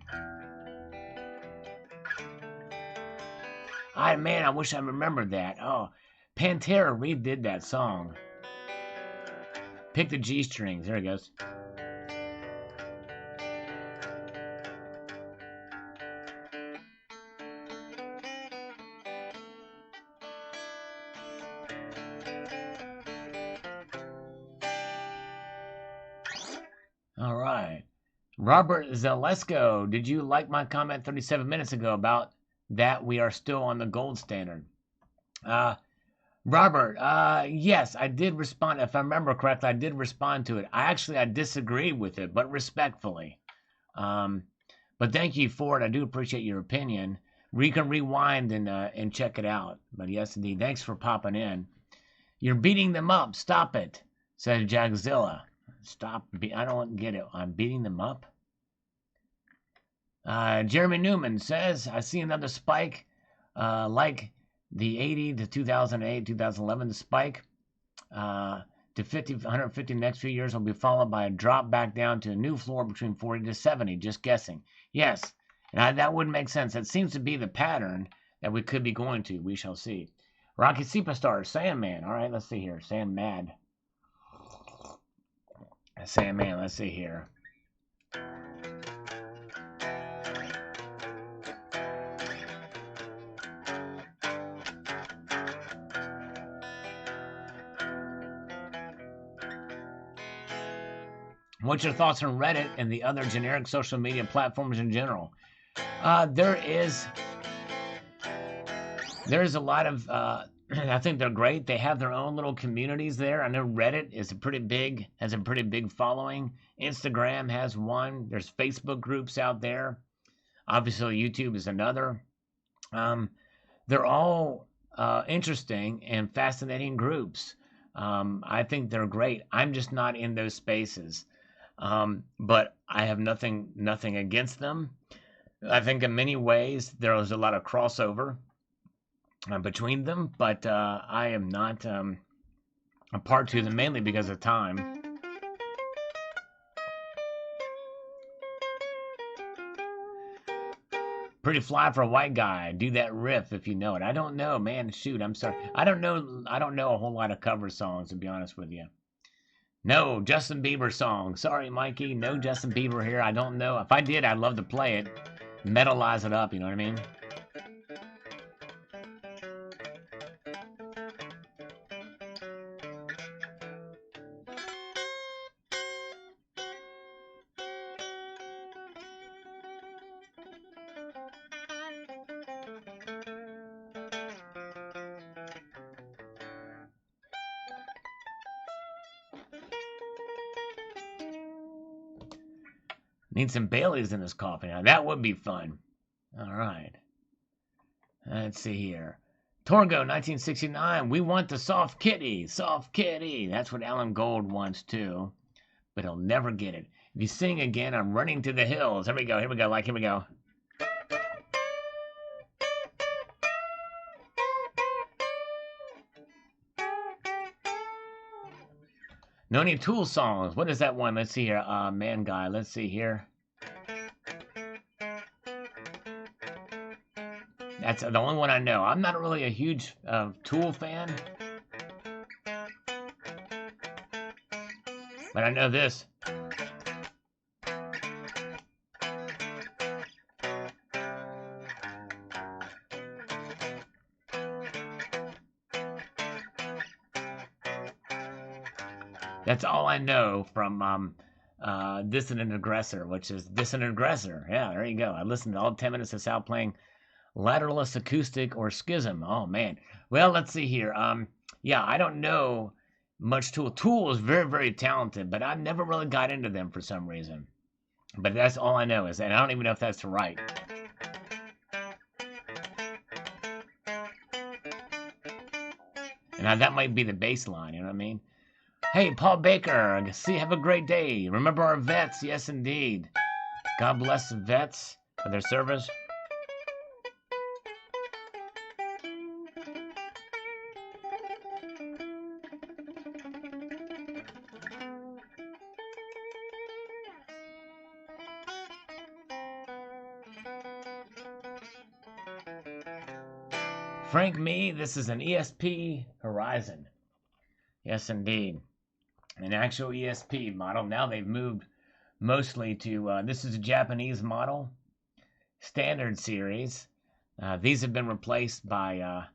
Speaker 1: wish I remembered that. Oh, Pantera redid that song. Pick the G strings. There it goes. All right. Robert Zalesko, did you like my comment 37 minutes ago about that we are still on the gold standard? Robert, yes, I did respond. If I remember correctly, I did respond to it. I disagree with it, but respectfully. But thank you for it. I do appreciate your opinion. You can rewind and check it out. But yes, indeed. Thanks for popping in. You're beating them up. Stop it, says Jagzilla. Stop. I don't get it. I'm beating them up. Jeremy Newman says, I see another spike like the 80 to 2008, 2011, the spike to 150 next few years will be followed by a drop back down to a new floor between 40 to 70. Just guessing. Yes, and that would make sense. That seems to be the pattern that we could be going to. We shall see. Rocky Superstar, Sandman. All right, let's see here. Sandman, let's see here. What's your thoughts on Reddit and the other generic social media platforms in general? There's a lot of, I think they're great. They have their own little communities there. I know Reddit has a pretty big following. Instagram has one. There's Facebook groups out there. Obviously, YouTube is another. They're all interesting and fascinating groups. I think they're great. I'm just not in those spaces. But I have nothing against them. I think in many ways there is a lot of crossover between them, but I am not a part to them mainly because of time. Pretty fly for a white guy. Do that riff if you know it. I don't know, man. Shoot, I'm sorry. I don't know a whole lot of cover songs, to be honest with you. No Justin Bieber song. Sorry, Mikey. No Justin Bieber here. I don't know. If I did, I'd love to play it. Metalize it up, you know what I mean? Need some Baileys in this coffee. Now, that would be fun. All right. Let's see here. Torgo, 1969. We want the soft kitty. Soft kitty. That's what Alan Gold wants, too. But he'll never get it. If you sing again, I'm running to the hills. Here we go. Here we go. Like, here we go. No Need Tool songs. What is that one? Let's see here. Man Guy. Let's see here. That's the only one I know. I'm not really a huge Tool fan. But I know this. That's all I know from Dissident Aggressor, which is Dissident Aggressor. Yeah, there you go. I listened to all 10 minutes of Sal playing Lateralus Acoustic or Schism. Oh, man. Well, let's see here. Yeah, I don't know much Tool. Tool is very, very talented, but I never really got into them for some reason. But that's all I know is, and I don't even know if that's right. And now that might be the bass line, you know what I mean? Hey, Paul Baker, see, have a great day. Remember our vets, yes, indeed. God bless the vets for their service. Frank Me, this is an ESP Horizon. Yes, indeed. An actual ESP model. Now they've moved mostly to, this is a Japanese model, standard series. These have been replaced by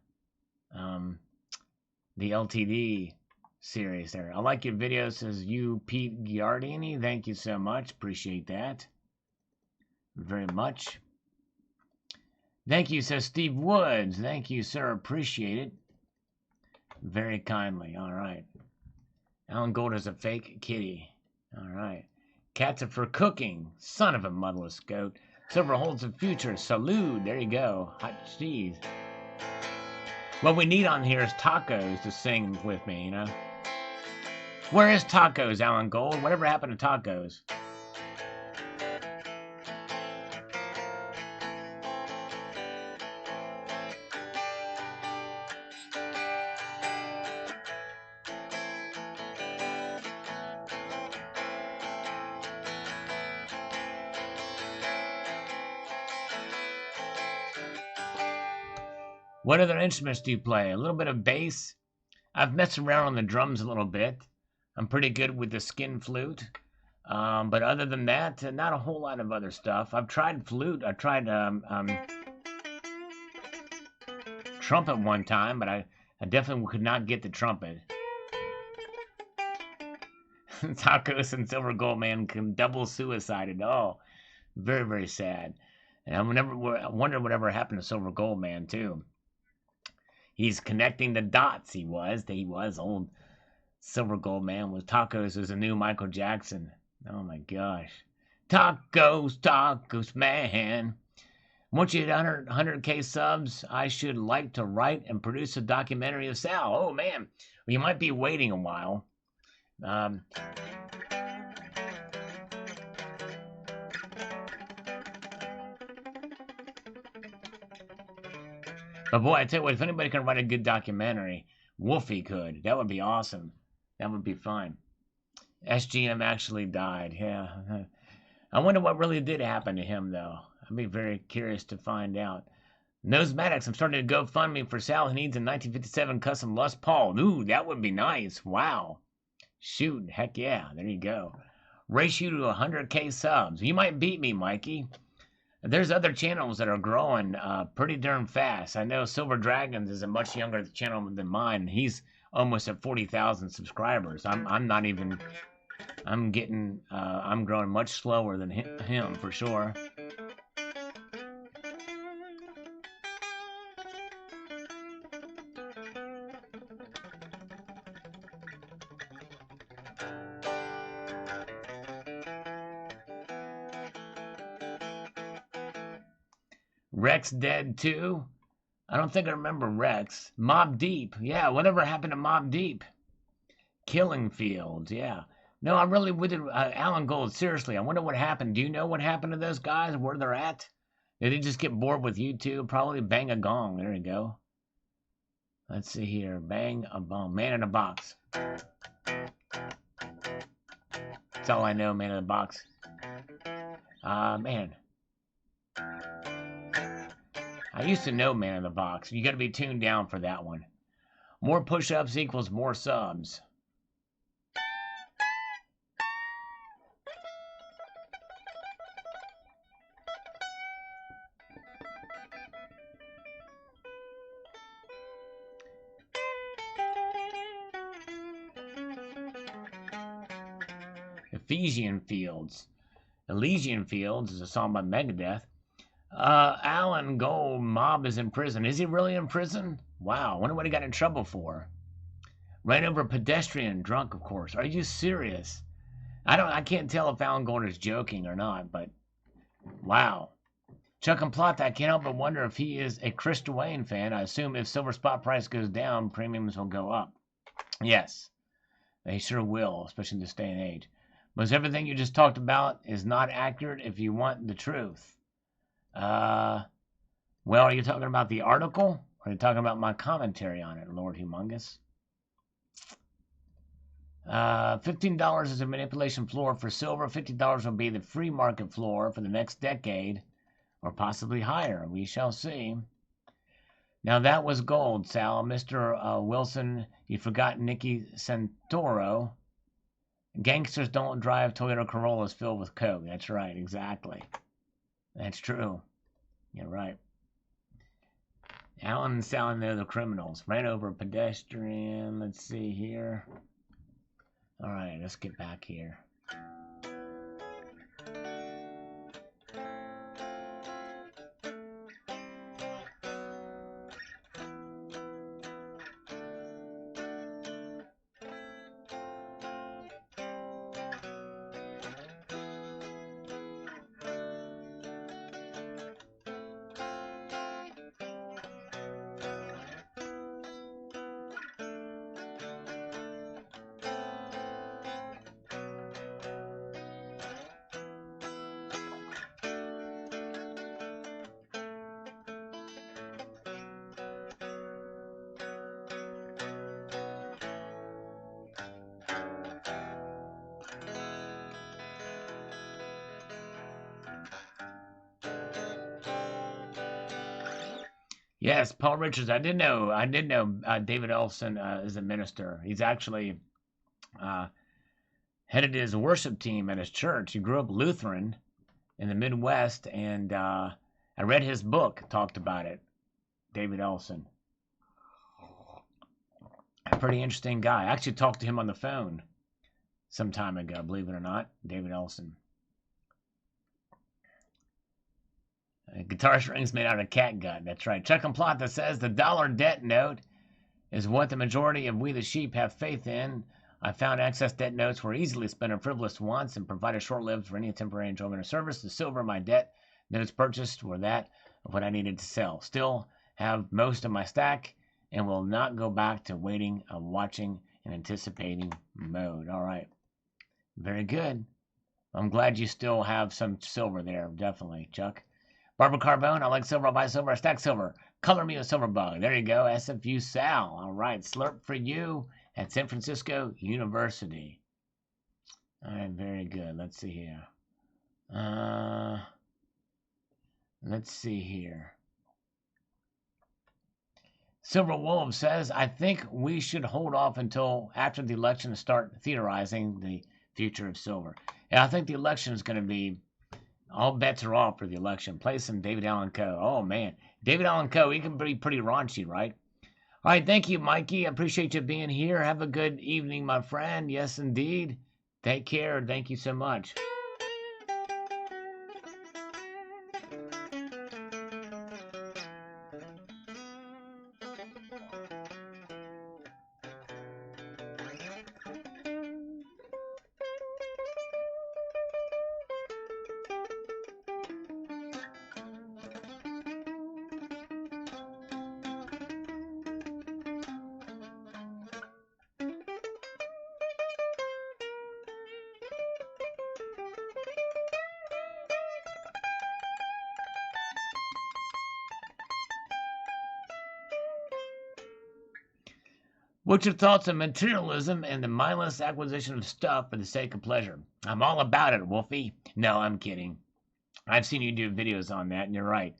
Speaker 1: the LTD series there. I like your video, says you, Pete Giardini. Thank you so much. Appreciate that very much. Thank you, says Steve Woods. Thank you, sir. Appreciate it very kindly. All right. Alan Gold is a fake kitty. All right. Cats are for cooking. Son of a motherless goat. Silver holds a future. Salud. There you go. Hot cheese. What we need on here is tacos to sing with me, you know? Where is tacos, Alan Gold? Whatever happened to tacos? What other instruments do you play? A little bit of bass. I've messed around on the drums a little bit. I'm pretty good with the skin flute. But other than that, not a whole lot of other stuff. I've tried flute. I tried trumpet one time, but I definitely could not get the trumpet. Tacos and Silver Gold Man can double suicided. Oh, very, very sad. And I wonder whatever happened to Silver Gold Man, too. He's connecting the dots. He was old Silver Gold Man with tacos was a new Michael Jackson. Oh my gosh. Tacos, tacos, man. Once you hit 100K subs, I should like to write and produce a documentary of Sal. Oh man, well, you might be waiting a while. But boy, I tell you what, if anybody can write a good documentary, Wolfie could. That would be awesome. That would be fun. SGM actually died. Yeah. I wonder what really did happen to him, though. I'd be very curious to find out. Nosematics, I'm starting to GoFundMe for Sal who needs a 1957 custom Les Paul. Ooh, that would be nice. Wow. Shoot, heck yeah. There you go. Race you to 100K subs. You might beat me, Mikey. There's other channels that are growing pretty darn fast. I know Silver Dragons is a much younger channel than mine. He's almost at 40,000 subscribers. I'm not even. I'm growing much slower than him for sure. Rex dead too? I don't think I remember Rex. Mob Deep. Yeah, whatever happened to Mob Deep? Killing Fields. Yeah. No, I really would. Alan Gold, seriously, I wonder what happened. Do you know what happened to those guys? Where they're at? Did they just get bored with YouTube? Probably bang a gong. There you go. Let's see here. Bang a bong. Man in a box. That's all I know, man in the box. Man. I used to know man in the box. You got to be tuned down for that one. More push-ups equals more subs. Ephesian Fields. Elysian Fields is a song by Megadeth. Alan Gold, Mob is in prison. Is he really in prison? Wow, wonder what he got in trouble for. Ran over a pedestrian, drunk, of course. Are you serious? I can't tell if Alan Gold is joking or not, but wow. Chuck and Plot, I can't help but wonder if he is a Chris Dwayne fan. I assume if silver spot price goes down, premiums will go up. Yes, they sure will, especially in this day and age. Most everything you just talked about is not accurate if you want the truth. Well, are you talking about the article? Or are you talking about my commentary on it, Lord Humongous? $15 is a manipulation floor for silver. $50 will be the free market floor for the next decade, or possibly higher. We shall see. Now that was gold, Sal. Mr. Wilson, you forgot Nicky Santoro. Gangsters don't drive Toyota Corollas filled with coke. That's right, exactly. That's true. You're right. Alan and Sal, they're the criminals. Ran over a pedestrian. Let's see here. All right, let's get back here. Yes, Paul Richards. I did know. David Elson is a minister. He's actually headed his worship team at his church. He grew up Lutheran in the Midwest, and I read his book. Talked about it. David Elson. A pretty interesting guy. I actually talked to him on the phone some time ago. Believe it or not, David Elson. Guitar strings made out of cat gut. That's right. Chuck and Plot that says the dollar debt note is what the majority of we the sheep have faith in. I found excess debt notes were easily spent on frivolous wants and provided short-lived for any temporary enjoyment or service. The silver my debt notes purchased were that of what I needed to sell. Still have most of my stack and will not go back to waiting, watching, and anticipating mode. All right. Very good. I'm glad you still have some silver there. Definitely, Chuck. Barbara Carbone, I like silver, I'll buy silver, I stack silver. Color me a silver bug. There you go, SFU Sal. All right, slurp for you at San Francisco University. All right, very good. Let's see here. Silver Wolf says, I think we should hold off until after the election to start theorizing the future of silver. Yeah, I think the election is going to be, all bets are off for the election. Play some David Allen Coe. Oh, man. David Allen Coe, he can be pretty raunchy, right? All right, thank you, Mikey. I appreciate you being here. Have a good evening, my friend. Yes, indeed. Take care. Thank you so much. What's your thoughts on materialism and the mindless acquisition of stuff for the sake of pleasure? I'm all about it, Wolfie. No, I'm kidding. I've seen you do videos on that, and you're right.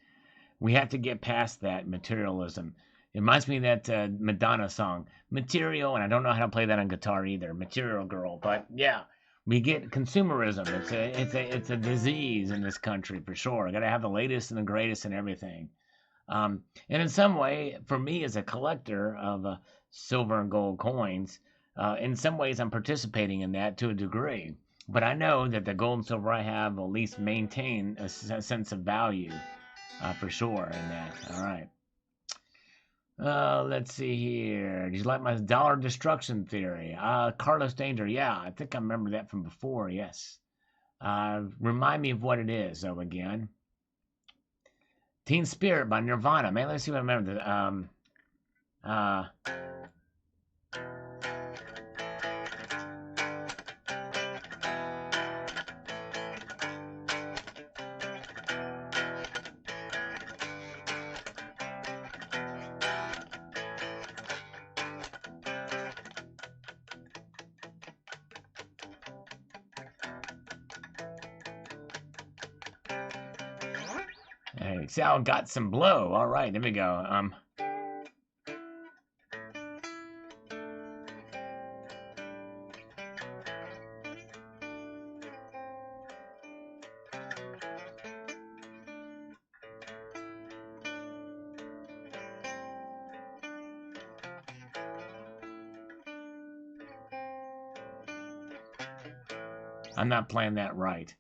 Speaker 1: We have to get past that materialism. It reminds me of that Madonna song, Material, and I don't know how to play that on guitar either, Material Girl. But yeah, we get consumerism. It's a disease in this country for sure. I got to have the latest and the greatest and everything. And in some way, for me as a collector of silver and gold coins, in some ways I'm participating in that to a degree. But I know that the gold and silver I have will at least maintain a sense of value for sure in that. All right. Let's see here. Did you like my dollar destruction theory? Carlos Danger. Yeah, I think I remember that from before. Yes. Remind me of what it is, though, again. Teen Spirit by Nirvana. Man, let's see what I remember. Hey, Sal got some blow. All right, there we go. I'm not playing that right.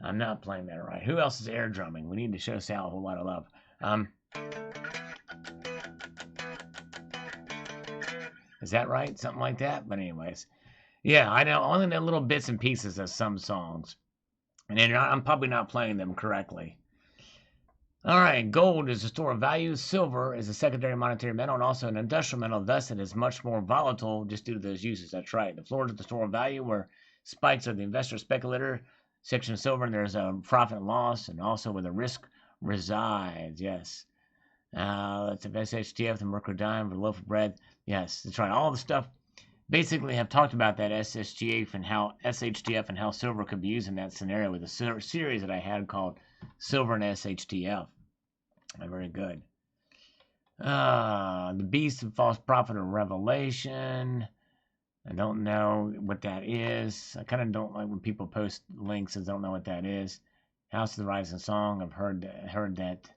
Speaker 1: I'm not playing that right. Who else is air drumming? We need to show Sal a whole lot of love. Is that right? Something like that? But anyways. Yeah, I know. Only the little bits and pieces of some songs. And then I'm probably not playing them correctly. All right, gold is a store of value. Silver is a secondary monetary metal and also an industrial metal. Thus, it is much more volatile just due to those uses. That's right. The floor is the store of value, where spikes are the investor speculator section of silver, and there's a profit and loss, and also where the risk resides. Yes. Let's have SHTF, the mercury dime, the loaf of bread. Yes, that's right. All the stuff basically have talked about that SHTF and how silver could be used in that scenario with a series that I had called Silver and SHTF. Very good. The Beast of False Prophet of Revelation. I don't know what that is. I kind of don't like when people post links and don't know what that is. House of the Rising Song. I've heard that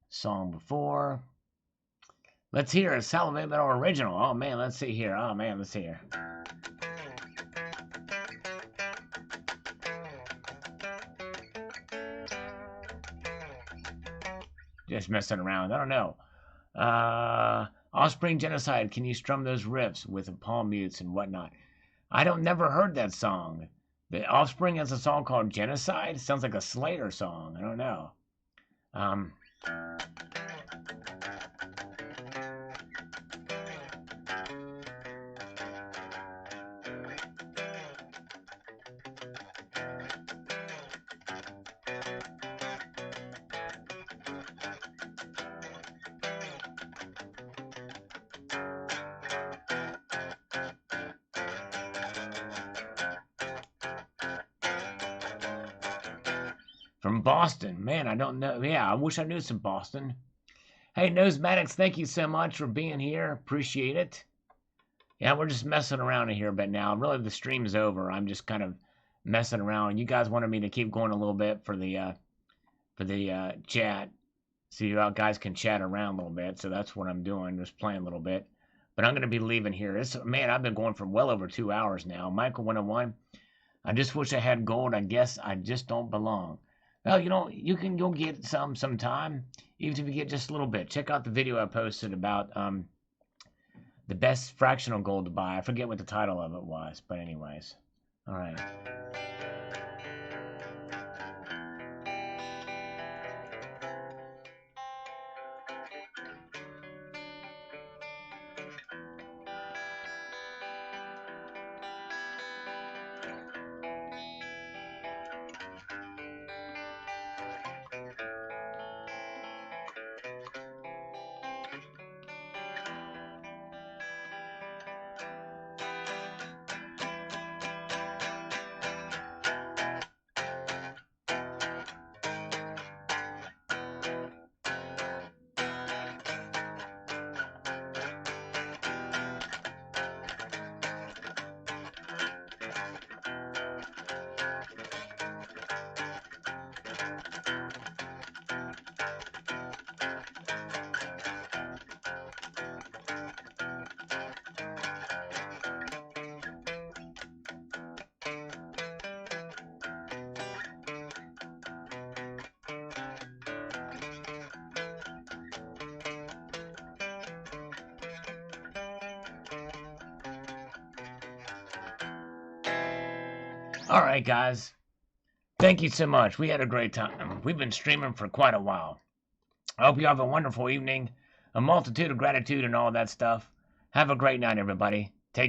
Speaker 1: song before. Let's hear a Salivate Metal original. Oh man, let's see here. Let's see here. Just messing around. I don't know. Offspring Genocide. Can you strum those riffs with palm mutes and whatnot? I never heard that song. The Offspring has a song called Genocide. Sounds like a Slayer song. I don't know. From Boston. Man, I don't know. Yeah, I wish I knew some Boston. Hey, Nosematics, thank you so much for being here. Appreciate it. Yeah, we're just messing around in here, but now really the stream is over. I'm just kind of messing around. You guys wanted me to keep going a little bit for the chat, so you guys can chat around a little bit. So that's what I'm doing, just playing a little bit. But I'm going to be leaving here. Man, I've been going for well over 2 hours now. Michael 101. I just wish I had gold. I guess I just don't belong. Well, you can go get some sometime, even if you get just a little bit. Check out the video I posted about the best fractional gold to buy. I forget what the title of it was, but anyways. All right. All right, guys. Thank you so much. We had a great time. We've been streaming for quite a while. I hope you have a wonderful evening, a multitude of gratitude, and all that stuff. Have a great night, everybody.